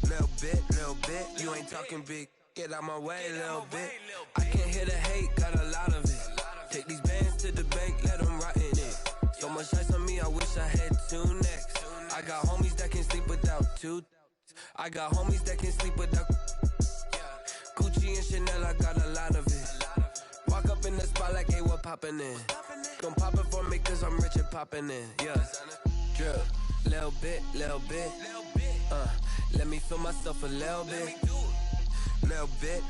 Little bit. You ain't talking big. Get out my way, little bit. I can't hear the hate, got a lot of it. Take these bands to the bank, let them rot in it. So much ice on me, I wish I had 2 necks. I got homies that can sleep without 2. I got homies that can sleep without Gucci and Chanel, I got a lot of it. Walk up in the spot like, hey, what poppin' in? Gon' pop it for me cause I'm rich and poppin' in, yeah. Drip, little bit. Let me feel myself a little bit. Little bit.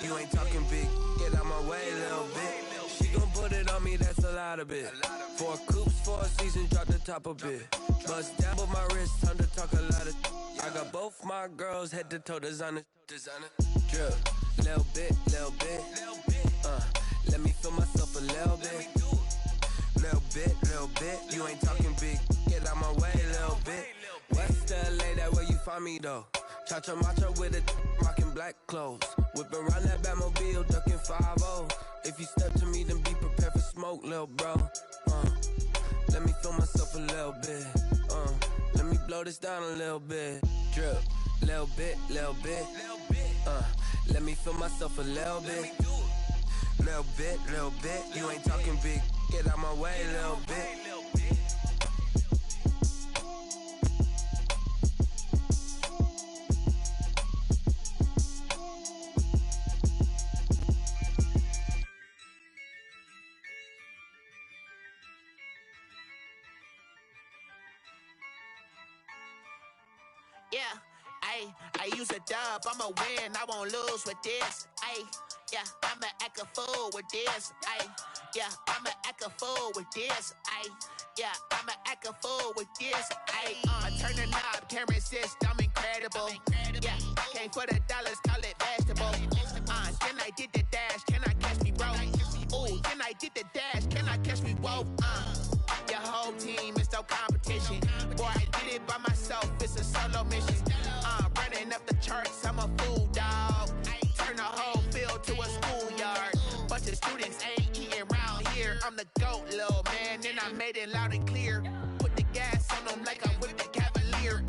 You ain't talking big. Get out my way, little bit. She gon' put it on me, that's a lot of it. 4 coops, 4 seasons, drop the top a bit. Bust down with my wrist, time to talk a lot of. I got both my girls, head to toe designer. Drip, little bit. Let me feel myself a little bit. Little bit. You ain't talking big. Get out my way, little bit. West LA, that where you find me though. Cha-cha macha with it, rockin' black clothes. Whippin' around that Batmobile, duckin' 5-0. If you step to me, then be prepared for smoke, lil' bro. Let me feel myself a little bit. Let me blow this down a little bit. Drip, little bit. Let me feel myself a little bit. Little bit. You ain't talking big. Get out my way, little bit. Yeah, I use a dub, I'ma win, I won't lose with this. Yeah, I'ma act a fool with this. Yeah, I'ma act a fool with this. Yeah, I'ma act a fool with this. Turn the knob, camera assist, I'm incredible. Yeah, came for the dollars, call it vegetable. Then I did the dash, can I catch me, bro? Ooh, then I did the dash, can I catch me, whoa? Your whole team is no competition. Boy, I did it by myself, it's a solo mission. Running up the charts, I'm a fool, dog. Turn the whole field to a schoolyard. Bunch of students ain't eating round here. I'm the GOAT, little man, and I made it loud and clear. Put the gas on them like I'm with the Cavalier.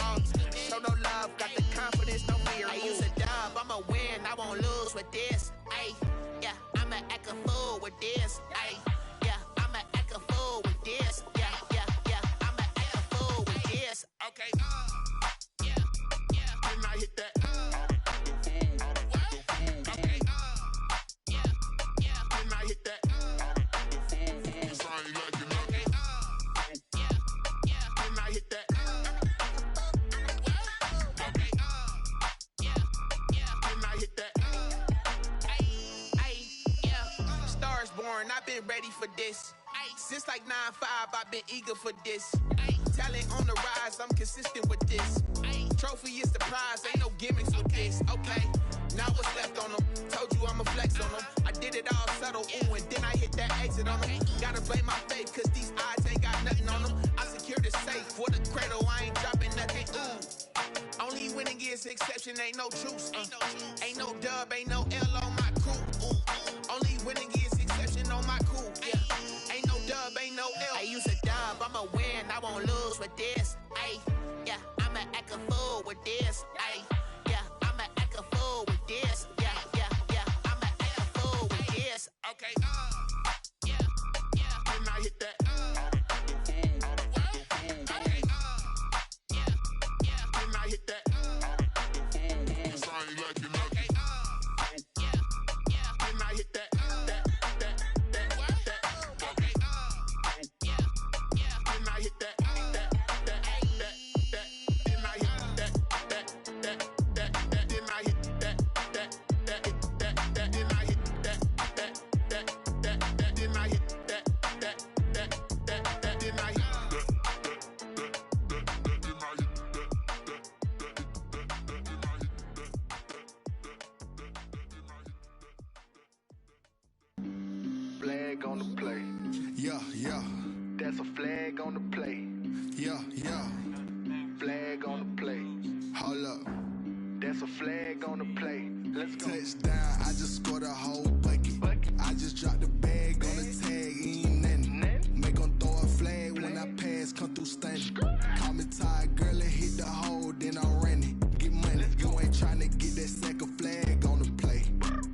Show no love, got the confidence, no fear. I use a dub, I'ma win, I won't lose with this. Yeah, I'ma act a fool with this. Yeah, I'ma act a fool with this. Yeah, I'ma act a fool with this. Okay, yeah, then I hit that. Okay, yeah, then I hit that. Cause I ain't like it, okay, yeah, then I hit that. Okay, yeah, then I hit that. Yeah, Stars born, I've been ready for this. Since like 9-5, I've been eager for this. Talent on the rise, I'm consistent with this. Trophy is the prize, ain't no gimmicks with this. Okay, now what's left on them? Told you I'ma flex on them. I did it all subtle, ooh, and then I hit that exit on them. Gotta blame my faith, cause these odds ain't got nothing on them. I secured the safe for the cradle, I ain't dropping nothing, ooh. Only winning is exception, ain't no truce. Ain't no dub, ain't no L on my crew. Ooh. Only winning is exception on my crew. Yeah. Ain't no dub, ain't no L. I use a dub, I'ma win, I won't lose with this. Yeah, I'ma act a fool with this. Yeah, I'ma act a fool with this. Yeah, I'ma act a fool with this. Okay, yeah, then I hit that. Okay, yeah, then I hit that. Cause I ain't like it, okay, yeah, then I hit that. Okay, yeah, then I hit that. Flag on the play. Yeah. That's a flag on the play. Yeah. Flag on the play. Hold up. That's a flag on the play. Let's go. Touchdown, I just scored a whole bucket. I just dropped the bag on the tag, ain't nothing. Make 'em throw a flag when I pass, come through stunning. Call me tired, girl, and hit the hole, then I'm running. Get money, you ain't tryna get that second flag on the play.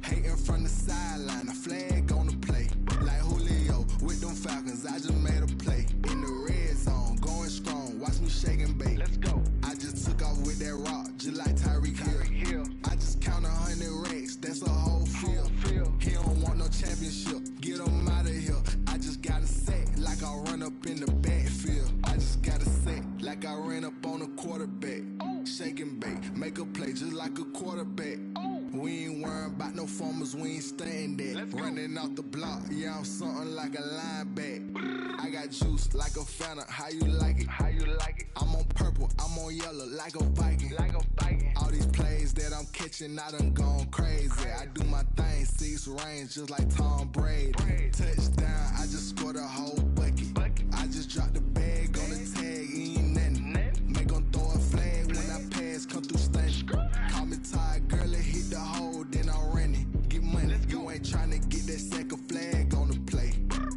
Hating from the sideline, a flag on the play. Like Julio with them Falcons, I just made a play. In the red zone, going strong, watch me shake and bake. Let's go. I just took off with that rock, just like Tyreek Hill. I just count 100 racks, that's a whole field. He don't want no championship, get him out of here. I just got a set, like I run up in the backfield. I just got a set, like I ran up on a quarterback. Shake and bake, make a play just like a quarterback. We ain't worrying about no formers, we ain't staying there. Running off the block, yeah, I'm something like a linebacker. I got juice like a Fanta, how you like it? I'm on purple, I'm on yellow like a Viking. All these plays that I'm catching, I done gone crazy. I do my thing, 6 range just like Tom Brady. Touchdown, I just scored a whole bucket. I just dropped the bag on the tag, ain't nothing. Make 'em throw a flag when I pass, come through stunning. Call me tired, girl, and hit the hole, then I'm running. Get money, you ain't tryna get that second flag on the play.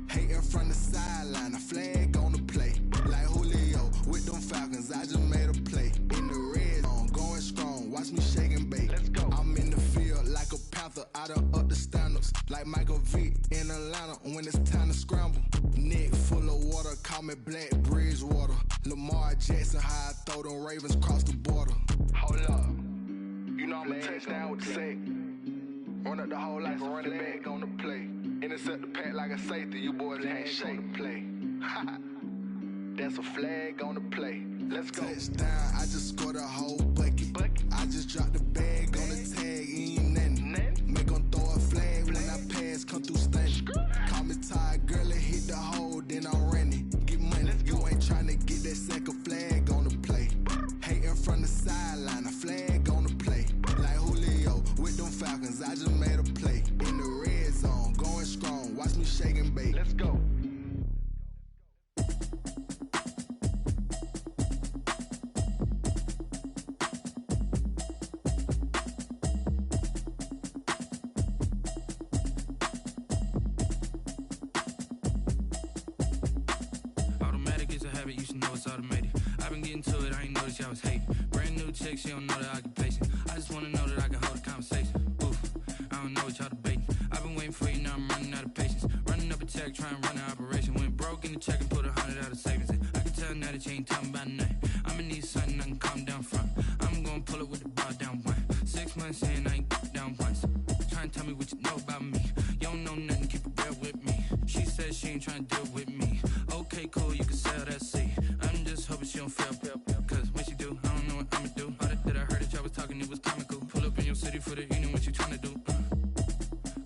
Hating from the sideline, a flag on the play. Like Julio with them Falcons, I just made a play. In the red zone, going strong, watch me shake and bake. I'm in the field like a Panther, I done up the standards. Like Michael Vick in Atlanta when it's time to scramble. Neck full of water, call me Black Bridgewater. Lamar Jackson, how I throw them Ravens cross the border. Hold up, you know I'm a touchdown with the sack. Run up the hole like a running back on the play. Intercept the pack like a safety, you boys can't shake the play. That's a flag on the play. Let's go. Touchdown, I just scored a whole bucket. I just dropped the bag on the tag, ain't nothing. Make 'em throw a flag when I pass, come through stunning. Call me tired, girl, and hit the hole, then I'm running. Get money, you ain't tryna get that second flag on the play. Hating from the sideline, a flag on the play. Like Julio with them Falcons, I just made a play. In the red zone, going strong, watch me shake and bake. Let's go. You should know it's automated. I've been getting to it, I ain't noticed y'all was hating. Brand new chick, she don't know the occupation. I just wanna know that I can hold a conversation. Oof, I don't know what y'all debating. I've been waiting for you, now I'm running out of patience. Running up a check, trying to run an operation. Went broke in the check and put 100 out of savings in. I can tell now that you ain't talking about nothing. I'ma need something I can calm down from. I'm gonna pull it with the bar down one. 6 months in, I ain't down once. Trying to tell me what you know about me. You don't know nothing, keep it real with me. She said she ain't trying to deal with me. Okay, cool, you can sell that seat. I'm just hoping she don't fail, cause when she do, I don't know what I'ma do. All that I heard that y'all was talking, it was comical. Pull up in your city for the evening, what you tryna do?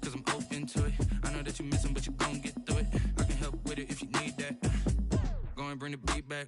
Cause I'm open to it. I know that you missing, but you gon' get through it. I can help with it if you need that. Go and bring the beat back.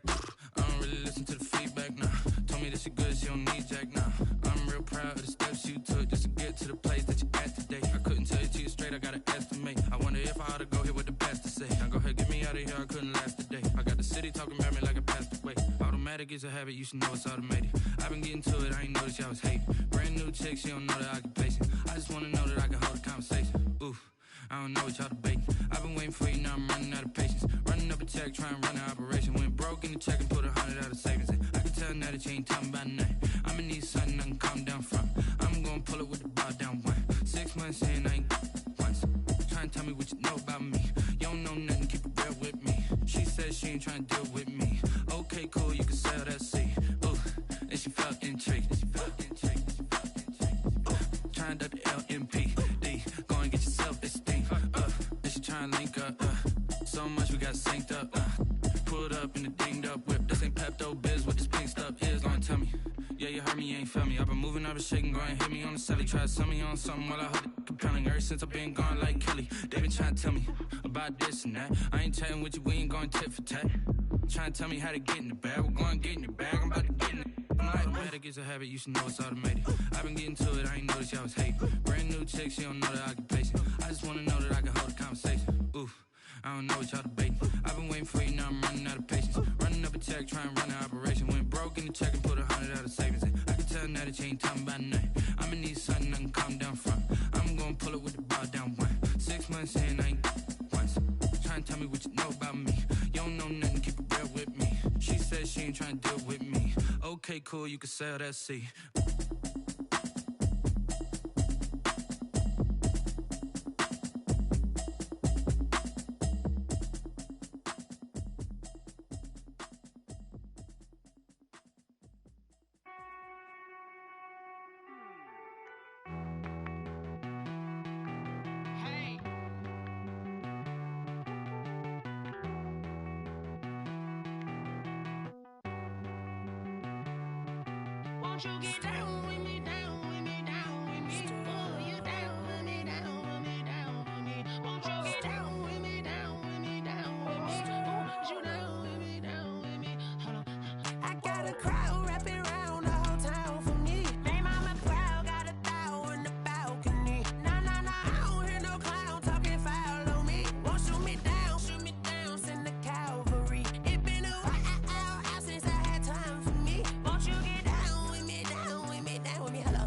I don't really listen to the feedback, nah. Told me that she good, she don't need jack, nah. I'm real proud of the steps you took just to get to the place that you at today. I couldn't tell it to you straight, I gotta estimate. I wonder if I ought to go here with the best to say. Now go ahead, get me out of here, I couldn't last a day. I got the city talking about me like I passed away. Automatic is a habit, you should know it's automated. I've been getting to it, I ain't noticed y'all was hating. Brand new chick, she don't know the occupation. I just wanna know that I can hold a conversation. Oof, I don't know what y'all debating. I've been waiting for you, now I'm running out of patience. Running up a check, trying to run an operation. Went broke in the check and put 100 out of savings in. I can tell now that you ain't talking about nothing. I'ma need something I can calm down from. I'm gonna pull it with the bar down one. 6 months in, I ain't once. Trying to tell me what you know about me. You don't know nothing, keep it real with me. She said she ain't trying to deal with me. Okay, cool, you can sell that seat. Ooh, and she felt intrigued. Trying to duck the LMPD. Go and get your self-esteem. And she trying to link up. So much we got synced up. Pulled up in the dinged up whip. This ain't Pepto-Biz, what this pink stuff is. Gonna tell me. Yeah, you heard me, you ain't felt me. I've been moving, I've been shaking, go and hit me on the celly. Try to sell me on something while I hold it compelling. Ever since I've been gone like Kelly, they been trying to tell me about this and that. I ain't chatting with you, we ain't going tit for tat. Trying to tell me how to get in the bag, we're going to get in the bag, I'm about to get in it. I'm like, automatic is a habit, you should know it's automated. I've been getting to it, I ain't noticed y'all was hating. Brand new chick, she don't know the occupation. I just wanna know that I can hold a conversation. Oof, I don't know what y'all debating. I've been waiting for you, now I'm running out of patience. Running up a check, trying to run an operation. Went broke in the check and put 100 out of savings in. I can tell now that you ain't talking about nothing. I'ma need something I can calm down from. I'm gonna pull it with the bar down one. 6 months in, I ain't once. Trying to tell me what you know about me. You don't know nothing, keep it real with me. She said she ain't trying to deal with me. Okay, cool, you can sell that seat. Won't you get down with me, down with me, down with me? Oh, you down with me, down with me, down with me. Won't you get down with me, down with me, down with me? Oh, you down with me, down with me? Hold on. I got a crowd wrapping around the whole town for me. Hey, mama proud, got a thou in the balcony. Nah, nah, nah, I don't hear no clown talking foul on me. Won't shoot me down, send the cavalry. It been a while since I had time for me. Won't you get down with me, down with me, down with me? Hello.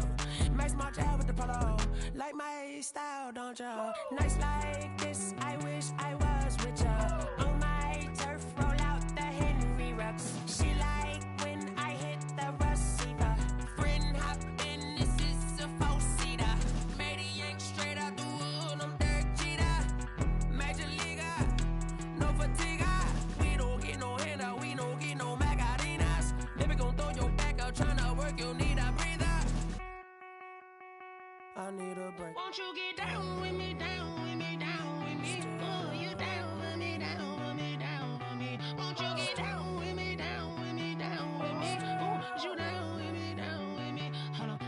Max March out with the polo. Like my style, don't y'all? Nights like this, I wish I was with y'all. On my turf, roll out the Henry Rux. She like when I hit the receiver. Friend hop in, this is a four-seater. Made a yank straight out the wood, I'm Derek Jeter. Major leaguer, no fatigue. We don't get no handout, we don't get no Macarinas. Never gon' throw your back out, tryna work, you need a breather. I need a break. Won't you get down with me, down with me, down with me? Oh, you down with me, down with me, down with me? Won't you get down with me, down with me, down with me? Oh, you down with me, down with me? Hold on.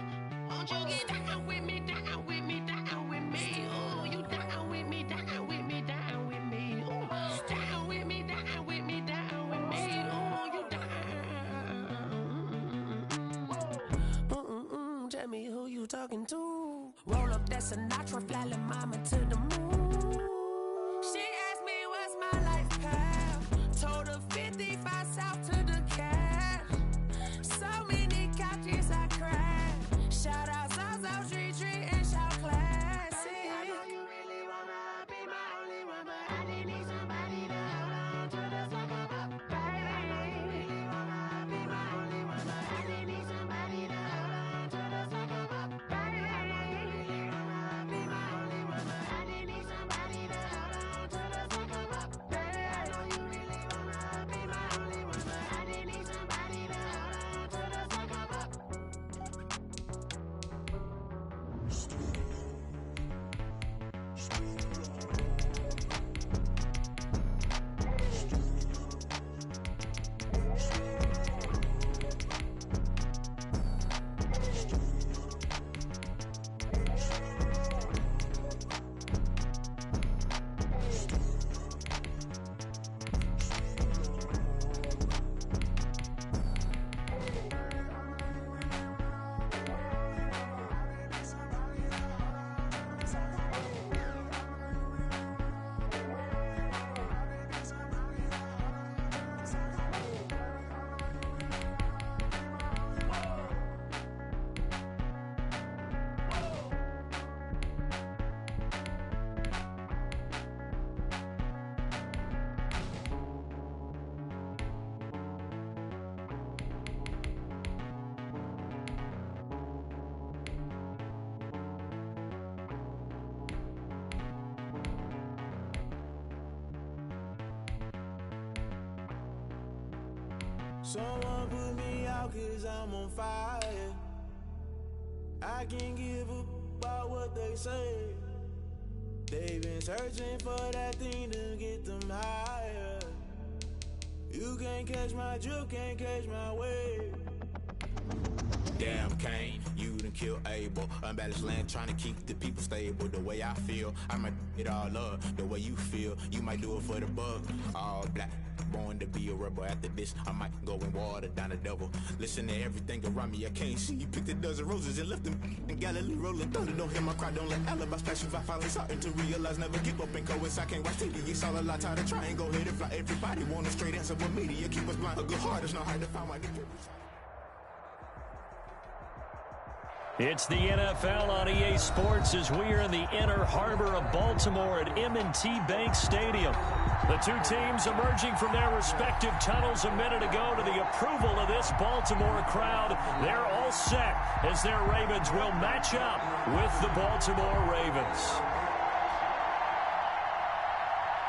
talking to. Roll up that Sinatra, fly la mama to the moon. She asked me what's my life path. Told her 55 south to the cat. So many couches I cried. Shout out South Street and shout classy. I know you really wanna be my only one, but I didn't need somebody to hold on to the sucker up, baby. I know you really wanna be my only one, but I didn't need somebody to hold on to the sucker up, baby. I know you really wanna be my only one, but I didn't need somebody to hold on to the sucker up, baby. I know you really wanna be my only one, but I didn't need somebody to hold on to the sucker up. Someone put me out 'cause I'm on fire. I can't give a about what they say. They've been searching for that thing to get them higher. You can't catch my drift, can't catch my wave. Damn Kane, you done killed Abel. Unbalanced land, trying to keep the people stable. The way I feel, I might it all up. The way you feel, you might do it for the bug. All black, born to be a rebel. After this, I might go and water down the devil. Listen to everything around me, I can't see. You picked a dozen roses and left them in Galilee rolling thunder. Don't hear my cry, don't let alibis pass you. I finally starting to realize, never give up and coincide. I can't watch TV, it's all a lot. Tired of trying, go ahead and fly. Everybody want a straight answer, but media keep us blind. A good heart is not hard to find. It's the NFL on EA Sports as we are in the inner harbor of Baltimore at M&T Bank Stadium. The two teams emerging from their respective tunnels a minute ago to the approval of this Baltimore crowd. They're all set as their Ravens will match up with the Baltimore Ravens.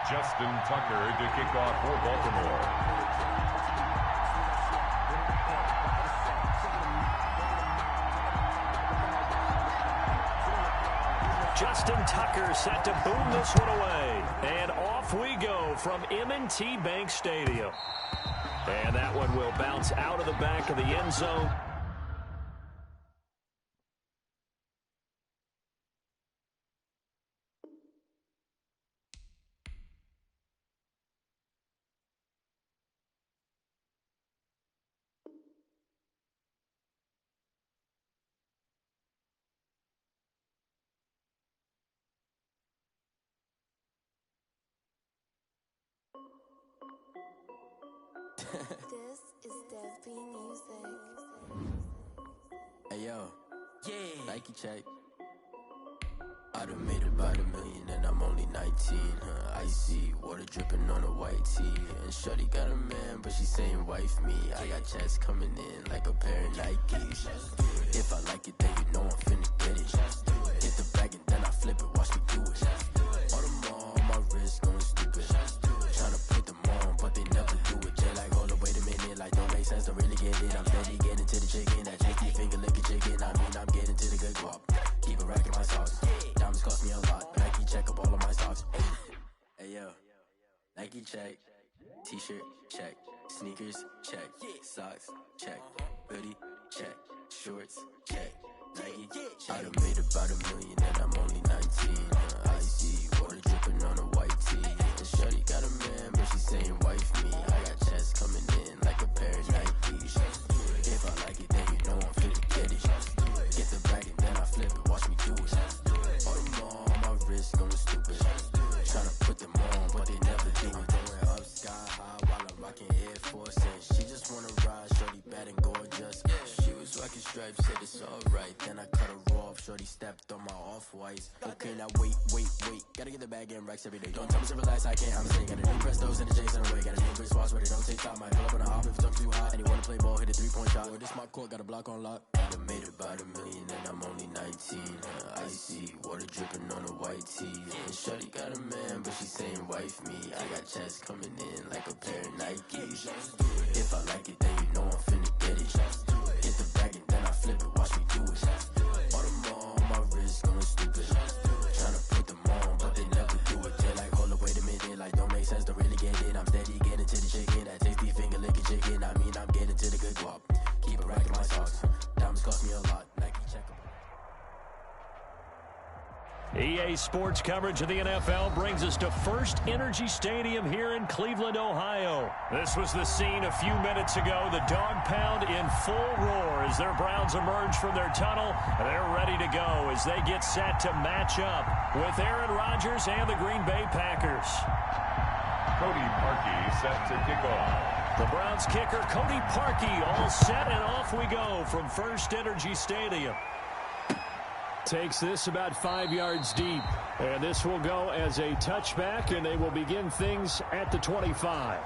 Justin Tucker to kick off for Baltimore. Justin Tucker set to boom this one away. And off we go from M&T Bank Stadium. And that one will bounce out of the back of the end zone. This is Dev B Music. Hey yo, yeah, Nike check. I done made about $1 million and I'm only 19. Icy water dripping on a white tee. And shorty got a man, but she saying wife me. I got checks coming in like a pair of Nikes. If I like it, then you know I'm finna get it. Hit the bag and then I flip it, watch me do it. All them on my wrist going stupid. Tryna put them on, but they never do it. Jay like, hold up, wait a minute, like don't make sense, don't really get it. I'm steady getting to the chicken, that chicky finger licking chicken. I mean, I'm getting to the good guap. Keep a rack in my socks. Diamonds cost me a lot. Nike check up all of my stocks. Hey yo, Nike check. T-shirt check. Sneakers check. Socks check. Hoodie check. Shorts check. Nike. I done made about $1 million and I'm only 19. Icy water dripping on a white tee. And shorty got a man, but she saying wife me. I got checks coming in like a pair of Nikes. If I like it, then you know I'm finna get it. Get the bag and then I flip stripes, said it's alright. Then I cut her off, shorty stepped on my off-whites. Okay, now wait. Gotta get the bag and racks every day. Don't tell me to relax, I can't, I'm saying. Got a new press those and the J's in the way. Got a new Chris Foss where they don't take time. Might pull up on a hop if it's too hot. And he wanna play ball, hit a 3-point shot. Or this my court, got a block on lock. I done made about $1 million and I'm only 19. Icy, water dripping on a white tee. And shorty got a man, but she saying wife me. I got checks coming in like a pair of Nikes. If I like it, then you know I'm finna get it. Hit the bag and then I flip it, watch me do it. All them on my wrist going stupid. Tryna put them on, but they never do it. They're like, hold up, wait a minute, like don't make sense, don't really get it. I'm steady getting to the chicken, that tasty finger licking chicken. I mean, I'm getting to the good guap. Keep it racking my socks. Diamonds cost me a lot. Nike check 'em. EA Sports coverage of the NFL brings us to First Energy Stadium here in Cleveland, Ohio. This was the scene a few minutes ago. The dog pound in full roar as their Browns emerge from their tunnel. They're ready to go as they get set to match up with Aaron Rodgers and the Green Bay Packers. Cody Parkey set to kick off. The Browns kicker, Cody Parkey, all set, and off we go from First Energy Stadium. Takes this about 5 yards deep, and this will go as a touchback, and they will begin things at the 25.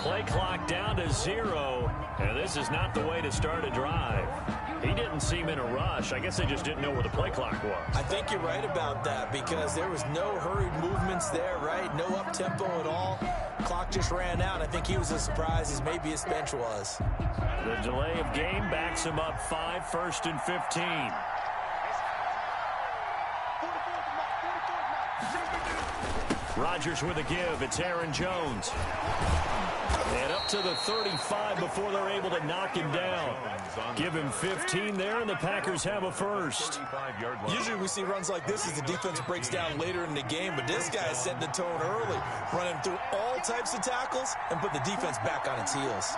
Play clock down to 0, and this is not the way to start a drive. He didn't seem in a rush. I guess they just didn't know where the play clock was. I think you're right about that because there was no hurried movements there, right? No up-tempo at all. Clock just ran out. I think he was as surprised as maybe his bench was. The delay of game backs him up 5, 1st and 15. Rodgers with a give. It's Aaron Jones. And up to the 35 before they're able to knock him down. Give him 15 there, and the Packers have a first. Usually we see runs like this as the defense breaks down later in the game, but this guy is setting the tone early, running through all types of tackles and put the defense back on its heels.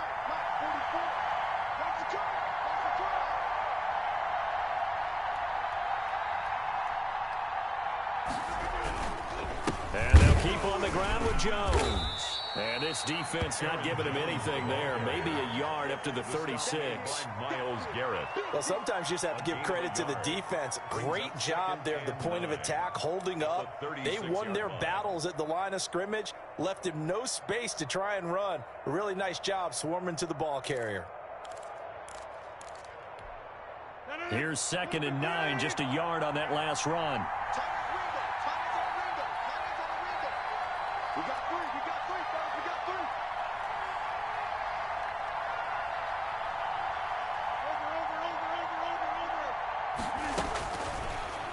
And they'll keep on the ground with Jones. And this defense not giving him anything there. Maybe a yard up to the 36. Myles Garrett. Well, sometimes you just have to give credit to the defense. Great job there at the point of attack, holding up. They won their battles at the line of scrimmage, left him no space to try and run. A really nice job swarming to the ball carrier. Here's 2nd and 9, just a yard on that last run.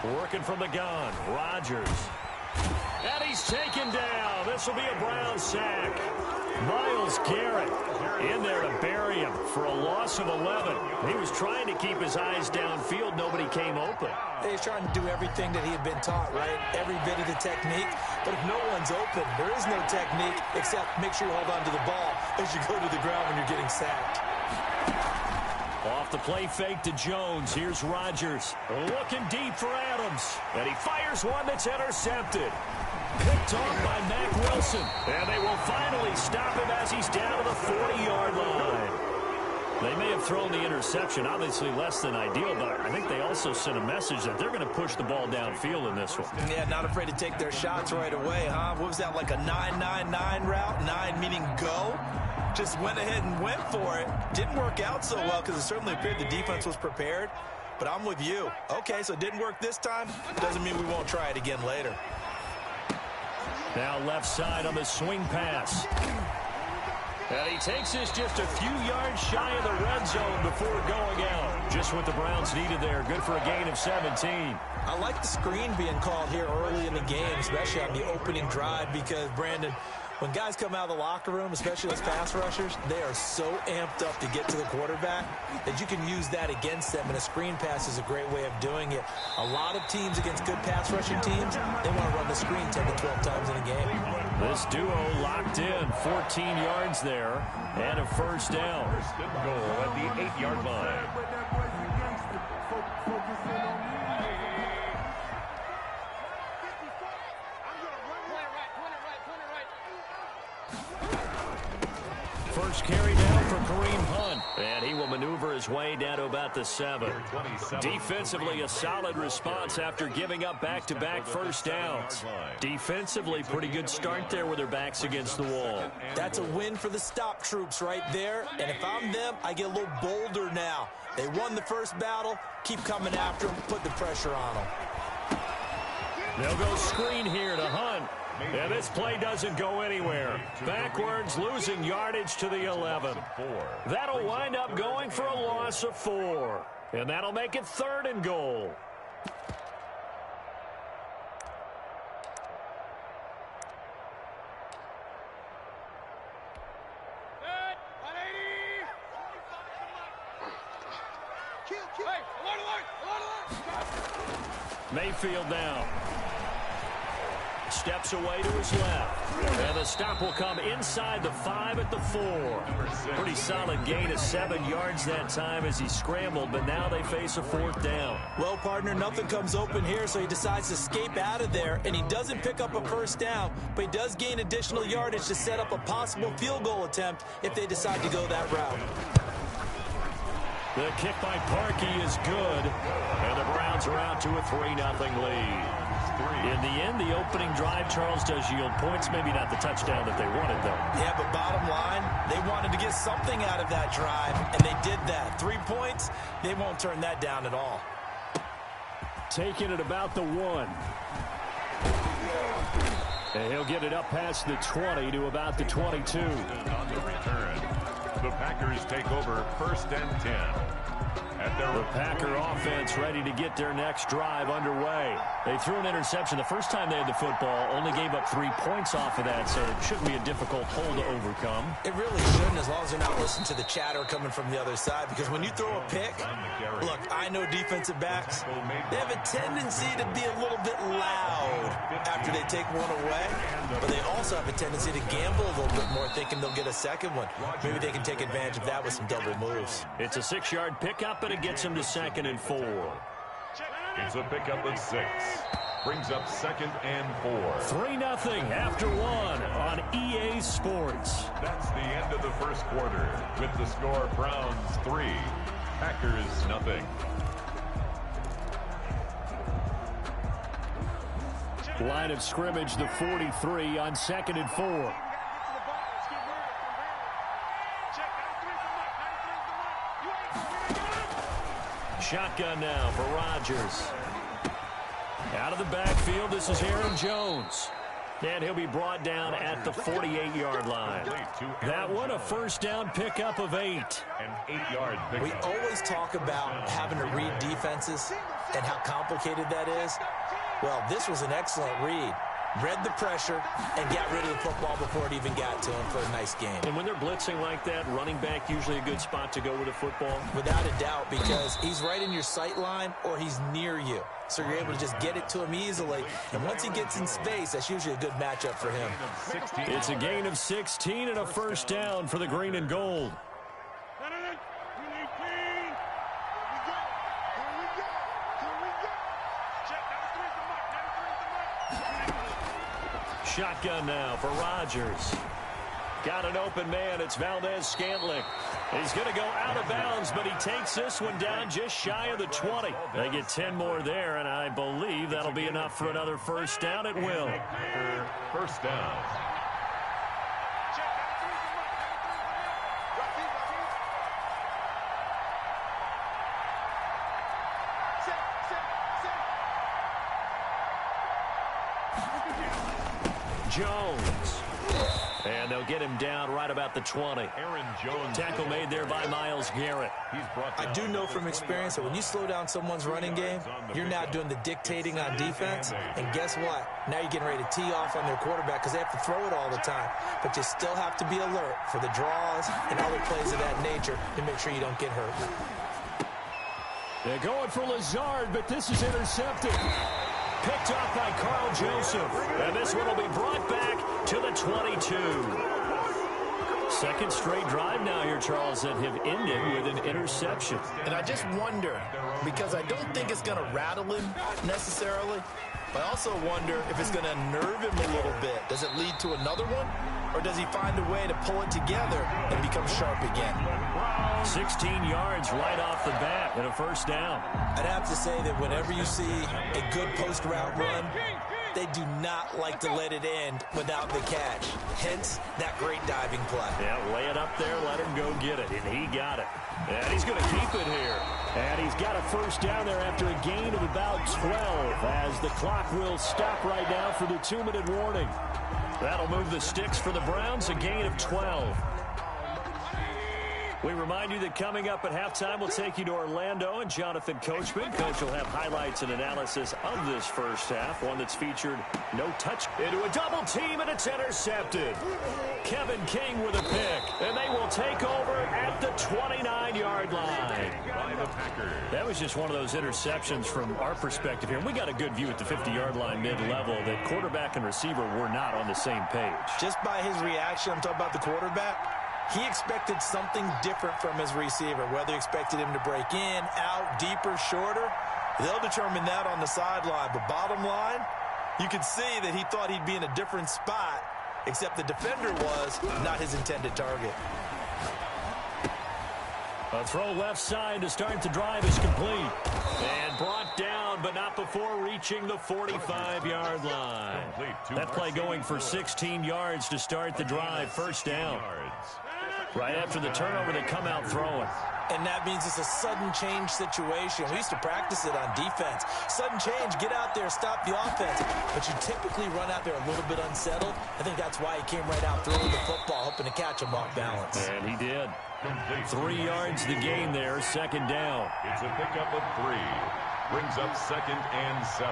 Working from the gun, Rodgers. And he's taken down. This will be a Brown sack. Myles Garrett in there to bury him for a loss of 11. He was trying to keep his eyes downfield. Nobody came open. He's trying to do everything that he had been taught, right? Every bit of the technique. But if no one's open, there is no technique except make sure you hold on to the ball as you go to the ground when you're getting sacked. Off the play fake to Jones. Here's Rodgers looking deep for Adams. And he fires one that's intercepted. Picked off by Mack Wilson. And they will finally stop him as he's down to the 40-yard line. They may have thrown the interception, obviously less than ideal, but I think they also sent a message that they're going to push the ball downfield in this one. Yeah, not afraid to take their shots right away, huh? What was that, like a 9-9-9 route? 9 meaning go? Just went ahead and went for it. Didn't work out so well because it certainly appeared the defense was prepared. But I'm with you. Okay, so it didn't work this time. Doesn't mean we won't try it again later. Now left side on the swing pass. And he takes this just a few yards shy of the red zone before going out. Just what the Browns needed there. Good for a gain of 17. I like the screen being called here early in the game, especially on the opening drive, because, Brandon, when guys come out of the locker room, especially those pass rushers, they are so amped up to get to the quarterback that you can use that against them, and a screen pass is a great way of doing it. A lot of teams against good pass rushing teams, they want to run the screen 10 to 12 times in a game. This duo locked in, 14 yards there, and a first down. First and goal at the 8-yard line. First carry down for Kareem Hunt. And he will maneuver his way down to about the 7. Defensively, a solid response after giving up back-to-back first downs. Defensively, pretty good start there with their backs against the wall. That's a win for the stop troops right there. And if I'm them, I get a little bolder now. They won the first battle. Keep coming after them. Put the pressure on them. They'll go screen here to Hunt. And this play doesn't go anywhere. Backwards, losing yardage to the 11. That'll wind up going for a loss of 4. And that'll make it 3rd and goal. Mayfield now. Steps away to his left. And the stop will come inside the 5 at the 4. Pretty solid gain of 7 yards that time as he scrambled, but now they face a 4th down. Well, partner, nothing comes open here, so he decides to escape out of there, and he doesn't pick up a first down, but he does gain additional yardage to set up a possible field goal attempt if they decide to go that route. The kick by Parkey is good, and the Browns are out to a 3-0 lead. In the end, the opening drive, Charles, does yield points. Maybe not the touchdown that they wanted, though. Yeah, but bottom line, they wanted to get something out of that drive, and they did that. 3 points, they won't turn that down at all. Taking it about the 1. And he'll get it up past the 20 to about the 22. On the return, the Packers take over 1st and 10. The Packer offense ready to get their next drive underway. They threw an interception the first time they had the football, only gave up 3 points off of that, so it shouldn't be a difficult hole to overcome. It really shouldn't, as long as they're not listening to the chatter coming from the other side, because when you throw a pick, look, I know defensive backs, they have a tendency to be a little bit loud after they take one away, but they also have a tendency to gamble a little bit more, thinking they'll get a second one. Maybe they can take advantage of that with some double moves. It's a 6-yard pickup, and it gets him to 2nd and 4. It's a pickup of 6. Brings up 2nd and 4. 3-0 after 1 on EA Sports. That's the end of the first quarter. With the score, Browns 3, Packers 0. Line of scrimmage, the 43 on 2nd and 4. Shotgun now for Rodgers. Out of the backfield, this is Aaron Jones. And he'll be brought down at the 48-yard line. That one, a first down pickup of 8. An 8-yard pickup. We always talk about having to read defenses and how complicated that is. Well, this was an excellent read. read the pressure, and got rid of the football before it even got to him for a nice game. And when they're blitzing like that, running back usually a good spot to go with the football? Without a doubt, because he's right in your sight line or he's near you. So you're able to just get it to him easily. And once he gets in space, that's usually a good matchup for him. It's a gain of 16 and a first down for the green and gold. Shotgun now for Rodgers. Got an open man. It's Valdez-Scantling. He's going to go out of bounds, but he takes this one down just shy of the 20. They get 10 more there, and I believe that'll be enough for another first down. It will. First down. Jones. And they'll get him down right about the 20. Aaron Jones. Tackle made there by Myles Garrett. I do know from experience that when you slow down someone's running game, you're now doing the dictating on defense. And guess what? Now you're getting ready to tee off on their quarterback because they have to throw it all the time. But you still have to be alert for the draws and other plays of that nature to make sure you don't get hurt. They're going for Lazard, but this is intercepted. Picked off by Carl Joseph. And this one will be brought back to the 22. Second straight drive now here, Charles, that have ended with an interception. And I just wonder, because I don't think it's going to rattle him necessarily, but I also wonder if it's going to unnerve him a little bit. Does it lead to another one? Or does he find a way to pull it together and become sharp again? 16 yards right off the bat and a first down. I'd have to say that whenever you see a good post route run, they do not like to let it end without the catch. Hence, that great diving play. Yeah, lay it up there, let him go get it, and he got it. And he's going to keep it here. And he's got a first down there after a gain of about 12 as the clock will stop right now for the 2-minute warning. That'll move the sticks for the Browns, a gain of 12. We remind you that coming up at halftime, we'll take you to Orlando and Jonathan Coachman. Coach will have highlights and analysis of this first half, one that's featured no touch into a double team, and it's intercepted. Kevin King with a pick, and they will take over at the 29-yard line. That was just one of those interceptions from our perspective here. And we got a good view at the 50-yard line mid-level that quarterback and receiver were not on the same page. Just by his reaction, I'm talking about the quarterback, he expected something different from his receiver, whether he expected him to break in, out, deeper, shorter. They'll determine that on the sideline. But bottom line, you can see that he thought he'd be in a different spot, except the defender was not his intended target. A throw left side to start the drive is complete. And brought down, but not before reaching the 45-yard line. That play going for 16 yards to start the drive. First down. Right after the turnover, they come out throwing. And that means it's a sudden change situation. We used to practice it on defense. Sudden change, get out there, stop the offense. But you typically run out there a little bit unsettled. I think that's why he came right out throwing the football, hoping to catch him off balance. And he did. 3 yards the gain there, second down. It's a pickup of 3. Brings up 2nd and 7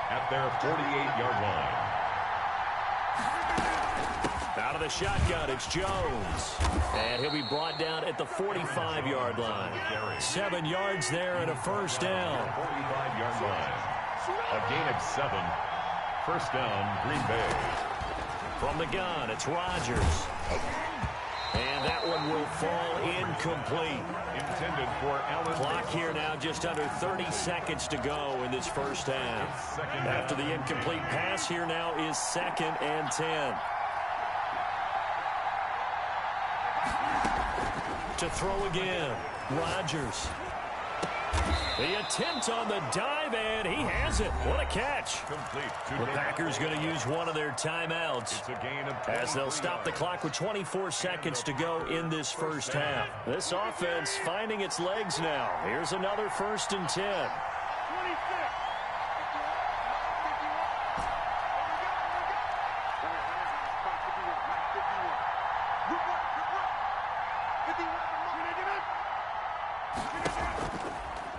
at their 48-yard line. Out of the shotgun, it's Jones. And he'll be brought down at the 45-yard line. 7 yards there and a first down. 45-yard line. A gain of 7. First down, Green Bay. From the gun, it's Rodgers. And that one will fall incomplete. Intended for Allen. Clock here now just under 30 seconds to go in this first half. After the incomplete pass, here now is 2nd and 10. To throw again, Rodgers. The attempt on the dive, and he has it. What a catch. The Packers going to use one of their timeouts as they'll stop the clock with 24 seconds to go in this first half. This offense finding its legs now. Here's another 1st and 10.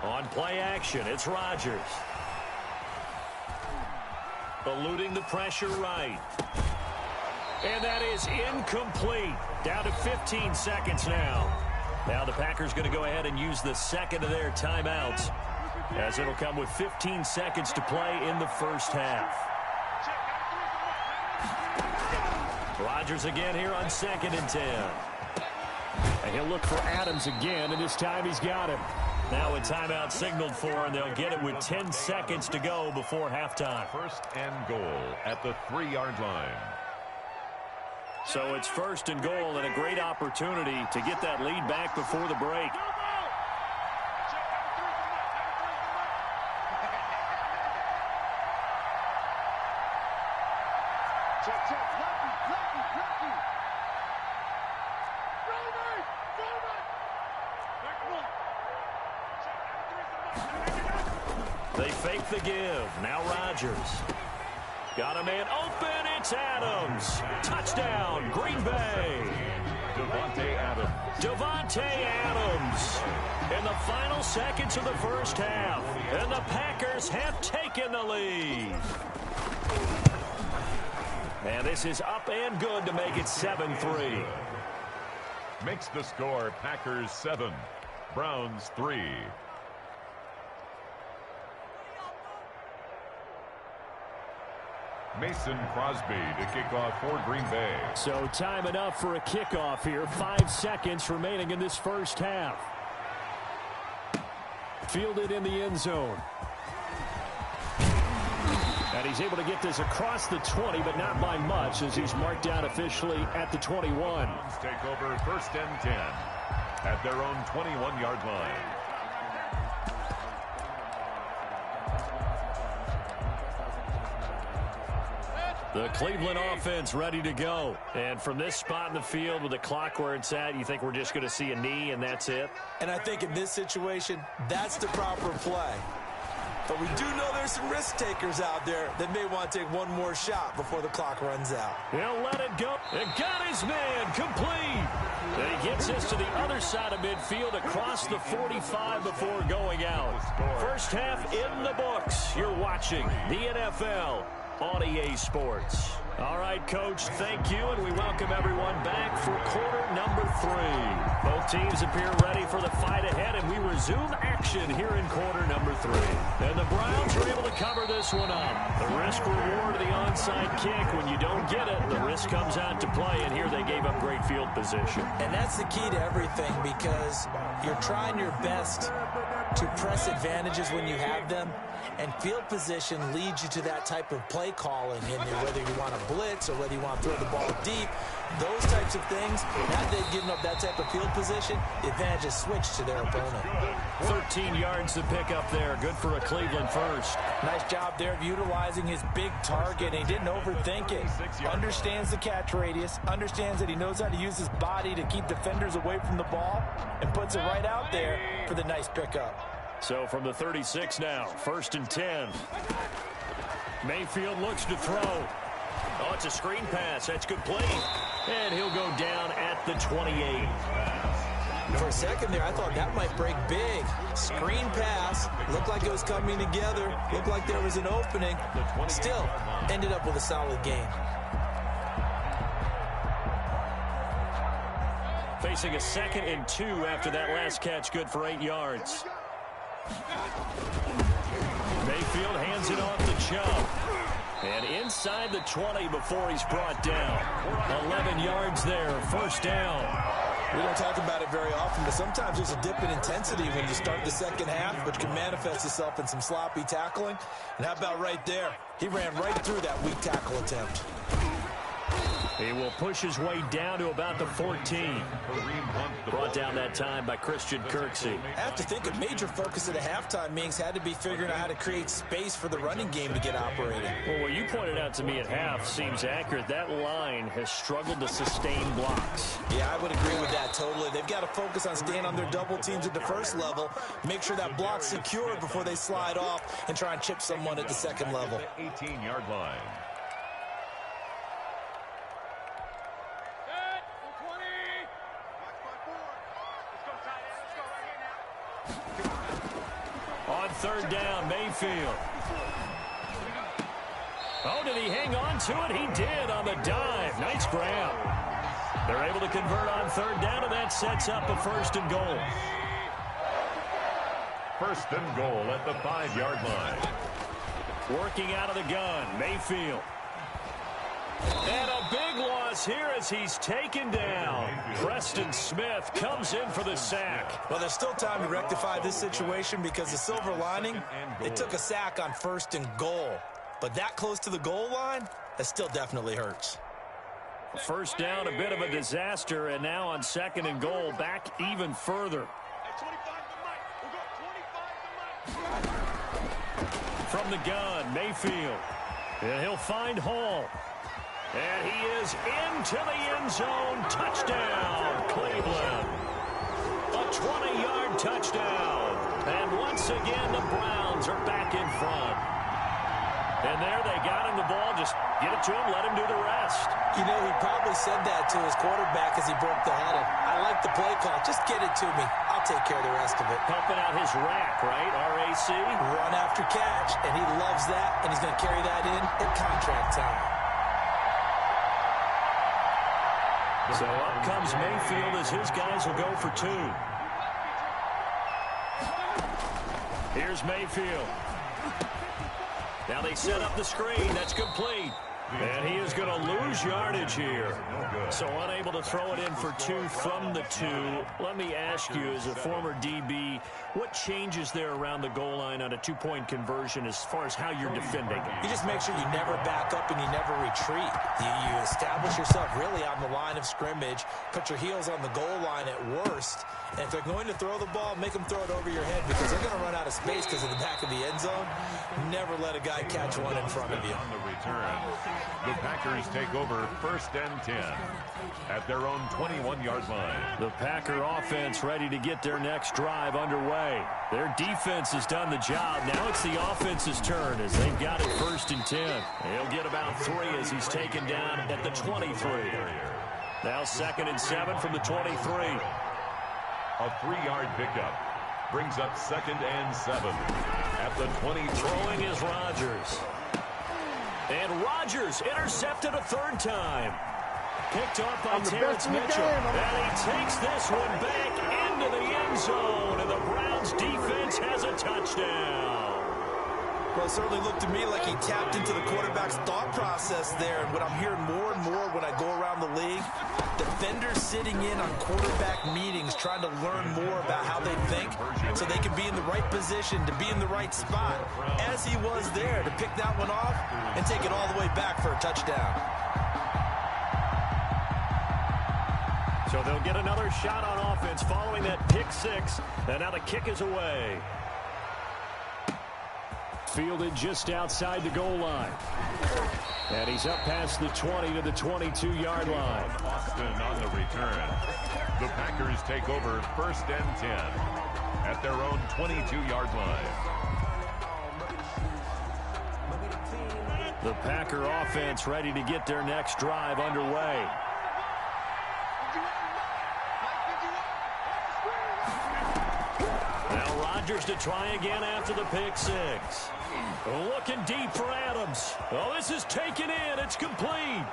On play action, it's Rodgers. eluding the pressure right. And that is incomplete. Down to 15 seconds now. Now the Packers going to go ahead and use the second of their timeouts, as it'll come with 15 seconds to play in the first half. Rodgers again here on 2nd and 10. And he'll look for Adams again, and this time he's got him. Now a timeout signaled for, and they'll get it with 10 seconds to go before halftime. 1st and goal at the 3-yard line. So it's 1st and goal, and a great opportunity to get that lead back before the break. They fake the give. Now Rodgers. Got a man open. It's Adams. Touchdown, Green Bay. Devontae Adams. In the final seconds of the first half. And the Packers have taken the lead. And this is up and good to make it 7-3. Makes the score Packers 7, Browns 3. Mason Crosby to kick off for Green Bay. So time enough for a kickoff here. 5 seconds remaining in this first half. Fielded in the end zone. And he's able to get this across the 20, but not by much, as he's marked down officially at the 21. Take over 1st and 10 at their own 21-yard line. The Cleveland offense ready to go. And from this spot in the field with the clock where it's at, you think we're just going to see a knee and that's it? And I think in this situation, that's the proper play. But we do know there's some risk takers out there that may want to take one more shot before the clock runs out. He'll let it go. And got his man complete. And he gets this to the other side of midfield across the 45 before going out. First half in the books. You're watching the NFL on EA Sports. All right, Coach, thank you, and we welcome everyone back for quarter number 3. Both teams appear ready for the fight ahead, and we resume action here in quarter number 3. And the Browns are able to cover this one up. The risk reward of the onside kick. When you don't get it, the risk comes out to play, and here they gave up great field position. And that's the key to everything, because you're trying your best to press advantages when you have them, and field position leads you to that type of play calling, and whether you want to blitz or whether you want to throw the ball deep, those types of things. Now they've given up that type of field position, the advantage is switched to their opponent. 13 yards to pick up there. Good for a Cleveland first. Nice job there of utilizing his big target. He didn't overthink it. Understands the catch radius, understands that he knows how to use his body to keep defenders away from the ball, and puts it right out there for the nice pickup. So from the 36 now, 1st and 10. Mayfield looks to throw. Oh, it's a screen pass. That's complete. And he'll go down at the 28. For a second there, I thought that might break big. Screen pass. Looked like it was coming together. Looked like there was an opening. Still, ended up with a solid gain. Facing a 2nd and 2 after that last catch. Good for 8 yards. Mayfield hands it off to Chubb. And inside the 20 before he's brought down. 11 yards there, 1st down. We don't talk about it very often, but sometimes there's a dip in intensity when you start the second half, which can manifest itself in some sloppy tackling. And how about right there? He ran right through that weak tackle attempt. He will push his way down to about the 14. Brought down that time by Christian Kirksey. I have to think a major focus of the halftime meetings had to be figuring out how to create space for the running game to get operating. Well, what you pointed out to me at half seems accurate. That line has struggled to sustain blocks. Yeah, I would agree with that totally. They've got to focus on staying on their double teams at the first level, make sure that block's secured before they slide off and try and chip someone at the second level. 18-yard line. On 3rd down, Mayfield. Oh, did he hang on to it? He did on the dive. Nice grab. They're able to convert on third down, and that sets up a 1st and goal. 1st and goal at the 5-yard line. Working out of the gun, Mayfield. And a big loss here as he's taken down. Preston Smith comes in for the sack. Well, there's still time to rectify this situation because the silver lining, it took a sack on 1st and goal. But that close to the goal line, that still definitely hurts. 1st down, a bit of a disaster, and now on 2nd and goal, back even further. From the gun, Mayfield. And he'll find Hall. And he is into the end zone. Touchdown, Cleveland. A 20-yard touchdown. And once again, the Browns are back in front. And there they got him the ball. Just get it to him, let him do the rest. You know, he probably said that to his quarterback as he broke the huddle. I like the play call. Just get it to me. I'll take care of the rest of it. Helping out his rack, right? RAC. Run after catch. And he loves that. And he's going to carry that in at contract time. So up comes Mayfield as his guys will go for 2. Here's Mayfield. Now they set up the screen. That's complete. And he is going to lose yardage here. So unable to throw it in for 2 from the 2. Let me ask you, as a former DB, what changes there around the goal line on a 2-point conversion as far as how you're defending? You just make sure you never back up and you never retreat. You establish yourself really on the line of scrimmage, put your heels on the goal line at worst, and if they're going to throw the ball, make them throw it over your head because they're going to run out of space because of the back of the end zone. Never let a guy catch one in front of you. On the return, the Packers take over 1st and 10 at their own 21-yard line. The Packer offense ready to get their next drive underway. Their defense has done the job. Now it's the offense's turn as they've got it 1st and 10. He'll get about 3 as he's taken down at the 23. Now 2nd and 7 from the 23. A 3-yard pickup brings up 2nd and 7 at the 20. Throwing is Rodgers. And Rodgers intercepted a 3rd time. Picked off by Terrence Mitchell. And he takes this one back into the end zone. And the Browns defense has a touchdown. Well, it certainly looked to me like he tapped into the quarterback's thought process there. And what I'm hearing more and more when I go around the league, defenders sitting in on quarterback meetings trying to learn more about how they think so they can be in the right position to be in the right spot, as he was there to pick that one off and take it all the way back for a touchdown. So they'll get another shot on offense following that pick 6. And now the kick is away. Fielded just outside the goal line. And he's up past the 20 to the 22-yard line. Austin on the return. The Packers take over 1st and 10 at their own 22-yard line. The Packer offense ready to get their next drive underway. Now Rodgers to try again after the pick 6. Looking deep for Adams. Oh, this is taken in. It's complete.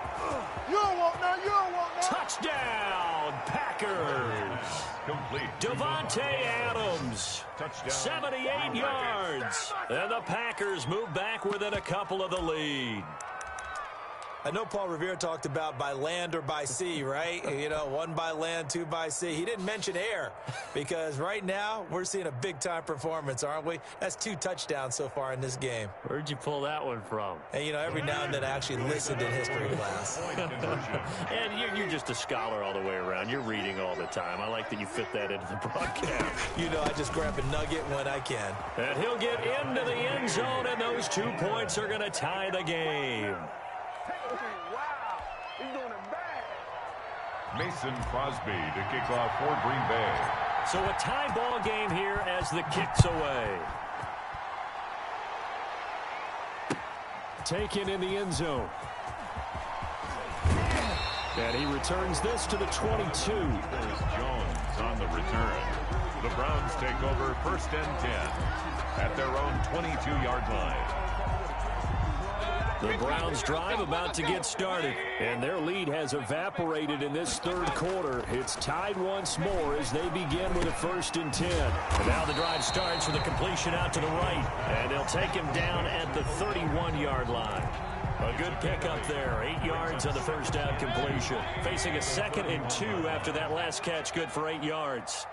You don't want now. You don't want now. Touchdown, Packers. Complete. Devontae Adams. Touchdown. 78 yards. And the Packers move back within a couple of the lead. I know Paul Revere talked about by land or by sea, right? You know, 1 by land, 2 by sea. He didn't mention air because right now we're seeing a big-time performance, aren't we? That's 2 touchdowns so far in this game. Where'd you pull that one from? And, you know, every now and then I actually listened in history class. And you're just a scholar all the way around. You're reading all the time. I like that you fit that into the broadcast. You know, I just grab a nugget when I can. And he'll get into the end zone, and those 2 points are going to tie the game. Wow, he's doing it bad. Mason Crosby to kick off for Green Bay. So a tie ball game here as the kick's away. Taken in the end zone. And he returns this to the 22. There's Jones on the return. The Browns take over 1st and 10 at their own 22-yard line. The Browns drive about to get started, and their lead has evaporated in this third quarter. It's tied once more as they begin with a 1st and 10. And now the drive starts with a completion out to the right, and they'll take him down at the 31-yard line. A good pickup there, 8 yards on the first down completion. Facing a 2nd and 2 after that last catch, good for 8 yards.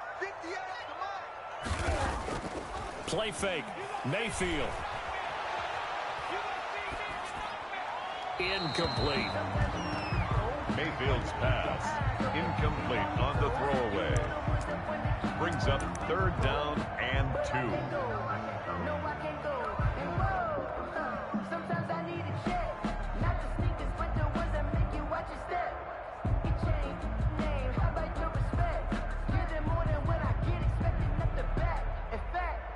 Play fake, Mayfield. Incomplete. Mayfield's pass incomplete on the throwaway. Brings up 3rd down and 2. Sometimes I need a check, not the sneakers, but the ones that make you watch your step. Get change, name, how about your respect? Give them more than what I get expected at the back. In fact,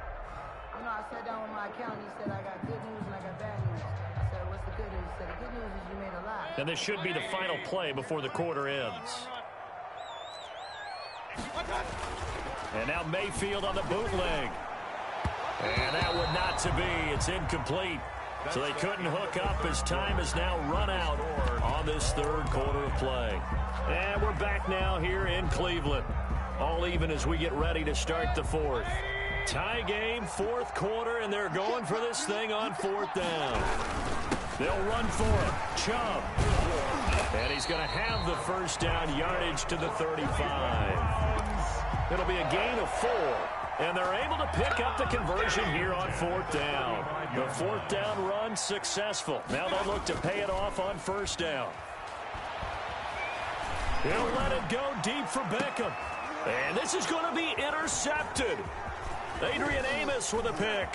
you know, I sat down with my accountant. He said I got good news and I got bad news. I said, what's the good news? He said, the good news is you made a lot. And this should be the final play before the quarter ends. And now Mayfield on the bootleg. And that would not to be. It's incomplete. So they couldn't hook up as time has now run out on this third quarter of play. And we're back now here in Cleveland. All even as we get ready to start the 4th. Tie game, 4th quarter, and they're going for this thing on 4th down. They'll run for it. Chubb. And he's going to have the first down, yardage to the 35. It'll be a gain of 4. And they're able to pick up the conversion here on 4th down. The 4th down run successful. Now they'll look to pay it off on 1st down. He'll let it go deep for Beckham. And this is going to be intercepted. Adrian Amos with a pick.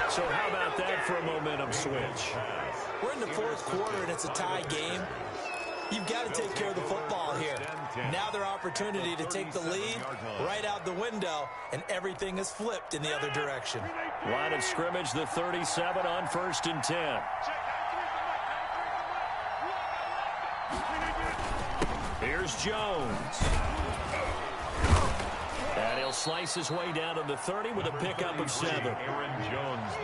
So how about that for a momentum switch? We're in the 4th quarter, and it's a tie game. You've got to take care of the football here. Now their opportunity to take the lead right out the window, and everything is flipped in the other direction. Line of scrimmage, the 37 on 1st and 10. Here's Jones. And he'll slice his way down to the 30 with a pickup of 7.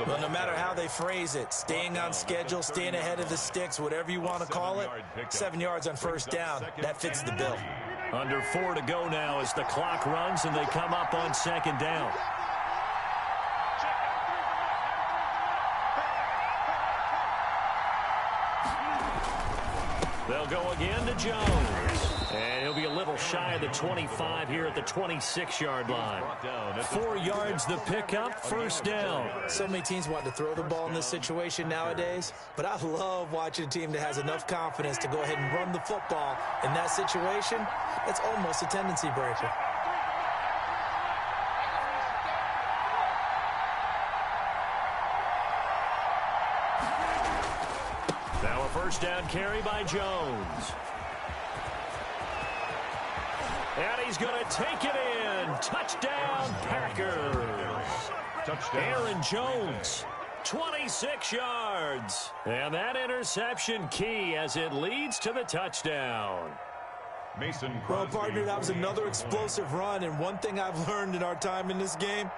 Well, no matter how they phrase it, staying on schedule, staying ahead of the sticks, whatever you want to call it, 7 yards on 1st down, that fits the bill. Under 4 to go now as the clock runs and they come up on 2nd down. They'll go again to Jones. And he'll be a little shy of the 25 here at the 26-yard line. 4 yards the pickup, 1st down. So many teams want to throw the ball in this situation nowadays, but I love watching a team that has enough confidence to go ahead and run the football. In that situation, that's almost a tendency breaker. Now a 1st down carry by Jones. And he's going to take it in. Touchdown, Packers. Touchdown. Aaron Jones, 26 yards. And that interception key as it leads to the touchdown. Mason Crosby. Well, partner, that was another explosive run. And one thing I've learned in our time in this game,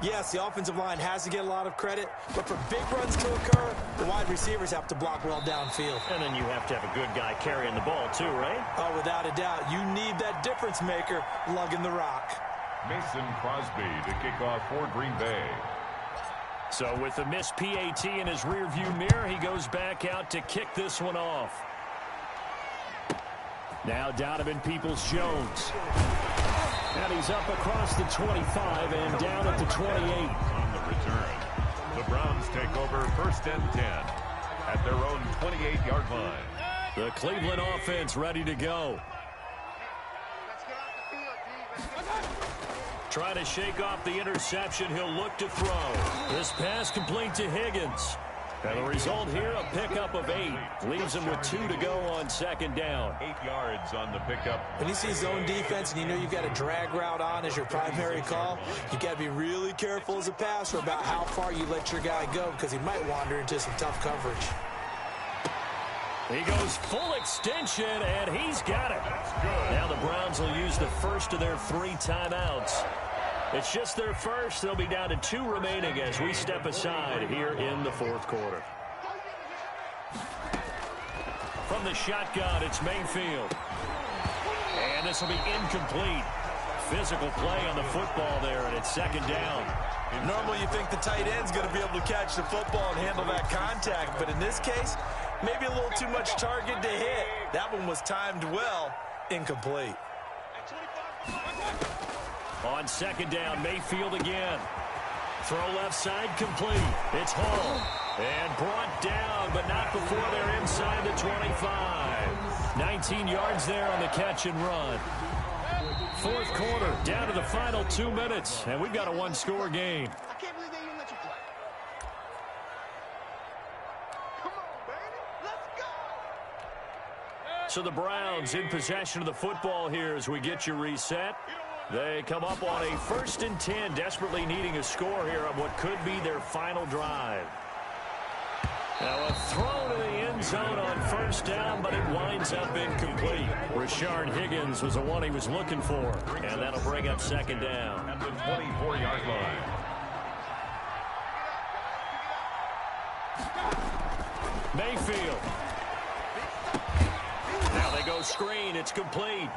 yes, the offensive line has to get a lot of credit, but for big runs to occur, the wide receivers have to block well downfield. And then you have to have a good guy carrying the ball too, right? Oh, without a doubt. You need that difference maker lugging the rock. Mason Crosby to kick off for Green Bay. So with the missed PAT in his rearview mirror, he goes back out to kick this one off. Now Donovan Peoples-Jones. And he's up across the 25 and down at the 28. On the return, the Browns take over 1st and 10 at their own 28-yard line. The Cleveland offense ready to go. Trying to shake off the interception. He'll look to throw. This pass complete to Higgins. And the result here, a pickup of 8. Leaves him with 2 to go on 2nd down. 8 yards on the pickup. When you see zone defense and you know you've got a drag route on as your primary call, you've got to be really careful as a passer about how far you let your guy go because he might wander into some tough coverage. He goes full extension, and he's got it. Now the Browns will use the first of their 3 timeouts. It's just their first. They'll be down to 2 remaining as we step aside here in the fourth quarter. From the shotgun, it's Mayfield. And this will be incomplete. Physical play on the football there, and it's second down. Normally you think the tight end's going to be able to catch the football and handle that contact, but in this case, maybe a little too much target to hit. That one was timed well, incomplete. On second down, Mayfield again. Throw left side complete. It's Hall. And brought down, but not before they're inside the 25. 19 yards there on the catch and run. Fourth quarter, down to the final 2 minutes, and we've got a one-score game. I can't believe they even let you play. Come on, baby. Let's go. So the Browns in possession of the football here as we get you reset. They come up on a 1st and 10, desperately needing a score here on what could be their final drive. Now a throw to the end zone on first down, but it winds up incomplete. Rashard Higgins was the one he was looking for, and that'll bring up second down. At the 24-yard line. Mayfield. Now they go screen. It's complete.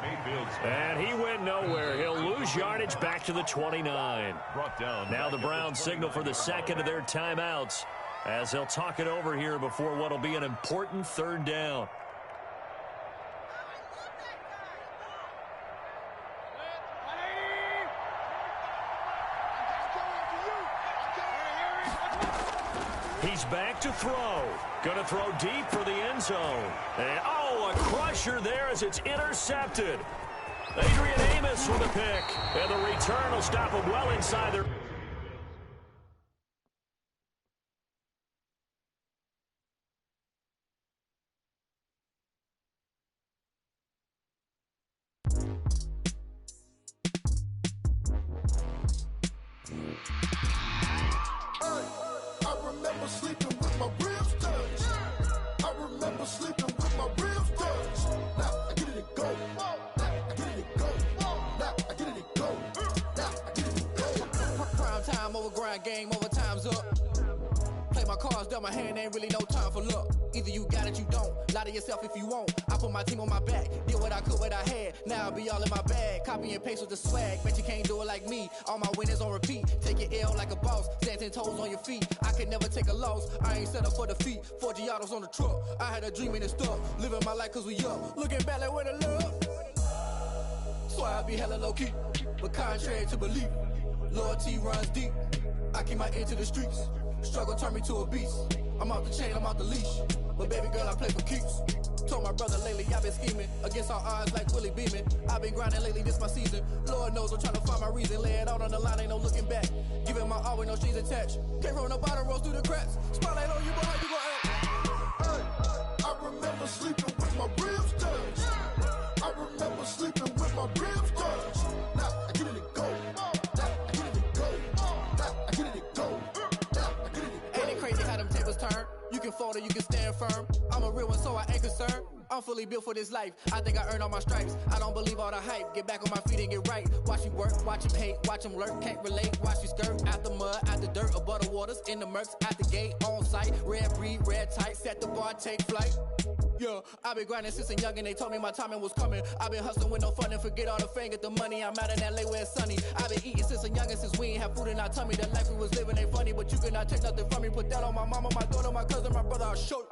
And he went nowhere. He'll lose yardage back to the 29. Now the Browns signal for the second of their timeouts as they'll talk it over here before what will be an important third down. He's back to throw. Going to throw deep for the end zone. And, oh, a crusher there as it's intercepted. Adrian Amos with a pick. And the return will stop him well inside their... Game over, time's up. Play my cards, dealt my hand, ain't really no time for luck. Either you got it, you don't. Lie to yourself if you won't. I put my team on my back, did what I could, what I had. Now I'll be all in my bag. Copy and paste with the swag. Bet you can't do it like me. All my winners on repeat. Take your L like a boss. Stand 10 toes on your feet. I can never take a loss. I ain't set up for defeat. 4 Giottos on the truck. I had a dream and it's stuck. Living my life cause we up. Looking back like where the love. So I be hella low key. But contrary to belief, loyalty runs deep. I keep my ear to the streets. Struggle turned me to a beast. I'm off the chain, I'm off the leash. But baby girl, I play for keeps. Told my brother lately, I've been scheming. Against all odds like Willie Beeman. I've been grinding lately, this my season. Lord knows I'm trying to find my reason. Lay it out on the line, ain't no looking back. Giving my all with no strings attached. Came from the bottom, rose through the cracks. Spotlight on you, boy, how you gon' act? Hey, I remember sleeping with my ribs touched. I remember sleeping with my ribs touched. Now I get it to go. You can fold or you can stand firm. I'm a real one, so I ain't concerned. I'm fully built for this life. I think I earned all my stripes. I don't believe all the hype. Get back on my feet and get right. Watch you work, watch him hate, watch him lurk. Can't relate, watch you skirt. Out the mud, out the dirt, above the waters, in the murks, out the gate, on site. Red breed, red tight, set the bar, take flight. Yeah, I've been grinding since a young and they told me my timing was coming. I've been hustling with no fun and forget all the fame, get the money. I'm out in LA where it's sunny. I've been eating since a young and since we ain't have food in our tummy. The life we was living ain't funny, but you cannot take nothing from me. Put that on my mama, my daughter, my cousin, my brother, I'll show you.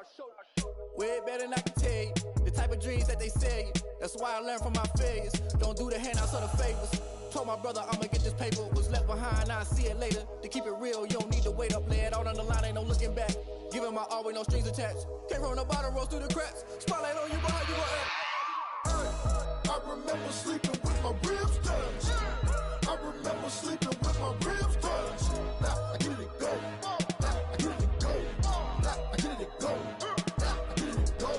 Way better than I can tell you. The type of dreams that they sell you. That's why I learned from my failures. Don't do the handouts or the favors. Told my brother I'ma get this paper. Was left behind, I'll see it later. To keep it real, you don't need to wait up. Lay it out on the line, ain't no looking back. Giving my all with no strings attached. Came from the bottom, rose through the cracks. Spotlight on you, boy, how you gon' act? I remember sleeping with my ribs touched. I remember sleeping with my ribs touched. Now I get it to go. Now I get it to go. Now I get it to go. Now I get it to go.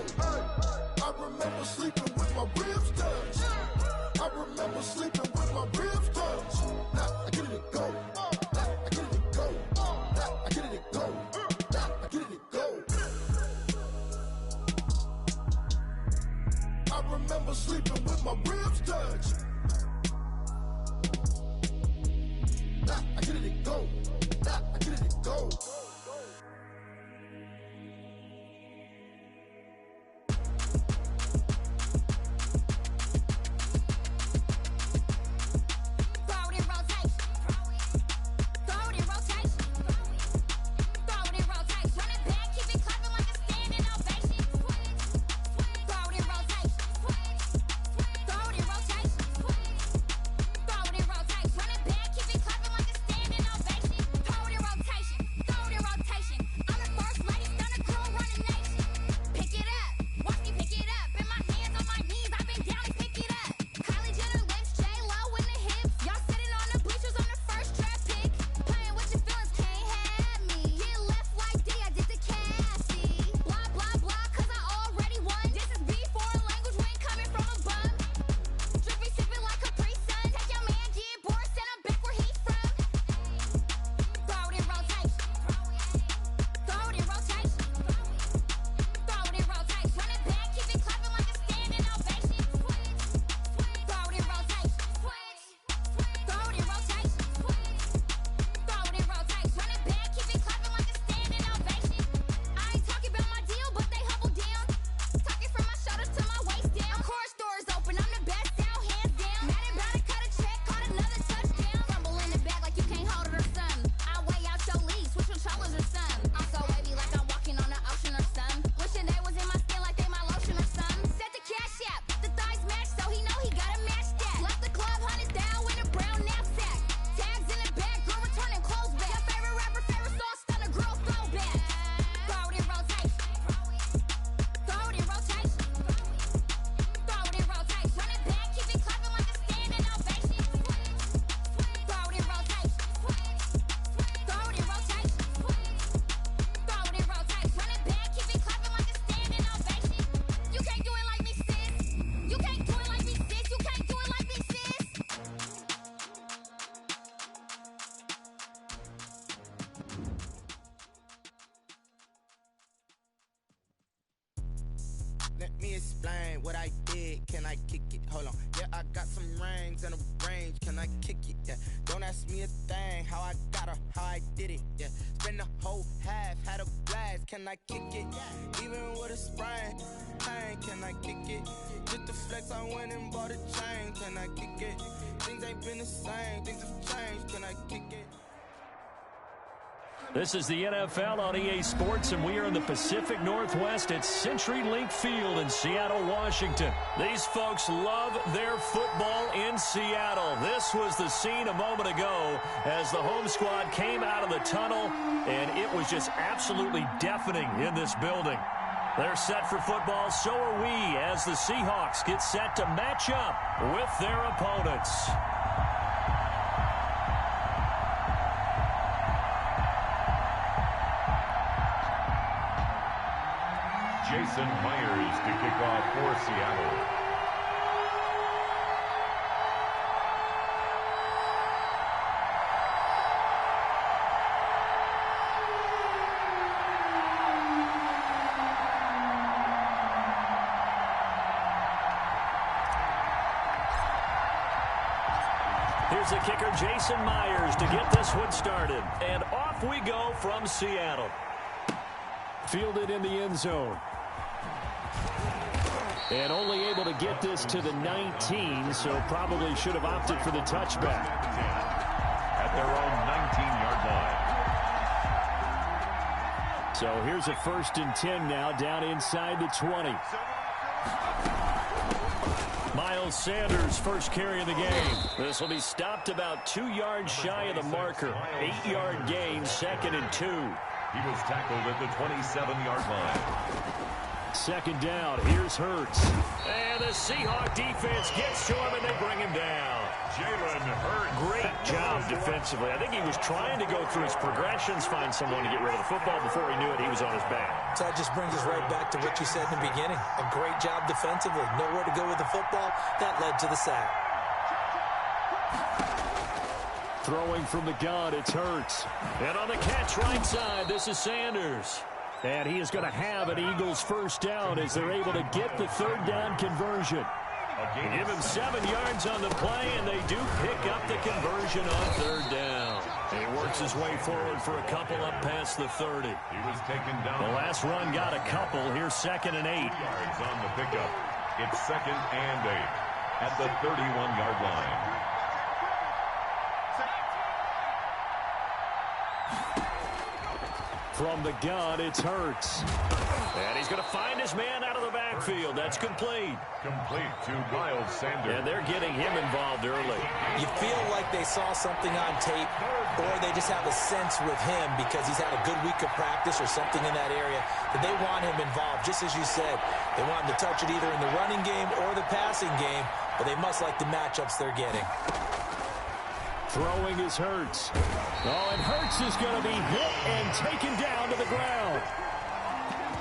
I remember sleeping with my ribs touched. I remember sleeping with my ribs touched. Now I get it to go. Now I get it to go. Now I get it to go. Now I get it to go. I remember sleeping with my ribs touched. explain what I did. Can I kick it? Hold on. Yeah, I got some rings and a range. Can I kick it? Yeah. Don't ask me a thing. How I got her, how I did it. Yeah. Spend the whole half, had a blast. Can I kick it? Even with a sprain. Pain, can I kick it? Just the flex, I went and bought a chain. Can I kick it? Things ain't been the same. Things have changed. Can I kick it? This is the NFL on EA Sports, and we are in the Pacific Northwest at CenturyLink Field in Seattle, Washington. These folks love their football in Seattle. This was the scene a moment ago as the home squad came out of the tunnel, and it was just absolutely deafening in this building. They're set for football, so are we, as the Seahawks get set to match up with their opponents. Jason Myers to kick off for Seattle. Here's the kicker, Jason Myers, to get this one started. And off we go from Seattle. Fielded in the end zone. And only able to get this to the 19, so probably should have opted for the touchback. At their own 19-yard line. So here's a 1st and 10 now, down inside the 20. Miles Sanders, first carry of the game. This will be stopped about 2 yards shy of the marker. 8-yard gain, 2nd and 2. He was tackled at the 27-yard line. 2nd down, here's Hurts. And the Seahawk defense gets to him, and they bring him down. Jalen Hurts. Great job defensively. I think he was trying to go through his progressions, find someone to get rid of the football. Before he knew it, he was on his back. So that just brings us right back to what you said in the beginning. A great job defensively. Nowhere to go with the football. That led to the sack. Throwing from the gun, it's Hurts. And on the catch right side, this is Sanders. And he is going to have an Eagles first down as they're able to get the 3rd down conversion. Give him 7 yards on the play, and they do pick up the conversion on 3rd down. And he works his way forward for a couple up past the 30. He was taken down. The last run got a couple. Here's 2nd and 8. Yards on the pickup. It's 2nd and 8 at the 31-yard line. From the gun, it's Hurts. And he's going to find his man out of the backfield. That's complete. Complete to Miles Sanders. And they're getting him involved early. You feel like they saw something on tape, or they just have a sense with him because he's had a good week of practice or something in that area that they want him involved. Just as you said, they want him to touch it either in the running game or the passing game, but they must like the matchups they're getting. Throwing is Hurts. Oh, and Hurts is going to be hit and taken down to the ground.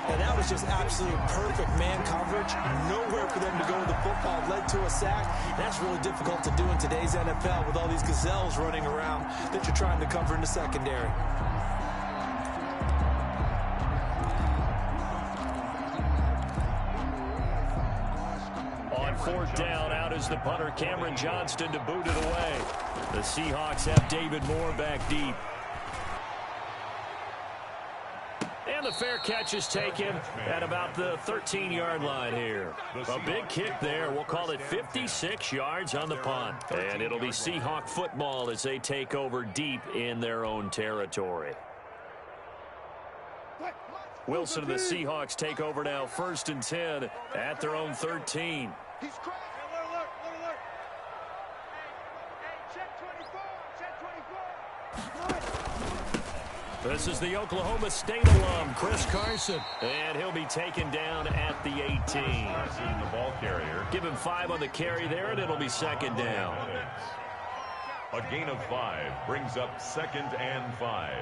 And that was just absolute perfect man coverage. Nowhere for them to go with the football. Led to a sack. That's really difficult to do in today's NFL with all these gazelles running around that you're trying to cover in the secondary. On 4th down, out is the punter, Cameron Johnston, to boot it away. The Seahawks have David Moore back deep. And the fair catch is taken at about the 13-yard line here. A big kick there. We'll call it 56 yards on the punt. And it'll be Seahawk football as they take over deep in their own territory. Wilson and the Seahawks take over now, 1st and 10 at their own 13. He's crazy. Alert. Hey, check 24. This is the Oklahoma State alum, Chris Carson. And he'll be taken down at the 18. Carson, the ball carrier. Give him 5 on the carry there, and it'll be 2nd down. A gain of 5 brings up 2nd and 5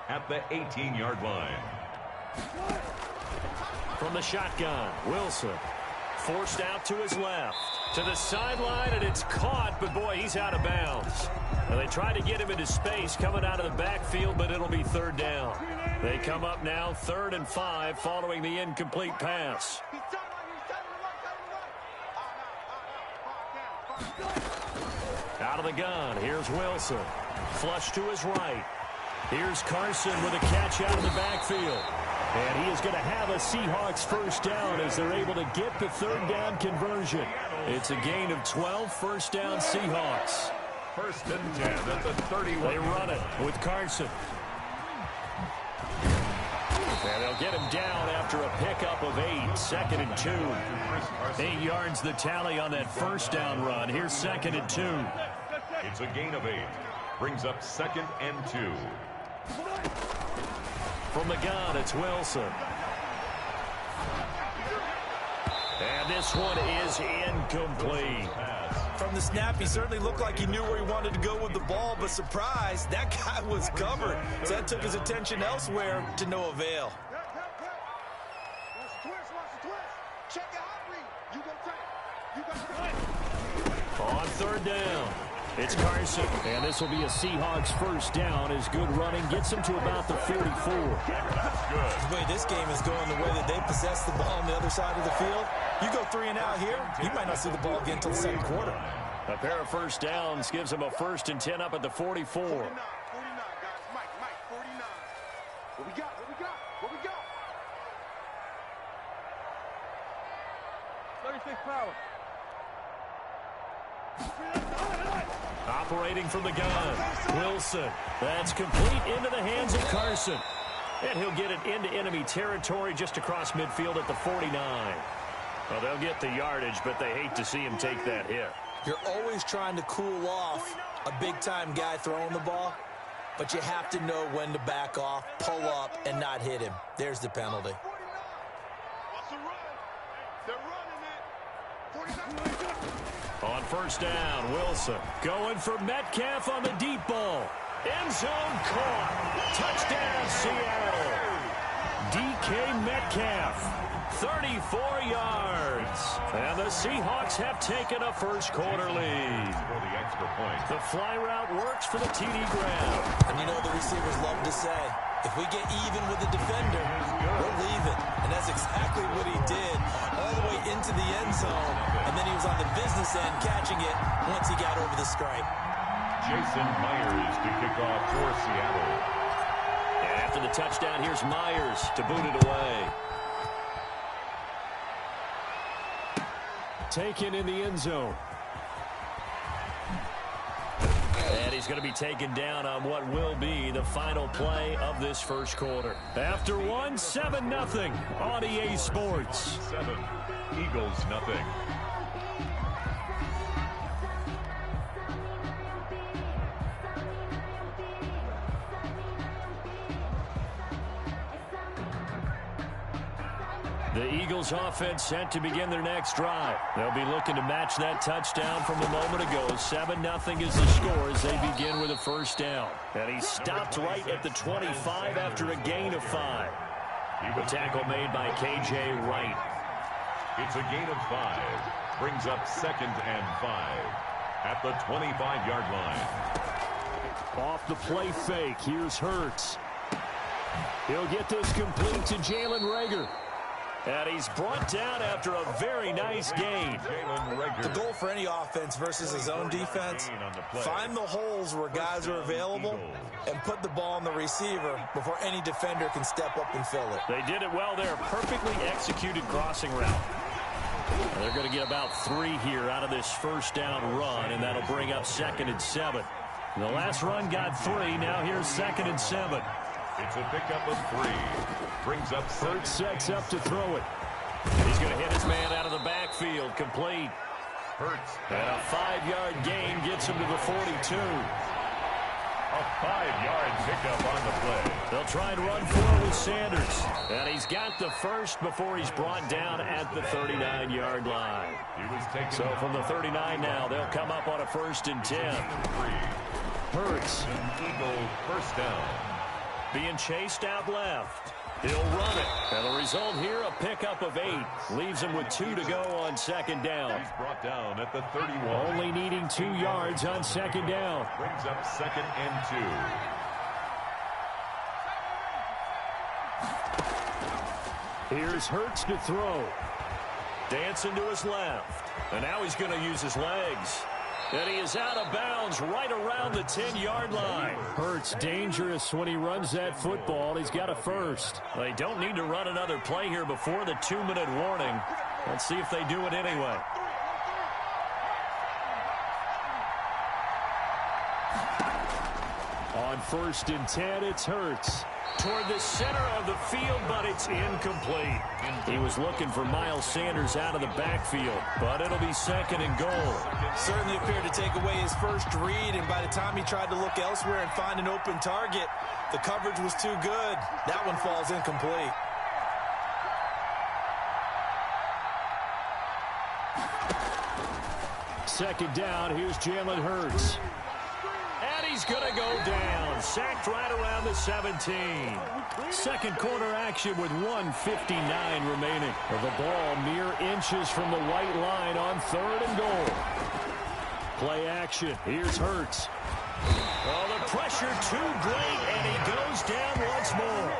at the 18-yard line. From the shotgun, Wilson forced out to his left. To the sideline, and it's caught, but boy, he's out of bounds. And they try to get him into space coming out of the backfield, but it'll be 3rd down. They come up now 3rd and 5 following the incomplete pass. Out of the gun, here's Wilson. Flush to his right. Here's Carson with a catch out of the backfield. And he is going to have a Seahawks first down as they're able to get the third down conversion. It's a gain of 12, first down Seahawks. First and 10 at the 31. They run it with Carson. And they'll get him down after a pickup of 8, second and 2. 8 yards the tally on that first down run. Here's second and 2. It's a gain of 8. Brings up second and 2. From the gun, it's Wilson. And this one is incomplete. From the snap, he certainly looked like he knew where he wanted to go with the ball, but surprise, that guy was covered. So that took his attention elsewhere to no avail. On third down, it's Carson. And this will be a Seahawks first down as good running gets him to about the 44. The way this game is going, the way that they possess the ball on the other side of the field, you go 3 and out here, you might not see the ball again until the second quarter. A pair of first downs gives him a first and 10 up at the 44. 49, guys. Mike, 49. What we got? What we got? What we got? 36 power. Operating from the gun, Wilson. That's complete into the hands of Carson. And he'll get it into enemy territory just across midfield at the 49. Well, they'll get the yardage, but they hate to see him take that hit. You're always trying to cool off a big-time guy throwing the ball, but you have to know when to back off, pull up, and not hit him. There's the penalty. On first down, Wilson going for Metcalf on the deep ball. End zone caught. Touchdown, Seattle. DK Metcalf, 34 yards. And the Seahawks have taken a first quarter lead. For the extra point. The fly route works for the TD grab. And you know the receivers love to say, if we get even with the defender, we'll leave it. And that's exactly what he did all the way into the end zone. And then he was on the business end catching it once he got over the stripe. Jason Myers to kick off for Seattle. And after the touchdown, here's Myers to boot it away. Taken in the end zone. And he's going to be taken down on what will be the final play of this first quarter. After one, 7-0 on EA Sports. 7, Eagles nothing. The Eagles offense set to begin their next drive. They'll be looking to match that touchdown from a moment ago. 7-0 is the score as they begin with a first down. And he stopped right at the 25 after a gain of 5. The tackle made by KJ Wright. It's a gain of 5. Brings up second and 5 at the 25-yard line. Off the play fake, here's Hurts. He'll get this complete to Jalen Reagor. And he's brought down after a very nice gain. The goal for any offense versus his own defense, find the holes where guys are available and put the ball on the receiver before any defender can step up and fill it. They did it well there. Perfectly executed crossing route. And they're going to get about 3 here out of this first down run, and that'll bring up second and 7. The last run got 3. Now here's second and 7. It's a pickup of 3. Brings up Hurts sets up to throw it. He's going to hit his man out of the backfield. Complete. Hurts. And a 5-yard gain gets him to the 42. A 5-yard pickup on the play. They'll try and run for it with Sanders. And he's got the first before he's brought down at the 39-yard line. So from the 39 now, they'll come up on a first and 10. Hurts. Eagle first down. Being chased out left. He'll run it. And the result here, a pickup of 8. Leaves him with 2 to go on second down. He's brought down at the 31. Only needing 2 yards on second down. Brings up second and 2. Here's Hurts to throw. Dancing to his left. And now he's going to use his legs. And he is out of bounds right around the 10-yard line. Hurts dangerous when he runs that football. He's got a first. They don't need to run another play here before the 2-minute warning. Let's see if they do it anyway. On 1st and 10, it's Hurts. Toward the center of the field, but it's incomplete. He was looking for Miles Sanders out of the backfield, but it'll be 2nd and goal. Certainly appeared to take away his first read, and by the time he tried to look elsewhere and find an open target, the coverage was too good. That one falls incomplete. Second down, here's Jalen Hurts. And he's going to go down. Sacked right around the 17. Second quarter action with 1:59 remaining. The ball mere inches from the white line on 3rd and goal. Play action. Here's Hurts. Oh, the pressure too great, and he goes down once more.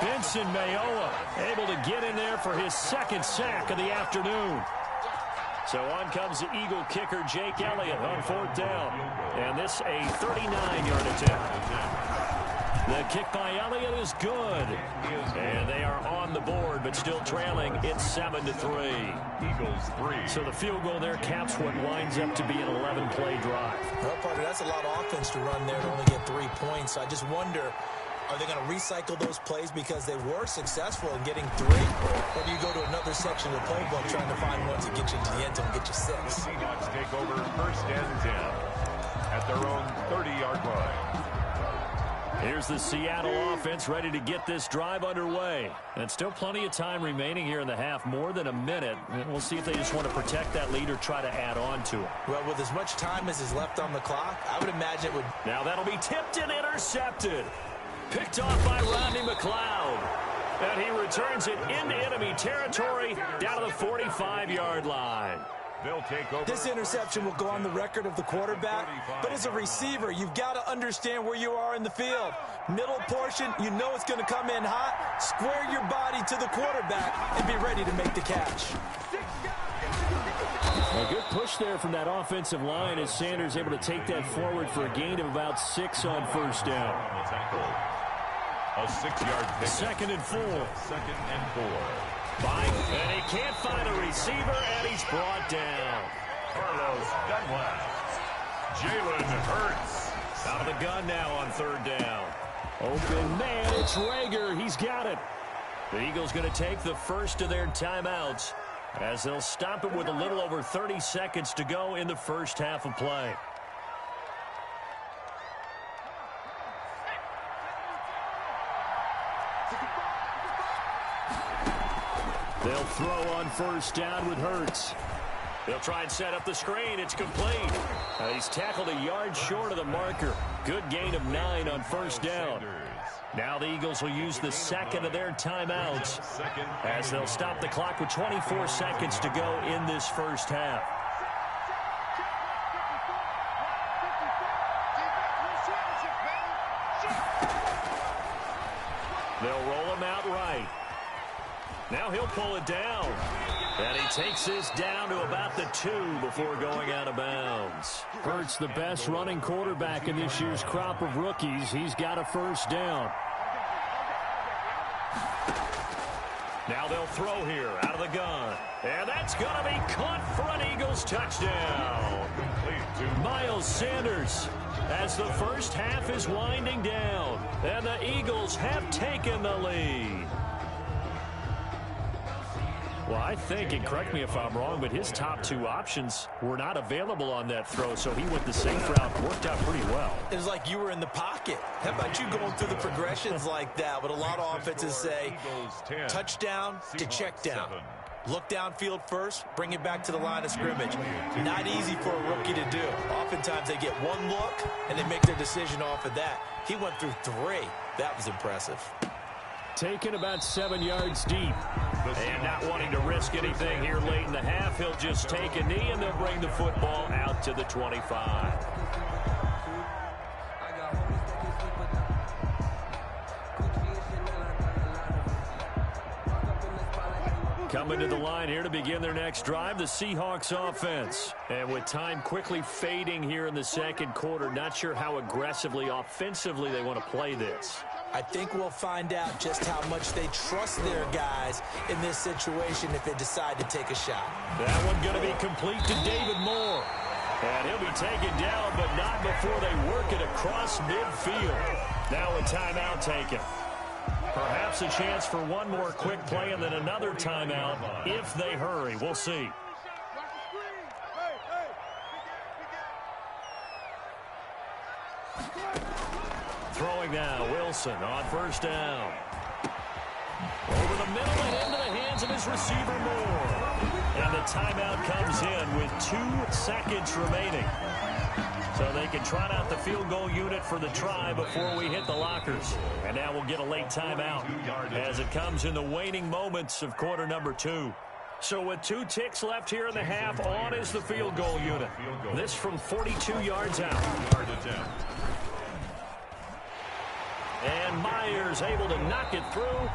Benson Mayowa able to get in there for his 2nd sack of the afternoon. So on comes the Eagle kicker, Jake Elliott, on 4th down. And this a 39-yard attempt. The kick by Elliott is good. And they are on the board, but still trailing. It's 7-3. Eagles 3. So the field goal there caps what winds up to be an 11-play drive. Well, Parker, that's a lot of offense to run there to only get 3 points. I just wonder, are they going to recycle those plays because they were successful in getting 3? Or do you go to another section of the playbook trying to find ones that get you into the end zone and get you 6? The Seahawks take over 1st and 10 at their own 30-yard line. Here's the Seattle offense ready to get this drive underway. And still plenty of time remaining here in the half, more than a minute. And we'll see if they just want to protect that lead or try to add on to it. Well, with as much time as is left on the clock, I would imagine it would... Now that'll be tipped and intercepted. Picked off by Rodney McLeod. And he returns it into enemy territory down to the 45-yard line. They'll take over. This interception will go on the record of the quarterback, but as a receiver, you've got to understand where you are in the field. Middle portion, you know it's going to come in hot. Square your body to the quarterback and be ready to make the catch. A good push there from that offensive line as Sanders able to take that forward for a gain of about 6 on 1st down. A 6-yard pick. 2nd and 4. 2nd and 4. And he can't find a receiver, and he's brought down. Carlos Dunlap. Jalen Hurts. Out of the gun now on 3rd down. Open man, it's Rager. He's got it. The Eagles going to take the first of their timeouts as they'll stop it with a little over 30 seconds to go in the first half of play. They'll throw on 1st down with Hurts. They'll try and set up the screen. It's complete. He's tackled a yard short of the marker. Good gain of 9 on 1st down. Now the Eagles will use the 2nd of their timeouts as they'll stop the clock with 24 seconds to go in this first half. They'll roll him out right. Now he'll pull it down. And he takes this down to about the 2 before going out of bounds. Hurts the best running quarterback in this year's crop of rookies. He's got a 1st down. Now they'll throw here out of the gun. And that's going to be caught for an Eagles touchdown. Miles Sanders as the first half is winding down. And the Eagles have taken the lead. Well, I think, and correct me if I'm wrong, but his top 2 options were not available on that throw, so he went the safe route. Worked out pretty well. It was like you were in the pocket. How about you going through the progressions like that? What a lot of offenses say, touchdown to check down. Look downfield first, bring it back to the line of scrimmage. Not easy for a rookie to do. Oftentimes they get 1 look, and they make their decision off of that. He went through 3. That was impressive. Taken about 7 yards deep. And not wanting to risk anything here late in the half, he'll just take a knee, and they'll bring the football out to the 25. Coming to the line here to begin their next drive, the Seahawks offense. And with time quickly fading here in the second quarter, not sure how aggressively, offensively they want to play this. I think we'll find out just how much they trust their guys in this situation if they decide to take a shot. That one going to be complete to David Moore. And he'll be taken down, but not before they work it across midfield. Now a timeout taken. Perhaps a chance for one more quick play and then another timeout if they hurry. We'll see. Throwing now, Wilson on first down. Over the middle and into the hands of his receiver, Moore. And the timeout comes in with 2 seconds remaining. So they can trot out the field goal unit for the try before we hit the lockers. And now we'll get a late timeout as it comes in the waning moments of quarter number 2. So with 2 ticks left here in the half, on is the field goal unit. This from 42 yards out. And Myers able to knock it through.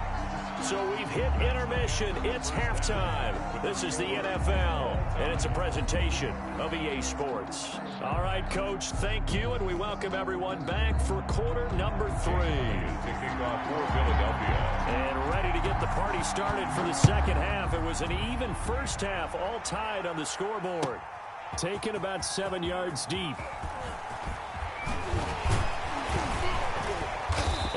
So we've hit intermission. It's halftime. This is the NFL, and it's a presentation of EA Sports. All right, Coach, thank you, and we welcome everyone back for quarter number 3. Kicking off for Philadelphia. And ready to get the party started for the second half. It was an even first half, all tied on the scoreboard. Taken about 7 yards deep.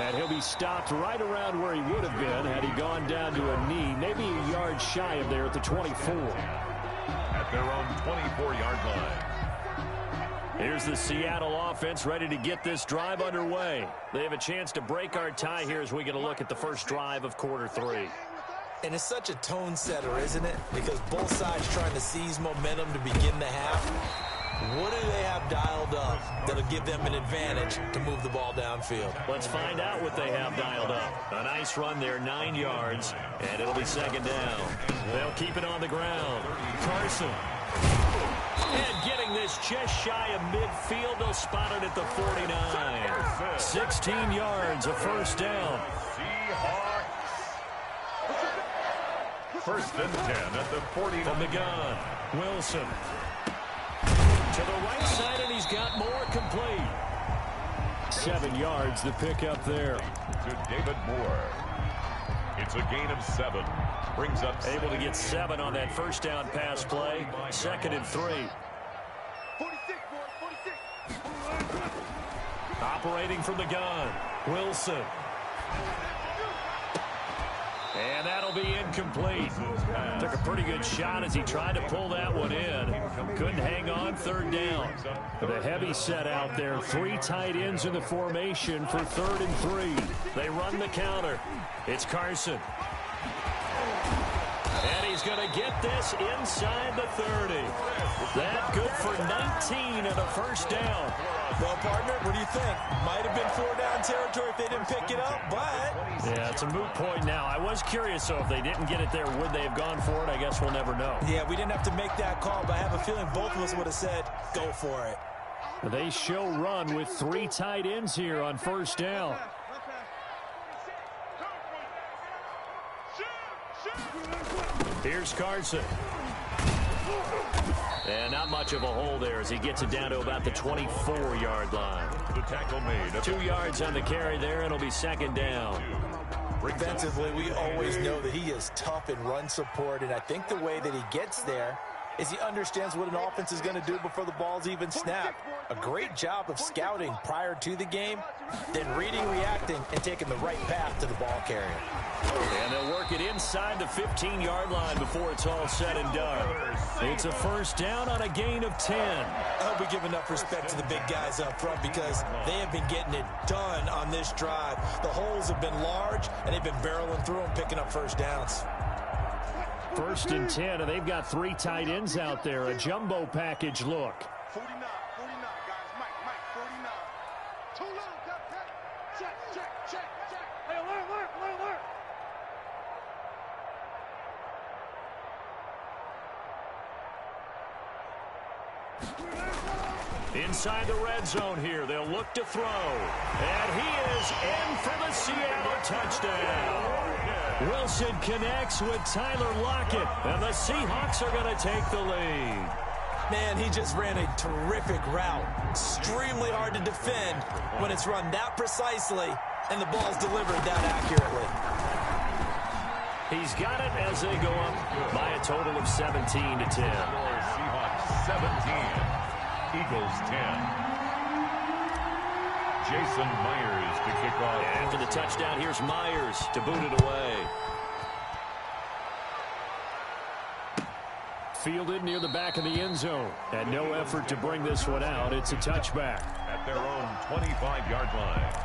And he'll be stopped right around where he would have been had he gone down to a knee, maybe a yard shy of there at the 24. At their own 24-yard line. Here's the Seattle offense ready to get this drive underway. They have a chance to break our tie here as we get a look at the first drive of quarter 3. And it's such a tone setter, isn't it? Because both sides trying to seize momentum to begin the half. What do they have dialed up that'll give them an advantage to move the ball downfield? Let's find out what they have dialed up. A nice run there, 9 yards, and it'll be second down. They'll keep it on the ground. Carson. And getting this just shy of midfield, they'll spot it at the 49. 16 yards, a first down. Seahawks. First and 10 at the 49. From the gun, Wilson. To the right side, and he's got more complete. 7 yards, the pickup there. To David Moore. It's a gain of 7. Brings up able to get 7 on that first down pass play. Second and 3. Operating from the gun, Wilson. And that'll be incomplete. Took a pretty good shot as he tried to pull that one in. Couldn't hang on, third down. The heavy set out there. 3 tight ends in the formation for 3rd and 3. They run the counter. It's Carson. And he's going to get this inside the 30. That good for 19 and a first down. Well, partner, what do you think? Might have been 4-down territory if they didn't pick it up, but... Yeah, it's a moot point now. I was curious, so if they didn't get it there, would they have gone for it? I guess we'll never know. Yeah, we didn't have to make that call, but I have a feeling both of us would have said, go for it. They show run with 3 tight ends here on first down. Here's Carson. And not much of a hole there as he gets it down to about the 24-yard line. The tackle made. 2 yards on the carry there, and it'll be second down. Defensively, we always know that he is tough in run support, and I think the way that he gets there is he understands what an offense is going to do before the ball's even snapped. A great job of scouting prior to the game, then reading, reacting, and taking the right path to the ball carrier. And they'll work it inside the 15-yard line before it's all said and done. It's a first down on a gain of 10. I hope we give enough respect to the big guys up front because they have been getting it done on this drive. The holes have been large, and they've been barreling through them, picking up first downs. First and 10, and they've got 3 tight ends out there. A jumbo package look. 49, guys. Mike, 49. Too low, check. Hey, alert. Inside the red zone here, they'll look to throw. And he is in for the Seattle touchdown. Wilson connects with Tyler Lockett, and the Seahawks are going to take the lead. Man, he just ran a terrific route. Extremely hard to defend when it's run that precisely and the ball's delivered that accurately. He's got it as they go up by a total of 17-10. Seahawks 17, Eagles 10. Jason Myers to kick off. After the touchdown, here's Myers to boot it away. Fielded near the back of the end zone. And no effort to bring this one out. It's a touchback. At their own 25-yard line.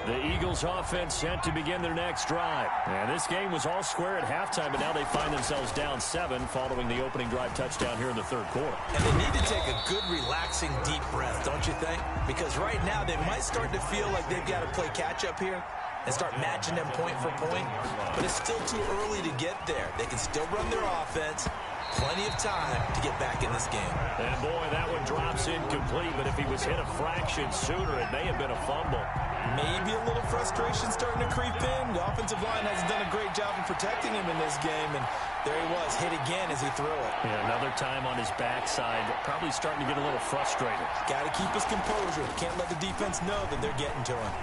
The Eagles offense set to begin their next drive. And this game was all square at halftime, but now they find themselves down 7 following the opening drive touchdown here in the third quarter. And they need to take a good, relaxing, deep breath, don't you think? Because right now they might start to feel like they've got to play catch-up here and start matching them point for point. But it's still too early to get there. They can still run their offense. Plenty of time to get back in this game. And boy, that one drops incomplete, but if he was hit a fraction sooner, it may have been a fumble. Maybe a little frustration starting to creep in. The offensive line hasn't done a great job of protecting him in this game, and there he was, hit again as he threw it. Yeah, another time on his backside, probably starting to get a little frustrated. Got to keep his composure. Can't let the defense know that they're getting to him.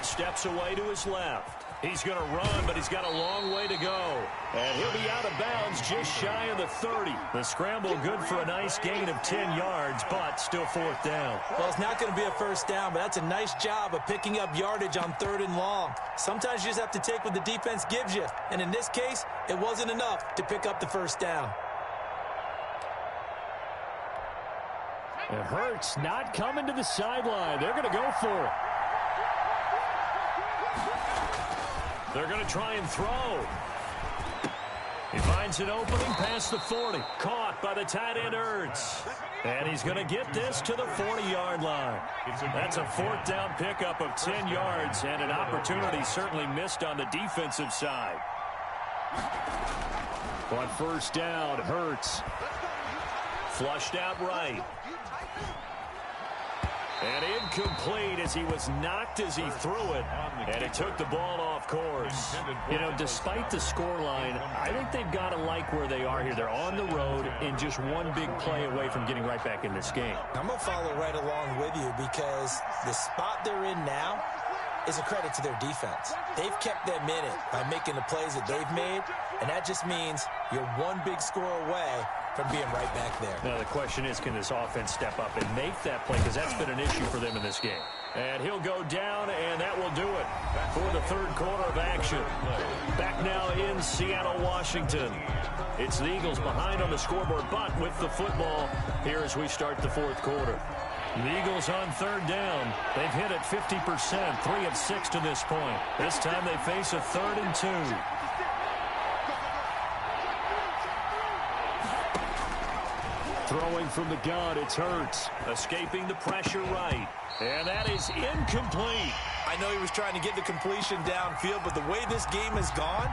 Steps away to his left. He's going to run, but he's got a long way to go. And he'll be out of bounds just shy of the 30. The scramble good for a nice gain of 10 yards, but still fourth down. Well, it's not going to be a first down, but that's a nice job of picking up yardage on 3rd and long. Sometimes you just have to take what the defense gives you. And in this case, it wasn't enough to pick up the first down. It hurts not coming to the sideline. They're going to go for it. They're going to try and throw. He finds an opening past the 40. Caught by the tight end, Ertz. And he's going to get this to the 40-yard line. That's a fourth down pickup of 10 yards and an opportunity certainly missed on the defensive side. On first down, Hurts. Flushed out right. And incomplete as he was knocked as he threw it. And he took the ball off course. You know, despite the scoreline, I think they've got to like where they are here. They're on the road and just one big play away from getting right back in this game. I'm going to follow right along with you because the spot they're in now is a credit to their defense. They've kept them in it by making the plays that they've made, and that just means you're one big score away from being right back there. Now the question is, can this offense step up and make that play? Because that's been an issue for them in this game. And he'll go down, and that will do it for the third quarter of action. Back now in Seattle, Washington. It's the Eagles behind on the scoreboard, but with the football here as we start the fourth quarter. The Eagles on third down. They've hit it 50%, 3 of 6 to this point. This time they face a 3rd and 2. Throwing from the gun, it's Hurts. Escaping the pressure right. And that is incomplete. I know he was trying to get the completion downfield, but the way this game has gone,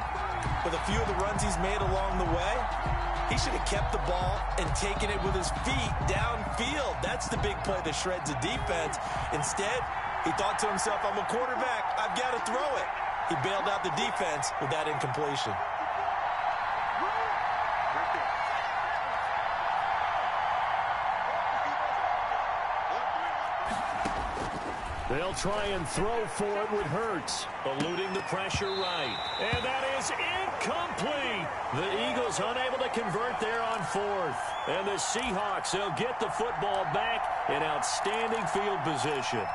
with a few of the runs he's made along the way, he should have kept the ball and taken it with his feet downfield. That's the big play that shreds the defense. Instead, he thought to himself, I'm a quarterback. I've got to throw it. He bailed out the defense with that incompletion. They'll try and throw for it with Hurts, eluding the pressure right. And that is incomplete. The Eagles unable to convert there on 4th. And the Seahawks, they'll get the football back in outstanding field position.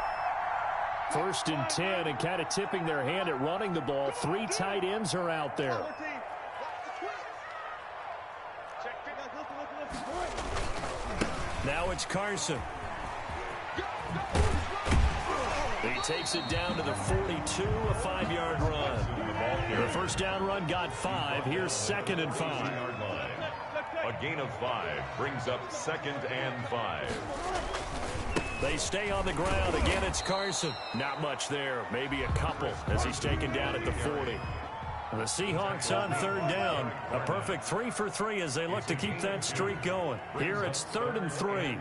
1st and 10, and kind of tipping their hand at running the ball. 3 tight ends are out there. Now it's Carson. He takes it down to the 42, a 5-yard run. The first down run got 5. Here's 2nd and 5. A gain of 5 brings up 2nd and 5. They stay on the ground. Again, it's Carson. Not much there. Maybe a couple as he's taken down at the 40. The Seahawks on third down. A perfect 3 for 3 as they look to keep that streak going. Here it's 3rd and 3.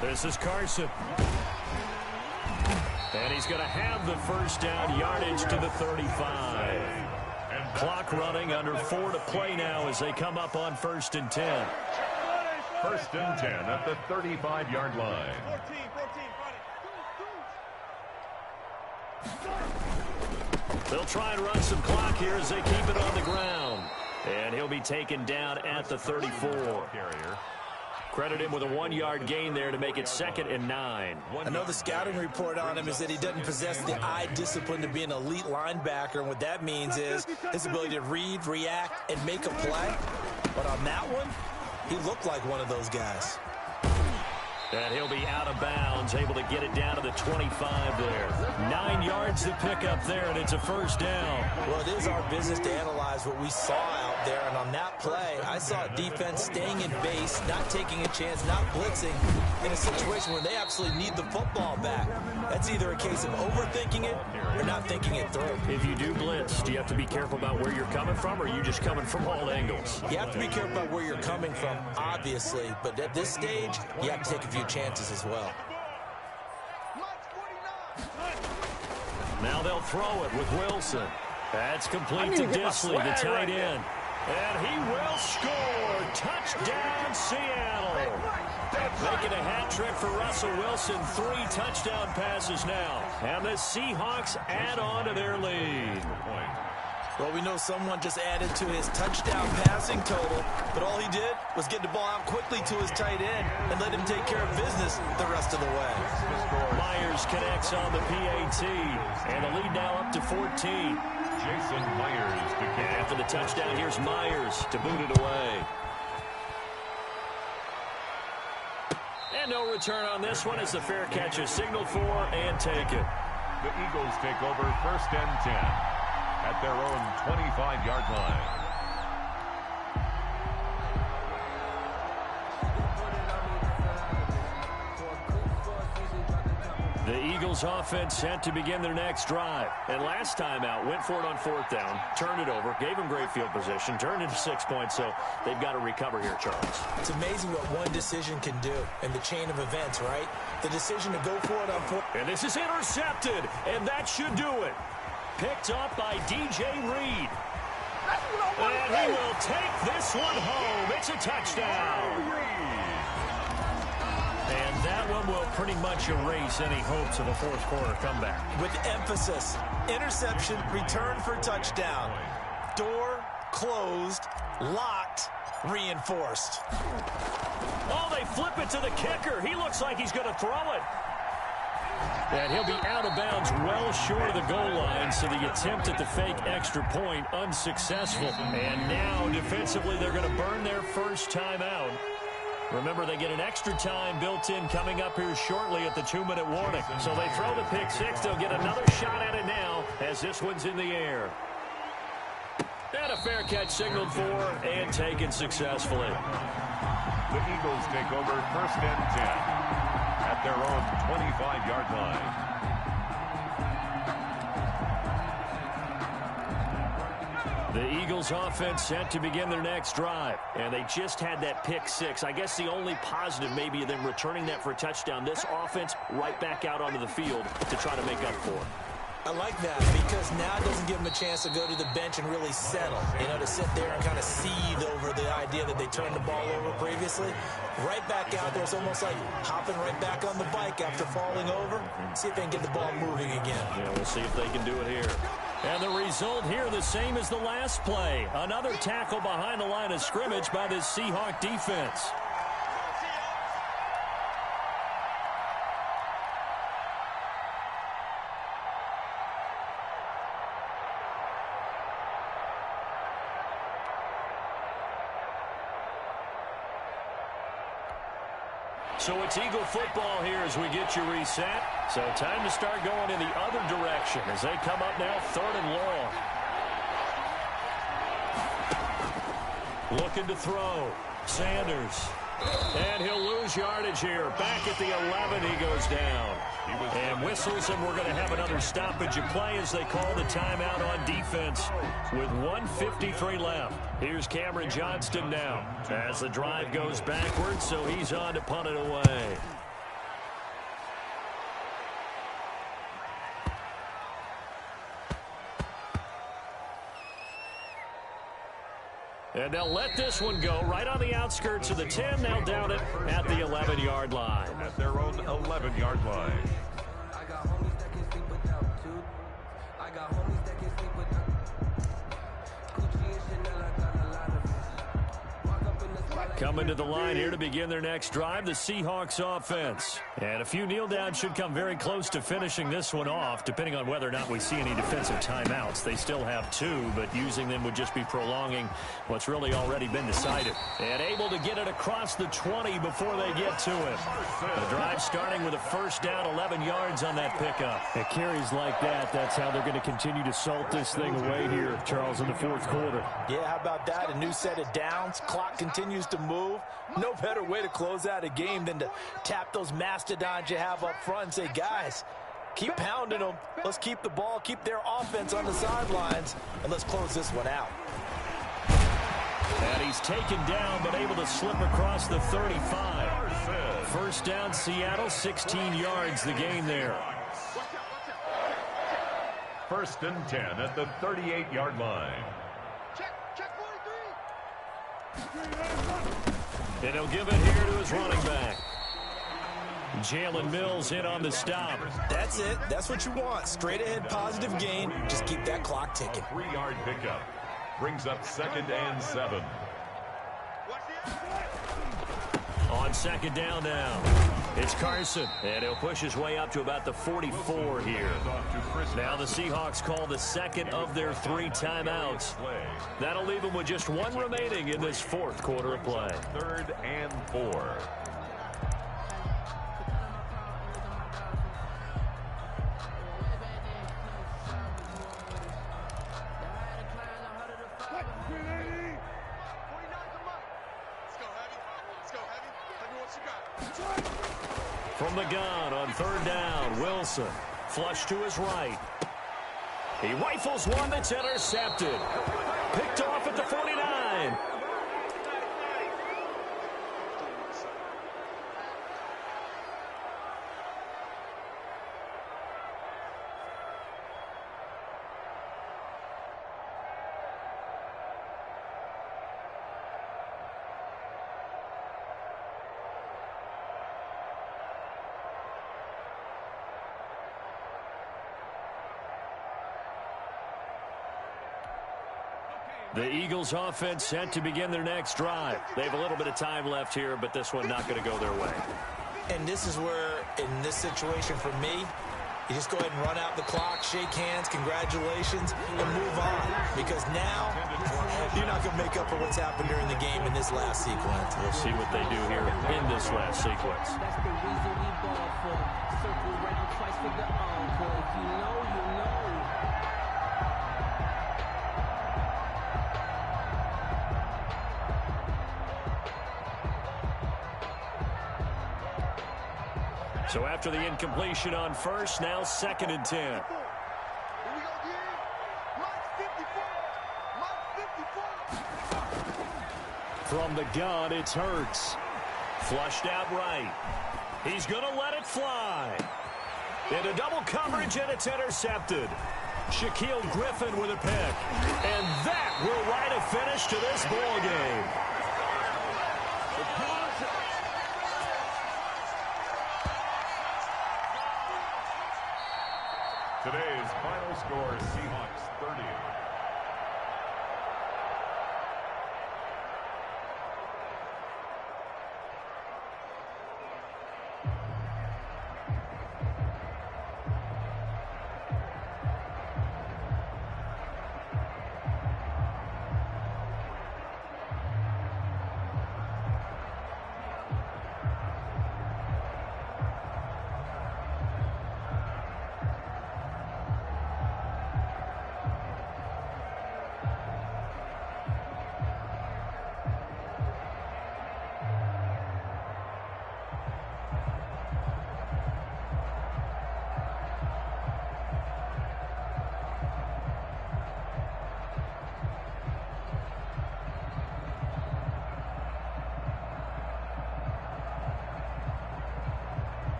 This is Carson. And he's going to have the first down, yardage to the 35. Clock running, under 4 to play now as they come up on 1st and 10. 1st and 10 at the 35-yard line. They'll try and run some clock here as they keep it on the ground. And he'll be taken down at the 34. Credit him with a 1-yard gain there to make it 2nd and 9. I know the scouting report on him is that he doesn't possess the eye discipline to be an elite linebacker. And what that means is his ability to read, react, and make a play. But on that one, he looked like one of those guys. And he'll be out of bounds, able to get it down to the 25 there. 9 yards to pick up there, and it's a first down. Well, it is our business to analyze what we saw out there. And on that play, I saw a defense staying in base, not taking a chance, not blitzing in a situation where they absolutely need the football back. That's either a case of overthinking it or not thinking it through. If you do blitz, do you have to be careful about where you're coming from, or are you just coming from all angles? You have to be careful about where you're coming from, obviously. But at this stage, you have to take a few chances as well. Now they'll throw it with Wilson. That's complete to Disley, the tight end. And he will score. Touchdown, Seattle. Making a hat trick for Russell Wilson. 3 touchdown passes now. And the Seahawks add on to their lead. Well, we know someone just added to his touchdown passing total, but all he did was get the ball out quickly to his tight end and let him take care of business the rest of the way. Myers connects on the PAT, and the lead now up to 14. Jason Myers to kick. After the touchdown, here's Myers to boot it away. And no return on this one as the fair catch is signaled for and taken. The Eagles take over 1st and 10 at their own 25-yard line. The Eagles offense set to begin their next drive. And last time out, went for it on 4th down, turned it over, gave them great field position, turned into 6 points, so they've got to recover here, Charles. It's amazing what one decision can do in the chain of events, right? The decision to go for it on 4th. And this is intercepted, and that should do it. Picked up by DJ Reed. And he will take this one home. It's a touchdown. And that one will pretty much erase any hopes of a 4th quarter comeback. With emphasis, interception, return for touchdown. Door closed, locked, reinforced. Oh, they flip it to the kicker. He looks like he's going to throw it. And he'll be out of bounds well short of the goal line, so the attempt at the fake extra point unsuccessful. And now, defensively, they're going to burn their first time out. Remember, they get an extra time built in coming up here shortly at the 2-minute warning. So they throw the pick 6. They'll get another shot at it now as this one's in the air. And a fair catch signaled for and taken successfully. The Eagles take over 1st and 10 at their own 25-yard line. The Eagles offense set to begin their next drive, and they just had that pick 6. I guess the only positive maybe of them returning that for a touchdown. This offense right back out onto the field to try to make up for it. I like that because now it doesn't give them a chance to go to the bench and really settle, to sit there and kind of seethe over the idea that they turned the ball over previously. Right back out there, it's almost like hopping right back on the bike after falling over. See if they can get the ball moving again. Yeah, we'll see if they can do it here. And the result here the same as the last play. Another tackle behind the line of scrimmage by this Seahawk defense. So it's Eagle football here as we get you reset. So time to start going in the other direction as they come up now 3rd and long. Looking to throw. Sanders. And he'll lose yardage here. Back at the 11, he goes down. And whistles, and we're going to have another stoppage of play as they call the timeout on defense with 1:53 left. Here's Cameron Johnston now as the drive goes backwards, so he's on to punt it away. And they'll let this one go right on the outskirts of the 10. They'll down it at the 11-yard line. At their own 11-yard line. I got homies that can sleep without two. I got homies that can sleep without Gucci and Chanel. I got a lot of it. Walk up in the spot. Coming to the line here to begin their next drive, the Seahawks offense. And a few kneel downs should come very close to finishing this one off, depending on whether or not we see any defensive timeouts. They still have 2, but using them would just be prolonging what's really already been decided. And able to get it across the 20 before they get to it. The drive starting with a first down, 11 yards on that pickup. It carries like that. That's how they're going to continue to salt this thing away here, Charles, in the fourth quarter. Yeah, how about that? A new set of downs. Clock continues to move. No better way to close out a game than to tap those mastodons you have up front and say, guys, keep pounding them. Let's keep the ball, keep their offense on the sidelines, and let's close this one out. And he's taken down, but able to slip across the 35. First down, Seattle, 16 yards the gain there. First and 10 at the 38-yard line. And he'll give it here to his running back. Jalen Mills in on the stop. That's it. That's what you want. Straight ahead positive gain. Just keep that clock ticking. 3-yard pickup. Brings up 2nd and 7. On second down now, it's Carson. And he'll push his way up to about the 44 here. Now the Seahawks call the second of their 3 timeouts. That'll leave them with just 1 remaining in this fourth quarter of play. 3rd and 4. From the gun on 3rd down, Wilson. Flush to his right. He rifles one that's intercepted. Picked off at the 49. The Eagles offense set to begin their next drive. They have a little bit of time left here, but this one not going to go their way. And this is where, in this situation for me, you just go ahead and run out the clock, shake hands, congratulations, and move on. Because now, you're not going to make up for what's happened during the game in this last sequence. We'll see what they do here in this last sequence. That's the reason we ball for. Circle round twice for the encore. If you know, you know. So after the incompletion on first, now 2nd and 10. From the gun, it's Hurts. Flushed out right. He's going to let it fly. Into double coverage, and it's intercepted. Shaquille Griffin with a pick. And that will write a finish to this ball game. Today's final score, Seahawks 30.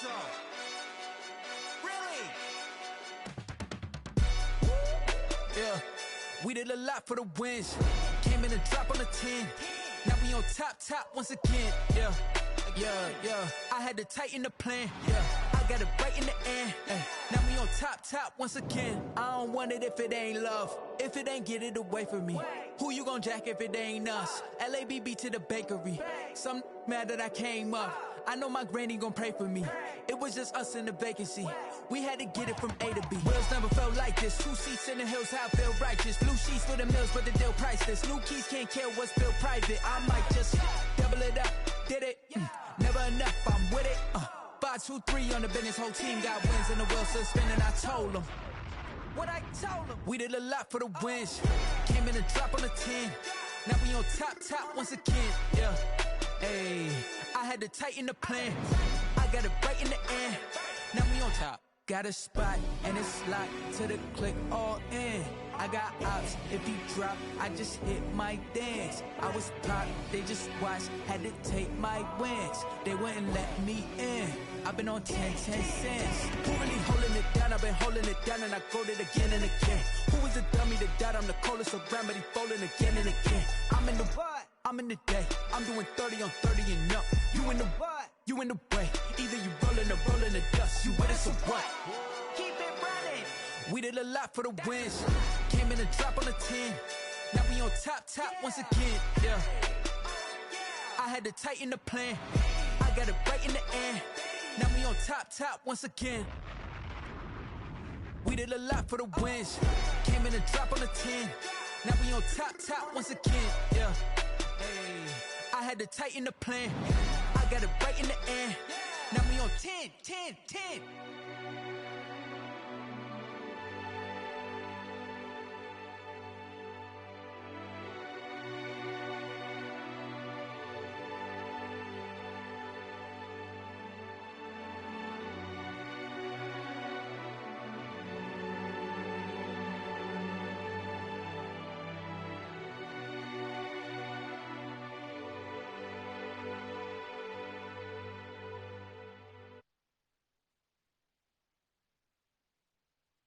so. Really? Yeah, we did a lot for the wins. Came in a drop on the 10. Now we on top once again. Yeah. I had to tighten the plan. Yeah, I got it right in the end. Now we on top once again. I don't want it if it ain't love. If it ain't, get it away from me. Who you gon' jack if it ain't us? LABB to the bakery. Some mad that I came up. I know my granny gon' pray for me. It was just us in the vacancy. We had to get it from A to B. Wheels never felt like this. 2 seats in the hills, how I feel righteous. Blue sheets for the mills, but the deal priceless. New keys can't care what's built private. I might just double it up. Did it? Never enough, I'm with it. 5, 2, 3 on the business. Whole team got wins and the wheels still spinning. I told them what I told them. We did a lot for the wins. Came in a drop on the 10. Now we on top once again. Yeah. Ayy, I had to tighten the plan. I got it right in the end. Now we on top. Got a spot and it's locked to the click all in. I got ops, if you drop, I just hit my dance. I was popped, they just watched, had to take my wins. They wouldn't let me in. I've been on 10 cents. Who really holding it down? I've been holding it down and I go it again and again. Who was the dummy that died? I'm the coldest around, but he folding again and again. I'm in the what? I'm in the day. I'm doing 30 on 30 and up. You in the what? You in the way. Either you rolling or rolling the dust. You with us or what? Keep it running. We did a lot for the wins. Came in a drop on the 10. Now we on top once again. Yeah. I had to tighten the plan. I got it right in the end. Now we on top once again. We did a lot for the wins. Came in a drop on the 10. Now we on top once again. Yeah. Hey, I had to tighten the plan. I got it right in the end. Now we on 10.